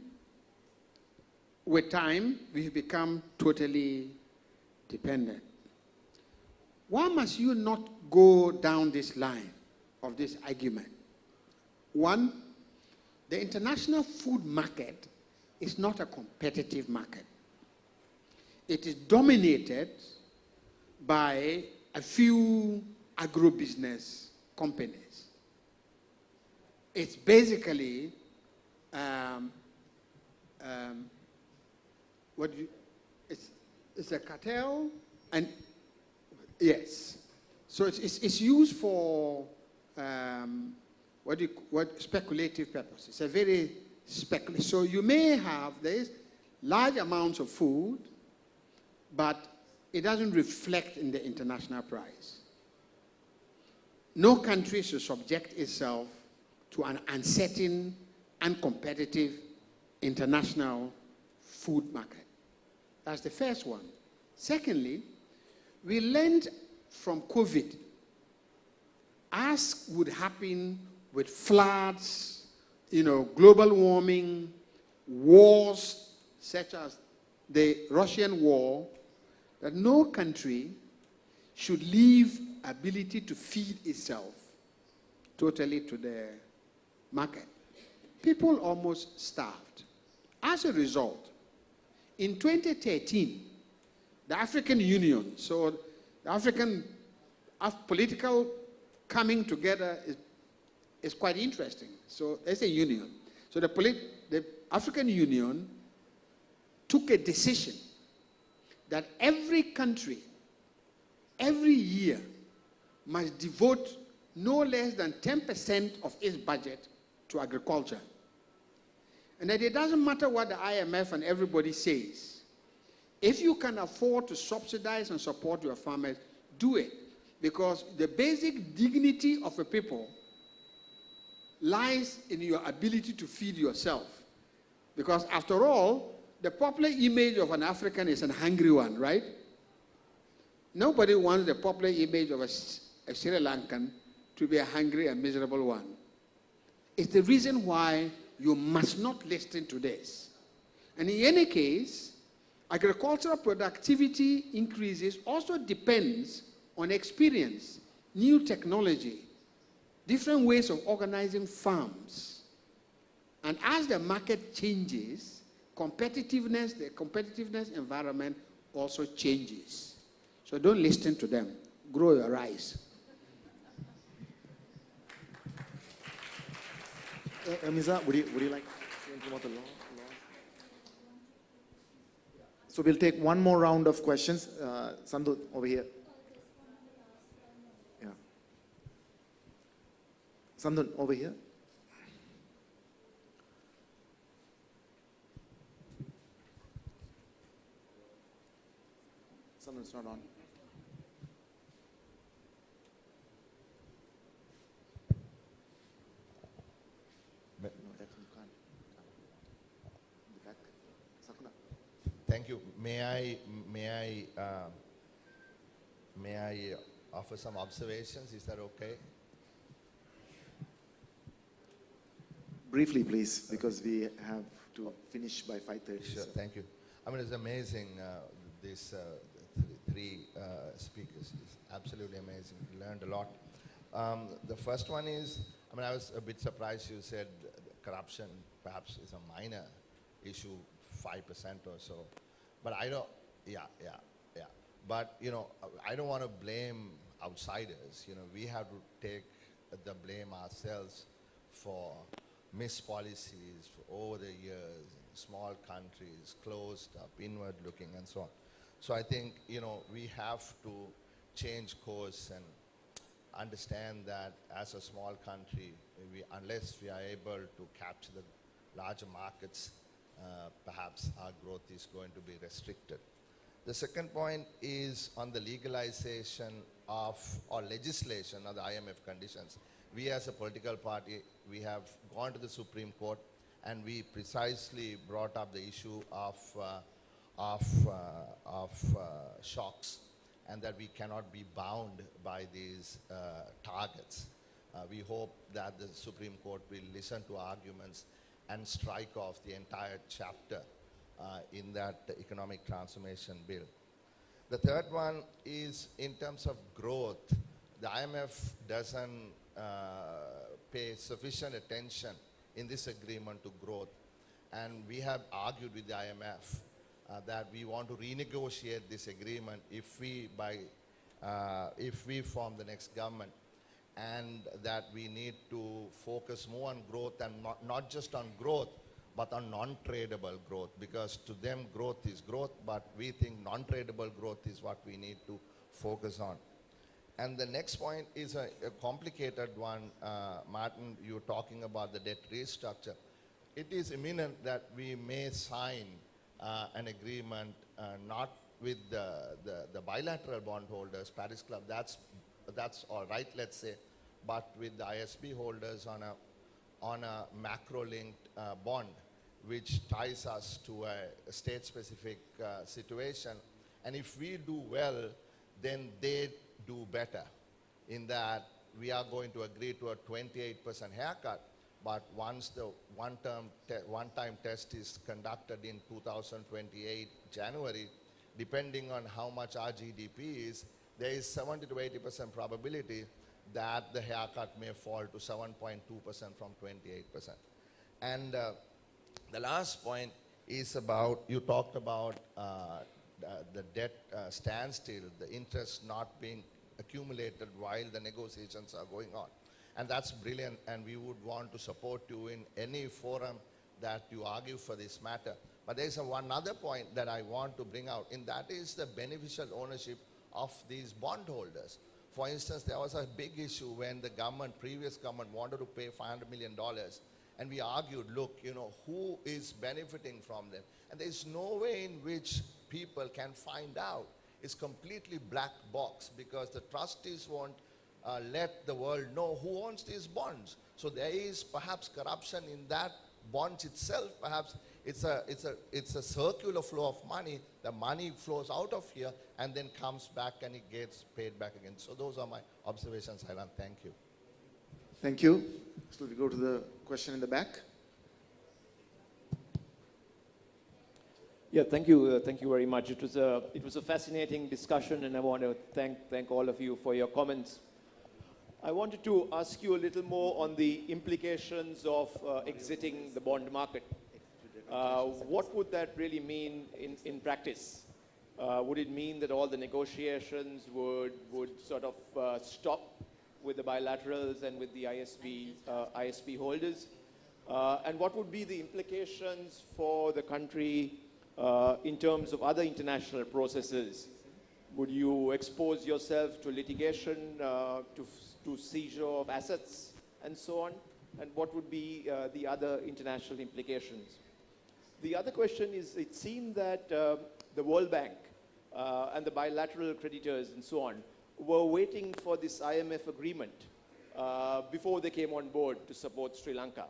with time, we've become totally dependent. Why must you not go down this line of this argument? One, the international food market is not a competitive market. It is dominated by a few agribusiness companies. It's basically it's a cartel, and yes, so it's used for speculative purposes. It's a very speculative. So you may have large amounts of food, but it doesn't reflect in the international price. No country should subject itself to an uncertain, uncompetitive international food market. That's the first one. Secondly, we learned from COVID, as would happen with floods, global warming, wars such as the Russian war, that no country should leave ability to feed itself totally to the market. People almost starved. As a result, in 2013, the African Union, so the African political coming together is quite interesting. So there's a union. So the African Union took a decision that every country, every year, must devote no less than 10% of its budget to agriculture. And that it doesn't matter what the IMF and everybody says. If you can afford to subsidize and support your farmers, do it. Because the basic dignity of a people lies in your ability to feed yourself. Because after all, the popular image of an African is a hungry one, right? Nobody wants the popular image of a Sri Lankan to be a hungry and miserable one. It's the reason why you must not listen to this. And in any case, agricultural productivity increases also depends on experience, new technology, different ways of organizing farms. And as the market changes, the competitiveness environment also changes. So don't listen to them. Grow your rice. Miza, would you like to say anything about the law? So we'll take one more round of questions. Sandhu, over here. Yeah. Sandhu, over here. Sandhu, it's not on. Thank you. May I offer some observations? Is that okay? Briefly, please, because we have to finish by 5:30. Sure. So. Thank you. I mean, it's amazing. These three speakers. It's absolutely amazing. We learned a lot. The first one is, I mean, I was a bit surprised you said corruption perhaps is a minor issue, 5% or so. But I don't, yeah. But, you know, I don't want to blame outsiders. You know, we have to take the blame ourselves for missed policies for over the years, small countries, closed up, inward looking, and so on. So I think, you know, we have to change course and understand that as a small country, unless we are able to capture the larger markets, perhaps our growth is going to be restricted. The second point is on the legalization of, or legislation of the IMF conditions. We as a political party, we have gone to the Supreme Court and we precisely brought up the issue of shocks, and that we cannot be bound by these targets. We hope that the Supreme Court will listen to arguments and strike off the entire chapter in that economic transformation bill. The third one is in terms of growth. The IMF doesn't pay sufficient attention in this agreement to growth. And we have argued with the IMF that we want to renegotiate this agreement if we form the next government, and that we need to focus more on growth, and not just on growth, but on non-tradable growth, because to them growth is growth, but we think non-tradable growth is what we need to focus on. And the next point is a complicated one. Martin, you're talking about the debt restructure. It is imminent that we may sign an agreement not with the bilateral bondholders, Paris Club, that's all right, let's say, but with the ISB holders on a macro-linked bond, which ties us to a state-specific situation. And if we do well, then they do better, in that we are going to agree to a 28% haircut, but once the one-time test is conducted in 2028 January, depending on how much our GDP is, there is 70 to 80% probability that the haircut may fall to 7.2% from 28%. And the last point is about, you talked about the debt standstill, the interest not being accumulated while the negotiations are going on. And that's brilliant, and we would want to support you in any forum that you argue for this matter. But there's one other point that I want to bring out, and that is the beneficial ownership of these bondholders. For instance, there was a big issue when the previous government wanted to pay $500 million, And we argued, look, you know, who is benefiting from them? And there's no way in which people can find out. It's completely black box because the trustees won't let the world know who owns these bonds. So there is perhaps corruption in that bonds itself. Perhaps it's a circular flow of money. The money flows out of here and then comes back and it gets paid back again. So those are my observations, Highland. Thank you. Thank you. So we go to the question in the back. Yeah, thank you. Thank you very much. It was a fascinating discussion, and I want to thank all of you for your comments. I wanted to ask you a little more on the implications of exiting the bond market. What would that really mean in practice? Would it mean that all the negotiations would sort of stop with the bilaterals and with the ISP holders? And what would be the implications for the country in terms of other international processes? Would you expose yourself to litigation, to seizure of assets, and so on? And what would be the other international implications? The other question is, it seemed that the World Bank and the bilateral creditors and so on were waiting for this IMF agreement before they came on board to support Sri Lanka.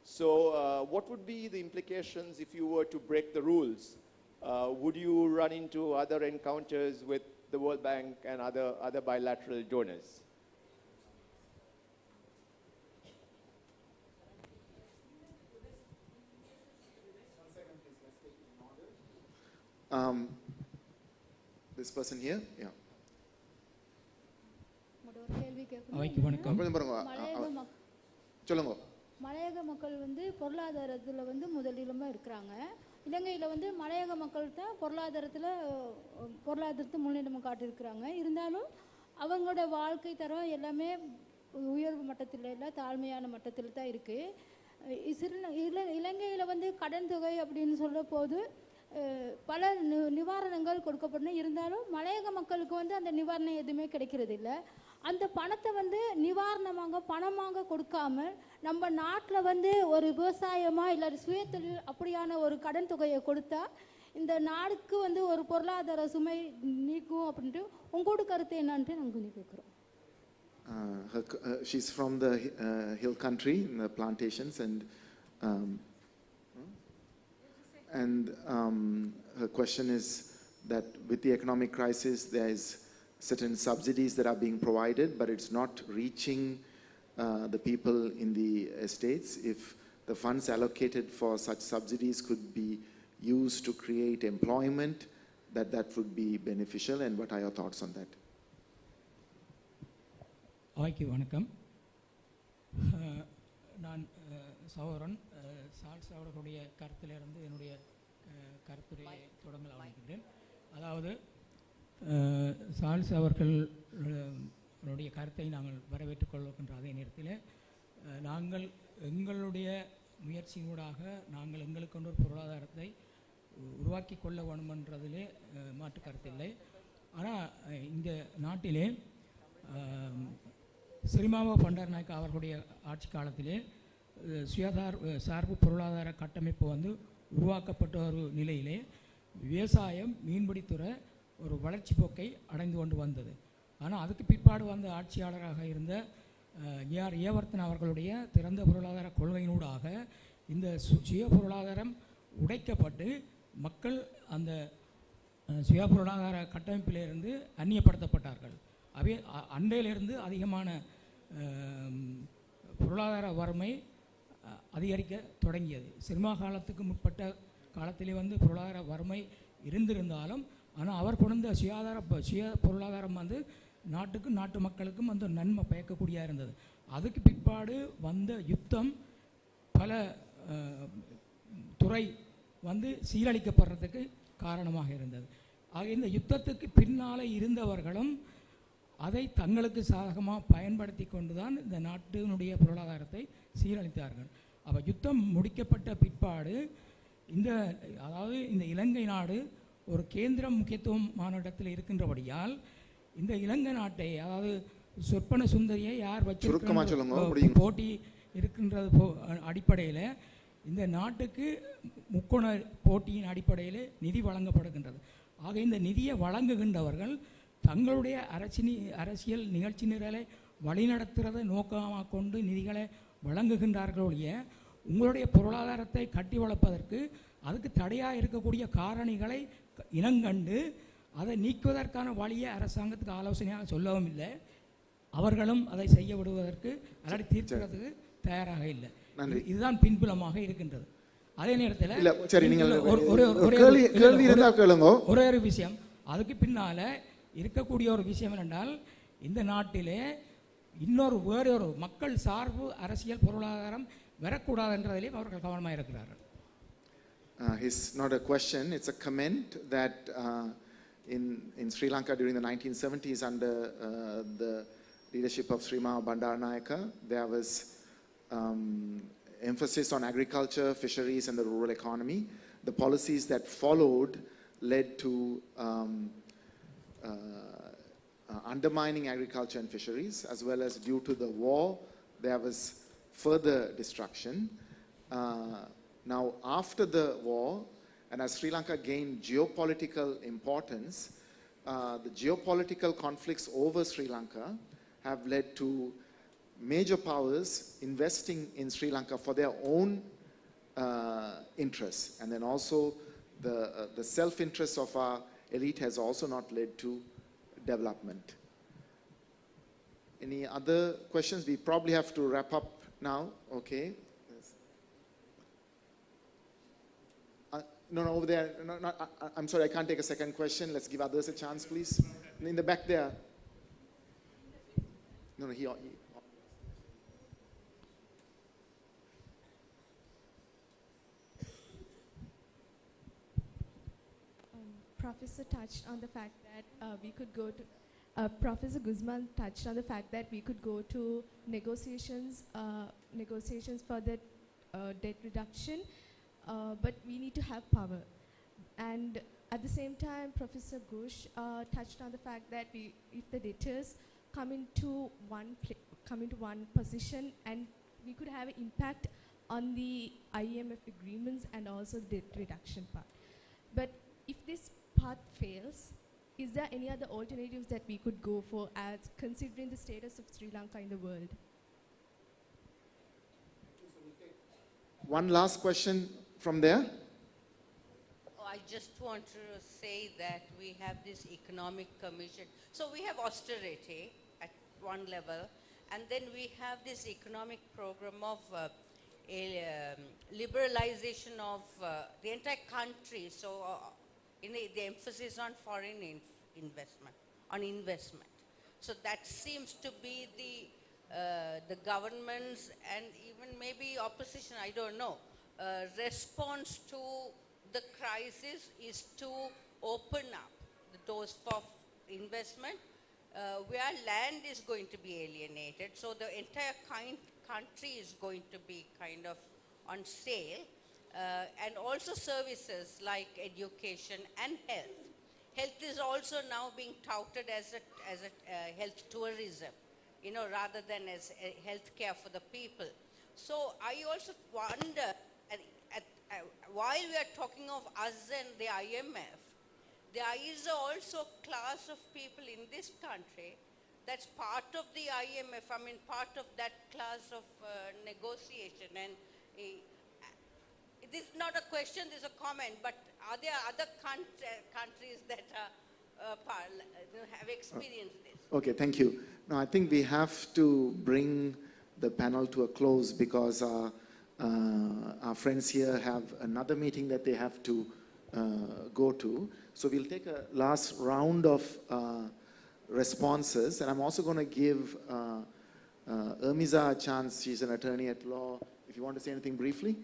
So what would be the implications if you were to break the rules? Would you run into other encounters with the World Bank and other bilateral donors? This person here, yeah. மலையக மக்கள் வந்து பொருளாதாரத்தில் வந்து முதலிடமாக இருக்கிறாங்க. இலங்கையில் வந்து மலையக மக்கள் தான் பொருளாதாரத்தை முன்னிலைமை காட்டியிருக்கிறாங்க. இருந்தாலும் அவங்களோட வாழ்க்கை தரம் எல்லாமே உயர்வு மட்டத்தில் இல்லை, தாழ்மையான மட்டத்தில் தான் இருக்குது. இலங்கையில் வந்து கடன் தொகை அப்படின்னு சொல்ல போது பல நிவாரணங்கள் கொடுக்கப்படணும். இருந்தாலும் மலையக மக்களுக்கு வந்து அந்த நிவாரணம் எதுவுமே கிடைக்கிறது இல்லை. அந்த பணத்தை வந்து நிவாரணமாக பணமாக கொடுக்காம நம்ம நாட்டில் வந்து ஒரு விவசாயமாக இல்லை சுயதொழில் அப்படியான ஒரு கடன் தொகையை கொடுத்தா இந்த நாடுக்கு வந்து ஒரு பொருளாதார சுமை நீக்கும் அப்படின்ட்டு உங்களோட கருத்து என்னன்ட்டு நாங்கள் கொஞ்சம் கேட்குறோம். She's from the hill country, in the plantations, and her question is that with the economic crisis, there is certain subsidies that are being provided, but it's not reaching the people in the estates. If the funds allocated for such subsidies could be used to create employment, that would be beneficial. And what are your thoughts on that? வணக்கம். நான் சகோதரன் Salz அவர்களுடைய கருத்திலிருந்து என்னுடைய கருத்துரையை தொடங்க ஆரம்பிக்கின்றேன். அதாவது Salz அவர்களுடைய கருத்தை நாங்கள் வரவேற்றுக் கொள்கின்ற அதே நேரத்தில் நாங்கள் எங்களுடைய முயற்சியினூடாக நாங்கள் எங்களுக்கொண்டு ஒரு பொருளாதாரத்தை உருவாக்கி கொள்ள வேண்டுமென்றதிலே மாற்று கருத்தில்லை. ஆனால் இந்த நாட்டிலே சிறிமாவோ பண்டாரநாயக்கா அவர்களுடைய ஆட்சி காலத்திலே சார்பு பொருளாதார கட்டமைப்பு வந்து உருவாக்கப்பட்ட ஒரு நிலையிலே விவசாயம் மீன்பிடித்துறை ஒரு வளர்ச்சி போக்கை அடைந்து கொண்டு வந்தது. ஆனால் அதுக்கு பிற்பாடு வந்த ஆட்சியாளராக இருந்த ஏவர்த்தன் அவர்களுடைய திறந்த பொருளாதார கொள்கையினூடாக இந்த சுய பொருளாதாரம் உடைக்கப்பட்டு மக்கள் அந்த சுய பொருளாதார கட்டமைப்பிலிருந்து அந்நியப்படுத்தப்பட்டார்கள். அவை அண்டையிலிருந்து அதிகமான பொருளாதார வறுமை அதிகரிக்க தொடங்கியது. சினிமா காலத்துக்கு முற்பட்ட காலத்திலே வந்து பொருளாதார வறுமை இருந்திருந்தாலும் ஆனால் அவர் கொண்ட சுய பொருளாதாரம் வந்து நாட்டுக்கும் நாட்டு மக்களுக்கும் வந்து நன்மை பயக்கக்கூடியதாக இருந்தது. அதுக்கு பிற்பாடு வந்த யுத்தம் பல துறை வந்து சீரழிக்கப்படுறதுக்கு காரணமாக இருந்தது. ஆக இந்த யுத்தத்துக்கு பின்னால் இருந்தவர்களும் அதை தங்களுக்கு சாதகமாக பயன்படுத்தி கொண்டு தான் இந்த நாட்டினுடைய பொருளாதாரத்தை சீரழித்தார்கள். அப்போ யுத்தம் முடிக்கப்பட்ட பிற்பாடு அதாவது இந்த இலங்கை நாடு ஒரு கேந்திர முக்கியத்துவமான இடத்தில் இருக்கின்றபடியால் இந்த இலங்கை நாட்டை, அதாவது சொற்பன சுந்தரியை யார் வச்சு போட்டி இருக்கின்றது அடிப்படையில் இந்த நாட்டுக்கு முக்கோண போட்டியின் அடிப்படையில் நிதி வழங்கப்படுகின்றது. ஆக இந்த நிதியை வழங்குகின்றவர்கள் தங்களுடைய அரசியல் நிகழ்ச்சி நிரலை வழிநடத்துகிறதை நோக்கமாக கொண்டு நிதிகளை வழங்குகின்றார்களோடைய உங்களுடைய பொருளாதாரத்தை கட்டி வளர்ப்பதற்கு அதுக்கு தடையாக இருக்கக்கூடிய காரணிகளை இனங்கண்டு அதை நீக்குவதற்கான வழியை அரசாங்கத்துக்கு ஆலோசனையாக சொல்லவும் இல்லை. அவர்களும் அதை செய்ய விடுவதற்கு அல்லது தீர்க்கிறதுக்கு தயாராக இல்லை. இதுதான் பின்புலமாக இருக்கின்றது. அதே நேரத்தில் ஒரே ஒரு விஷயம், அதுக்கு பின்னால் இருக்கக்கூடிய ஒரு விஷயம் என்னென்றால் இந்த நாட்டிலே வேறு ஒரு மக்கள் சார்பு அரசியல் பொருளாதாரம் வரக்கூடாதுன்றதிலேயும் அவர்கள் கவனமாக இருக்கிறார்கள். It's not a question, it's a comment that in Sri Lanka during the 1970s under the leadership of Sri Bandaranaike, there was emphasis on agriculture, fisheries and the rural economy. The policies that followed led to undermining agriculture and fisheries, as well as due to the war, there was further destruction. Now, after the war, and as Sri Lanka gained geopolitical importance, the geopolitical conflicts over Sri Lanka have led to major powers investing in Sri Lanka for their own interests. And then also the self-interest of our elite has also not led to development. Any other questions? We probably have to wrap up now. Okay. No, over there. No, I'm sorry, I can't take a second question. Let's give others a chance, please. In the back there. No, he Professor touched on the fact that we could go to, Professor Guzman touched on the fact that we could go to negotiations for the debt reduction, but we need to have power. And at the same time, Professor Ghosh touched on the fact that if the debtors come into one position, and we could have an impact on the IMF agreements and also the debt reduction part. But if this path fails, is there any other alternatives that we could go for as considering the status of Sri Lanka in the world? One last question from there. I just want to say that we have this economic commission. So we have austerity at one level, and then we have this economic program of liberalization of the entire country. So the emphasis on foreign investment, on investment. So that seems to be the government's and even maybe opposition, I don't know, response to the crisis is to open up the doors for investment where land is going to be alienated. So the entire country is going to be kind of on sale. And also services like education and health. Health is also now being touted as a health tourism, rather than as health care for the people. So I also wonder, while we are talking of us and the IMF, there is also a class of people in this country that's part of the IMF, part of that class of negotiation. And this is not a question, this is a comment, but are there other countries that have experienced this? Okay, thank you. Now, I think we have to bring the panel to a close because our friends here have another meeting that they have to go to. So we'll take a last round of responses, and I'm also going to give Ermiza a chance. She's an attorney at law. If you want to say anything briefly.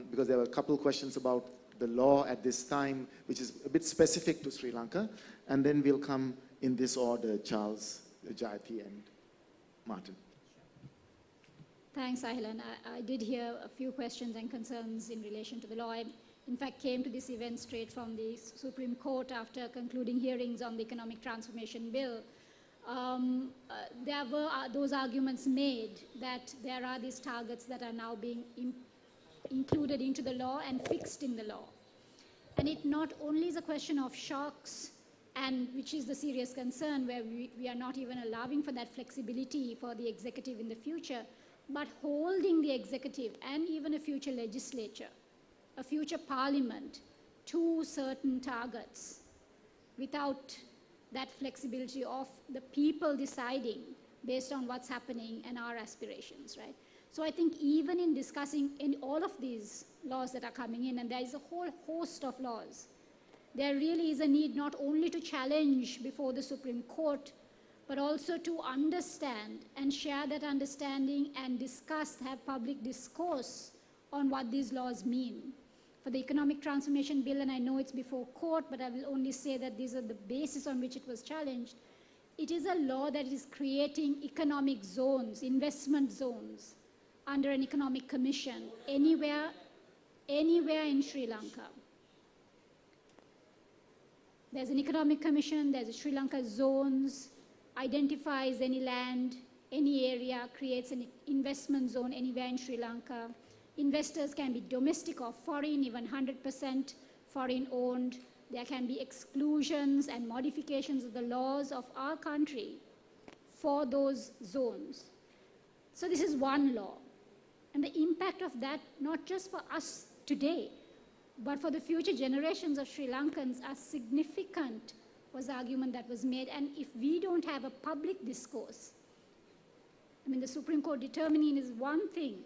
Because there were a couple of questions about the law at this time, which is a bit specific to Sri Lanka. And then we'll come in this order, Charles, Jayati, and Martin. Thanks, Ahilan. I did hear a few questions and concerns in relation to the law. I, in fact, came to this event straight from the Supreme Court after concluding hearings on the Economic Transformation Bill. there were those arguments made that there are these targets that are now being included into the law and fixed in the law. And it not only is a question of shocks, and which is the serious concern where we are not even allowing for that flexibility for the executive in the future, but holding the executive and even a future legislature, a future parliament, to certain targets without that flexibility of the people deciding based on what's happening and our aspirations, right? So I think even in discussing in all of these laws that are coming in, and there is a whole host of laws, there really is a need not only to challenge before the Supreme Court, but also to understand and share that understanding and discuss, have public discourse on what these laws mean. For the Economic Transformation Bill, and I know it's before court, but I will only say that these are the basis on which it was challenged. It is a law that is creating economic zones, investment zones, under an economic commission, anywhere in Sri Lanka. There's an economic commission, there's a Sri Lanka zones, identifies any land, any area, creates an investment zone anywhere in Sri Lanka. Investors can be domestic or foreign, even 100% foreign owned. There can be exclusions and modifications of the laws of our country for those zones. So this is one law. And the impact of that, not just for us today, but for the future generations of Sri Lankans are significant, was the argument that was made. And if we don't have a public discourse, I mean, the Supreme Court determining is one thing,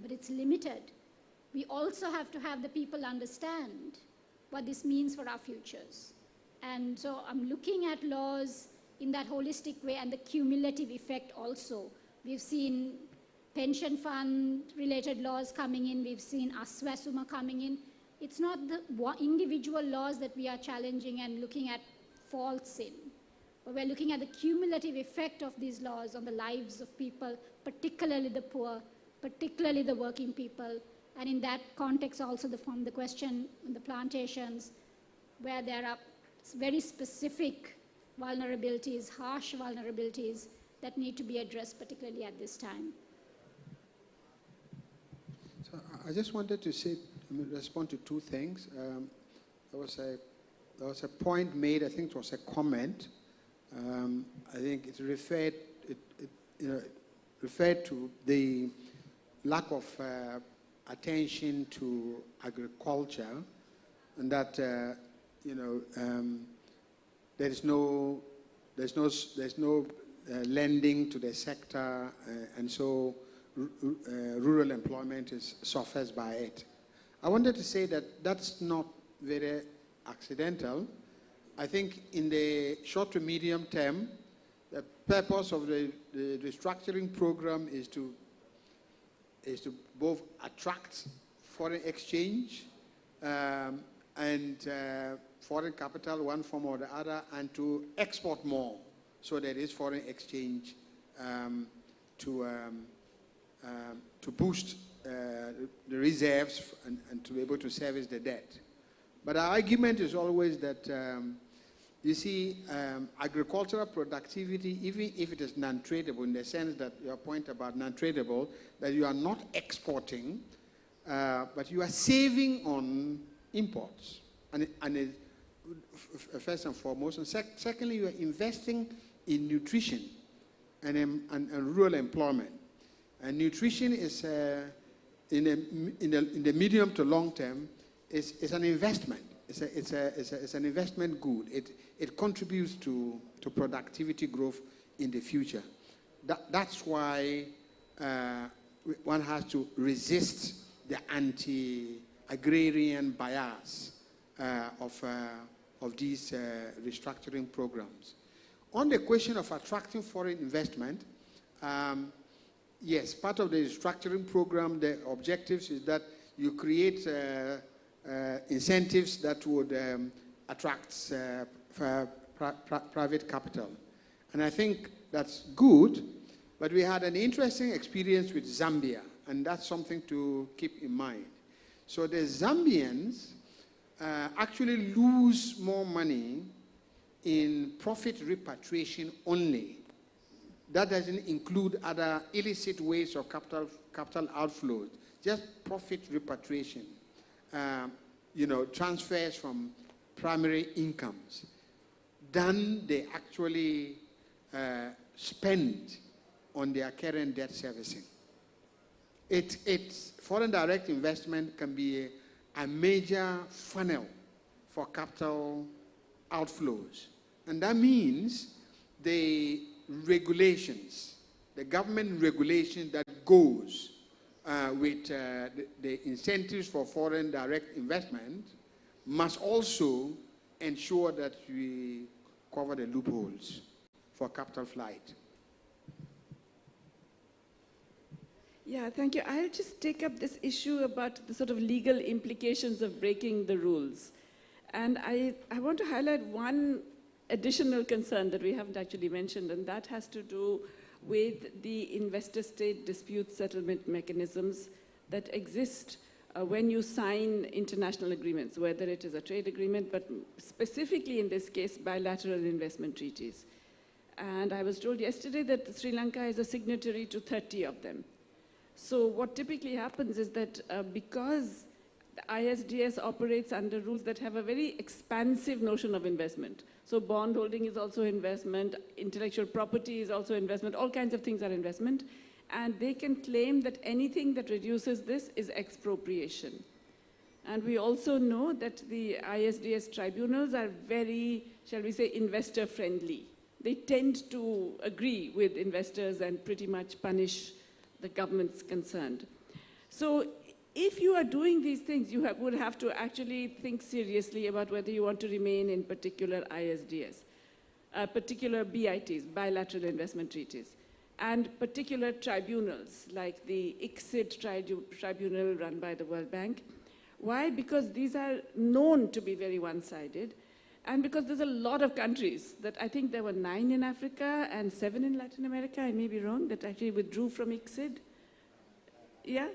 but it's limited. We also have to have the people understand what this means for our futures. And so I'm looking at laws in that holistic way and the cumulative effect also. We've seen pension fund related laws coming in, we've seen Aswasuma coming in. It's not the individual laws that we are challenging and looking at faults in, but we're looking at the cumulative effect of these laws on the lives of people, particularly the poor, particularly the working people, and in that context also from the question on the plantations, where there are very specific vulnerabilities, harsh vulnerabilities that need to be addressed, particularly at this time. So I just wanted to respond to two things. There was a point made, I think it was a comment. I think it referred to the lack of attention to agriculture, and that there's no lending to the sector, and so rural employment suffers by it. I wanted to say that that's not very accidental. I think in the short to medium term, the purpose of the restructuring program is to both attract foreign exchange and foreign capital, one form or the other, and to export more. So there is foreign exchange to boost the reserves and to be able to service the debt. But our argument is always that, you see, agricultural productivity, even if it is non-tradable, in the sense that your point about non-tradable, that you are not exporting, but you are saving on imports. And first and foremost. And secondly, you are investing in nutrition and rural employment. And nutrition is, in the medium to long term, is an investment. It's an investment good. It contributes to productivity growth in the future. That's why one has to resist the anti-agrarian bias of these restructuring programs. On the question of attracting foreign investment, yes, part of the restructuring program, the objectives is that you create incentives that would attract private capital. And I think that's good, but we had an interesting experience with Zambia, and that's something to keep in mind. So the Zambians actually lose more money in profit repatriation only. That doesn't include other illicit ways of capital outflows, just profit repatriation. Transfers from primary incomes. Then they actually spend on their current debt servicing. Foreign direct investment can be a major funnel for capital outflows. And that means the regulations, the government regulation that goes with the incentives for foreign direct investment must also ensure that we cover the loopholes for capital flight. Yeah, thank you. I'll just take up this issue about the sort of legal implications of breaking the rules. And I want to highlight one additional concern that we haven't actually mentioned, and that has to do with the investor-state dispute settlement mechanisms that exist when you sign international agreements, whether it is a trade agreement, but specifically in this case, bilateral investment treaties. And I was told yesterday that Sri Lanka is a signatory to 30 of them. So what typically happens is that because the ISDS operates under rules that have a very expansive notion of investment. So bond holding is also investment, intellectual property is also investment, all kinds of things are investment. And they can claim that anything that reduces this is expropriation. And we also know that the ISDS tribunals are very, shall we say, investor friendly. They tend to agree with investors and pretty much punish the governments concerned. So if you are doing these things, you would have to actually think seriously about whether you want to remain in particular ISDS, particular BITs, bilateral investment treaties, and particular tribunals like the ICSID tribunal run by the World Bank. Why? Because these are known to be very one-sided, and because there's a lot of countries that I think there were 9 in Africa and 7 in Latin America, I may be wrong, that actually withdrew from ICSID. Yeah.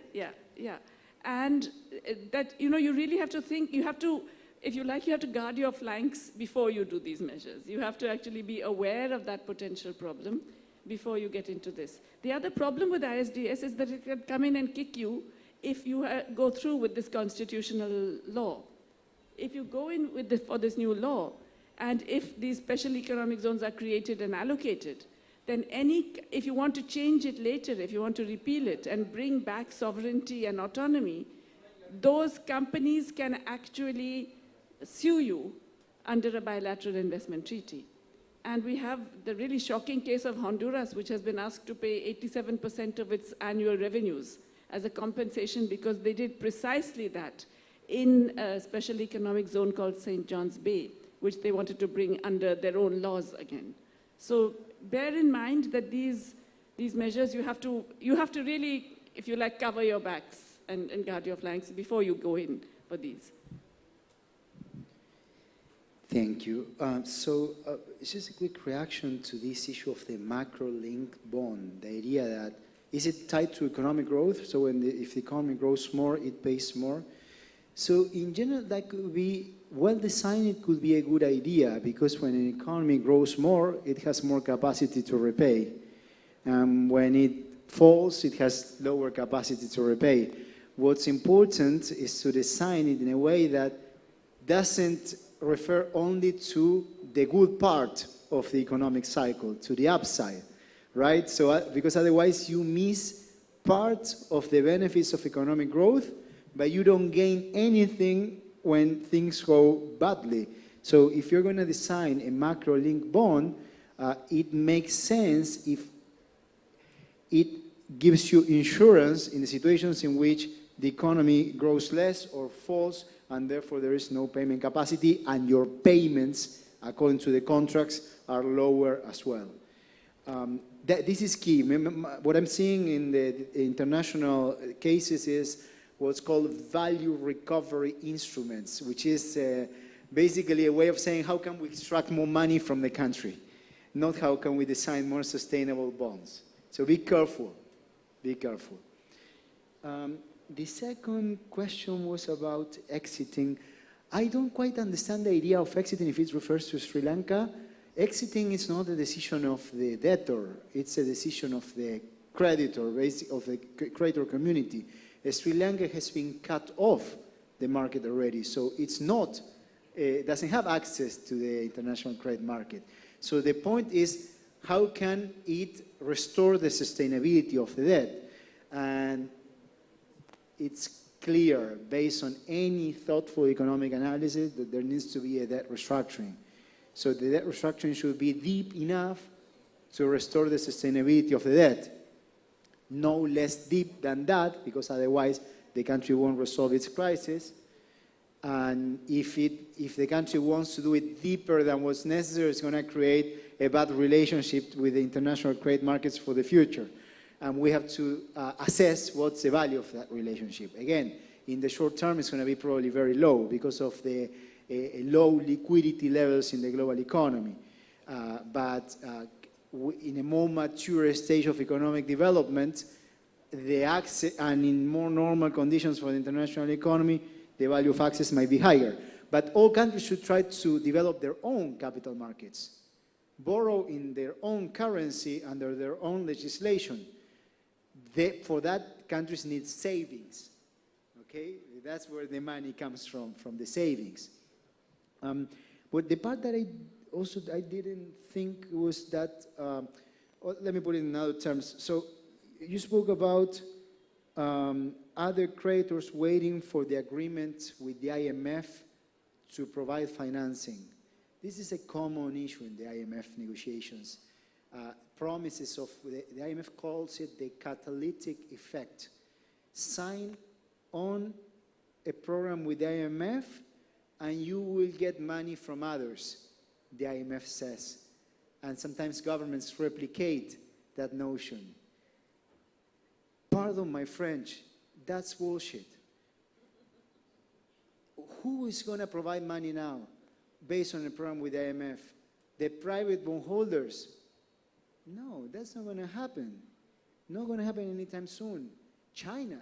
And that, you really have to think, you have to, if you like, you have to guard your flanks before you do these measures. You have to actually be aware of that potential problem before you get into this. The other problem with ISDS is that it can come in and kick you if you go through with this constitutional law. If you go in with for this new law, and if these special economic zones are created and allocated, then if you want to change it later, if you want to repeal it and bring back sovereignty and autonomy, those companies can actually sue you under a bilateral investment treaty. And we have the really shocking case of Honduras, which has been asked to pay 87% of its annual revenues as a compensation because they did precisely that in a special economic zone called St. John's Bay, which they wanted to bring under their own laws again. So bear in mind that these measures, you have to really, if you like, cover your backs and guard your flanks before you go in for these. Thank you. It's just a quick reaction to this issue of the macro-linked bond, the idea that, is it tied to economic growth? So if the economy grows more, it pays more? So in general, that could be, well-designed, it could be a good idea, because when an economy grows more, it has more capacity to repay. When it falls, it has lower capacity to repay. What's important is to design it in a way that doesn't refer only to the good part of the economic cycle, to the upside, right? So, because otherwise you miss part of the benefits of economic growth, but you don't gain anything when things go badly. So if you're going to design a macro-linked bond, it makes sense if it gives you insurance in the situations in which the economy grows less or falls, and therefore there is no payment capacity, and your payments, according to the contracts, are lower as well. This is key. What I'm seeing in the international cases is what's called value recovery instruments, which is basically a way of saying how can we extract more money from the country, not how can we design more sustainable bonds. So be careful, be careful. The second question was about exiting. I don't quite understand the idea of exiting if it refers to Sri Lanka. Exiting is not a decision of the debtor, it's a decision of the creditor, of the creditor community. Sri Lanka has been cut off the market already, so it's not, doesn't have access to the international credit market. So the point is, how can it restore the sustainability of the debt? And it's clear, based on any thoughtful economic analysis, that there needs to be a debt restructuring. So the debt restructuring should be deep enough to restore the sustainability of the debt. No less deep than that, because otherwise the country won't resolve its crisis. And if the country wants to do it deeper than what's necessary, it's going to create a bad relationship with the international credit markets for the future. And we have to assess what's the value of that relationship. Again, in the short term, it's going to be probably very low because of the low liquidity levels in the global economy. But in a more mature stage of economic development, the access, and in more normal conditions for the international economy, the value of access might be higher. But all countries should try to develop their own capital markets, borrow in their own currency under their own legislation. For that, countries need savings, okay? That's where the money comes from the savings. But the part that I didn't think was that, let me put it in other terms. So you spoke about other creditors waiting for the agreement with the IMF to provide financing. This is a common issue in the IMF negotiations. Promises of, the IMF calls it the catalytic effect. Sign on a program with the IMF and you will get money from others, the IMF says. And sometimes governments replicate that notion. Pardon my French, that's bullshit. Who is going to provide money now based on a program with the IMF? The private bondholders? No, that's not going to happen. Not going to happen anytime soon. China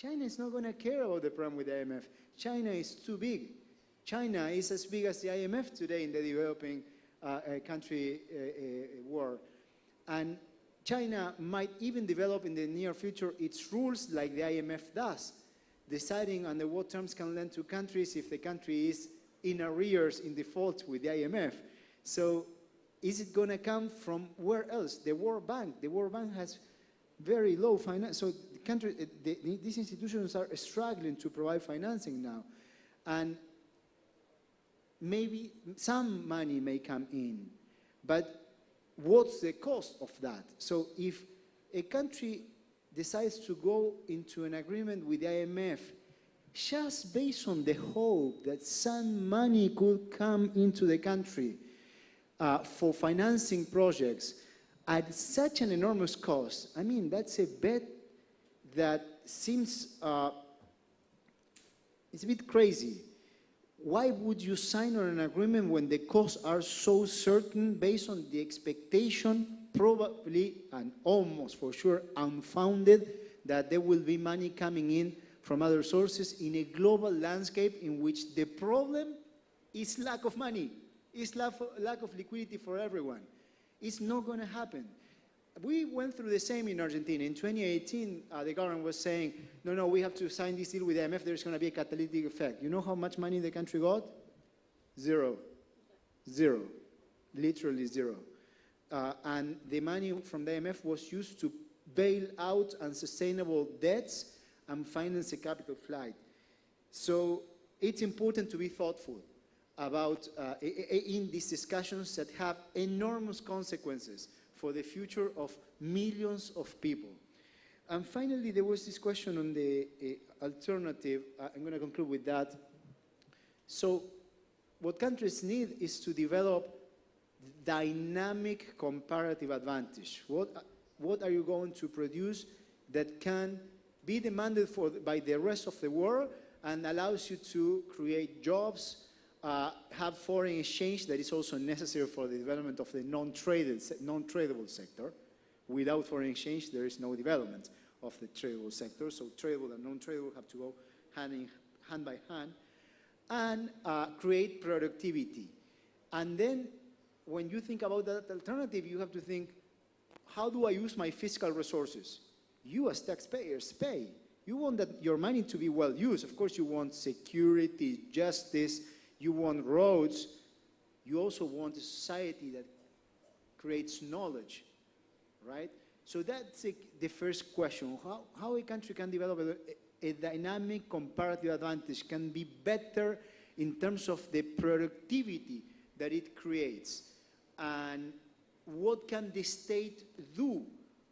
is not going to care about the program with the IMF. China is too big. China is as big as the IMF today in the developing country world. And China might even develop in the near future its rules like the IMF does, deciding under what terms can lend to countries if the country is in arrears, in default with the IMF. So is it going to come from where else? The World Bank. The World Bank has very low finance. So these institutions are struggling to provide financing now. And maybe some money may come in, but what's the cost of that? So if a country decides to go into an agreement with the IMF just based on the hope that some money could come into the country for financing projects at such an enormous cost, I mean, that's a bet that seems, it's a bit crazy. Why would you sign on an agreement when the costs are so certain based on the expectation, probably and almost for sure unfounded, that there will be money coming in from other sources in a global landscape in which the problem is lack of money, is lack of liquidity for everyone? It's not going to happen. We went through the same in Argentina. In 2018, the government was saying, no, we have to sign this deal with the IMF. There's going to be a catalytic effect. You know how much money the country got? Zero. Zero. Literally zero. And the money from the IMF was used to bail out unsustainable debts and finance a capital flight. So it's important to be thoughtful about in these discussions that have enormous consequences for the future of millions of people. And finally, there was this question on the alternative. I'm going to conclude with that. So what countries need is to develop dynamic comparative advantage. What are you going to produce that can be demanded by the rest of the world and allows you to create jobs, have foreign exchange that is also necessary for the development of the non-tradable sector. Without foreign exchange, there is no development of the tradable sector. So tradable and non-tradable have to go hand by hand, and create productivity. And then when you think about that alternative, you have to think, how do I use my fiscal resources? You as taxpayers pay. You want that your money to be well used. Of course, you want security, justice, you want roads. You also want a society that creates knowledge, right? So that's the first question. How a country can develop a dynamic comparative advantage, can be better in terms of the productivity that it creates. And what can the state do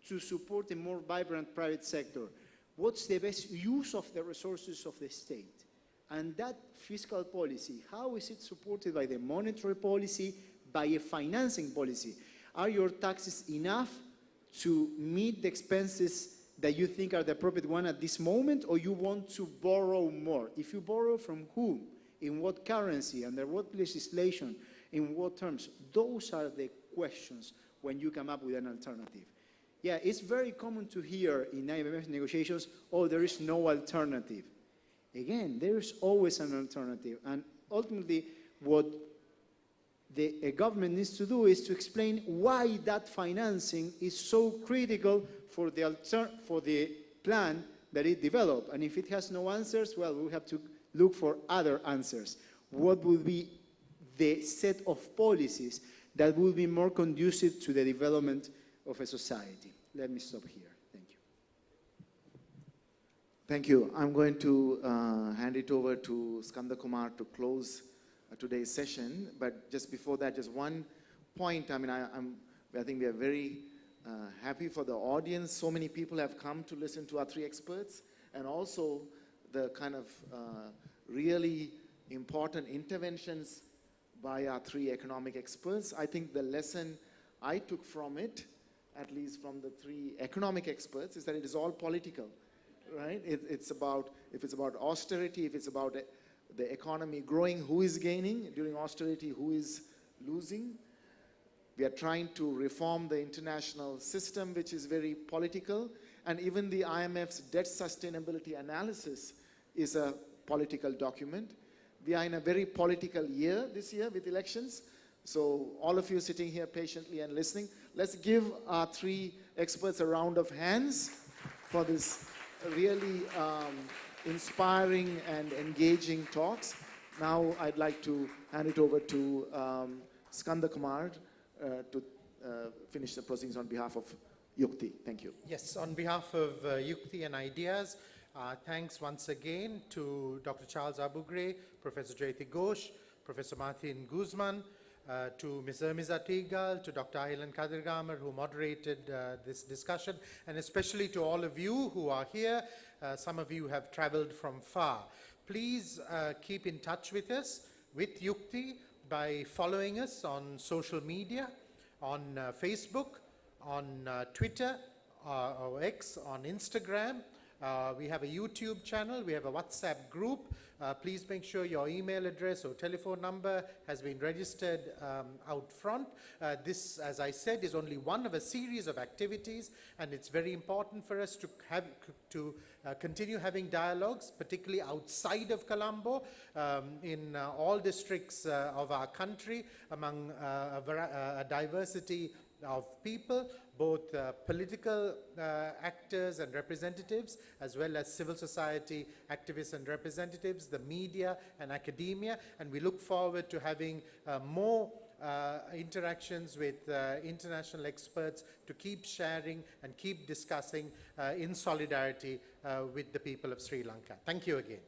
to support a more vibrant private sector? What's the best use of the resources of the state? And that fiscal policy, how is it supported by the monetary policy, by a financing policy? Are your taxes enough to meet the expenses that you think are the appropriate one at this moment, or you want to borrow more? If you borrow, from whom? In what currency? Under what legislation? In what terms? Those are the questions when you come up with an alternative. Yeah, it's very common to hear in IMF negotiations, oh, there is no alternative. Again, there is always an alternative. And ultimately, what a government needs to do is to explain why that financing is so critical for the plan that it developed. And if it has no answers, well, we have to look for other answers. What would be the set of policies that will be more conducive to the development of a society? Let me stop here. Thank you. Thank you. I'm going to hand it over to Skanda Kumar to close today's session. But just before that, just one point. I mean, I think we are very happy for the audience. So many people have come to listen to our three experts, and also the kind of really important interventions by our three economic experts. I think the lesson I took from it, at least from the three economic experts, is that it is all political, right? It's about, if it's about austerity, if it's about the economy growing, who is gaining? During austerity, who is losing? We are trying to reform the international system, which is very political. And even the IMF's debt sustainability analysis is a political document. We are in a very political year this year with elections. So all of you sitting here patiently and listening, let's give our three experts a round of hands for this really inspiring and engaging talks. Now I'd like to hand it over to Skanda Kumar to finish the proceedings on behalf of Yukthi. Thank you. Yes, on behalf of Yukthi and Ideas, thanks once again to Dr. Charles Abugre, Professor Jayati Ghosh, Professor Martin Guzman, to Ms. Ermiz Atigal, to Dr. Aylan Kadirgamer, who moderated this discussion, and especially to all of you who are here. Some of you have traveled from far. Please keep in touch with us, with Yukthi, by following us on social media, on Facebook, on Twitter, or X, on Instagram. We have a YouTube channel, we have a WhatsApp group. Please make sure your email address or telephone number has been registered out front. This, as I said, is only one of a series of activities, and it's very important for us to continue having dialogues, particularly outside of Colombo, in all districts of our country, among a diversity of people, both political actors and representatives, as well as civil society activists and representatives, the media and academia, and we look forward to having more interactions with international experts to keep sharing and keep discussing in solidarity with the people of Sri Lanka. Thank you again.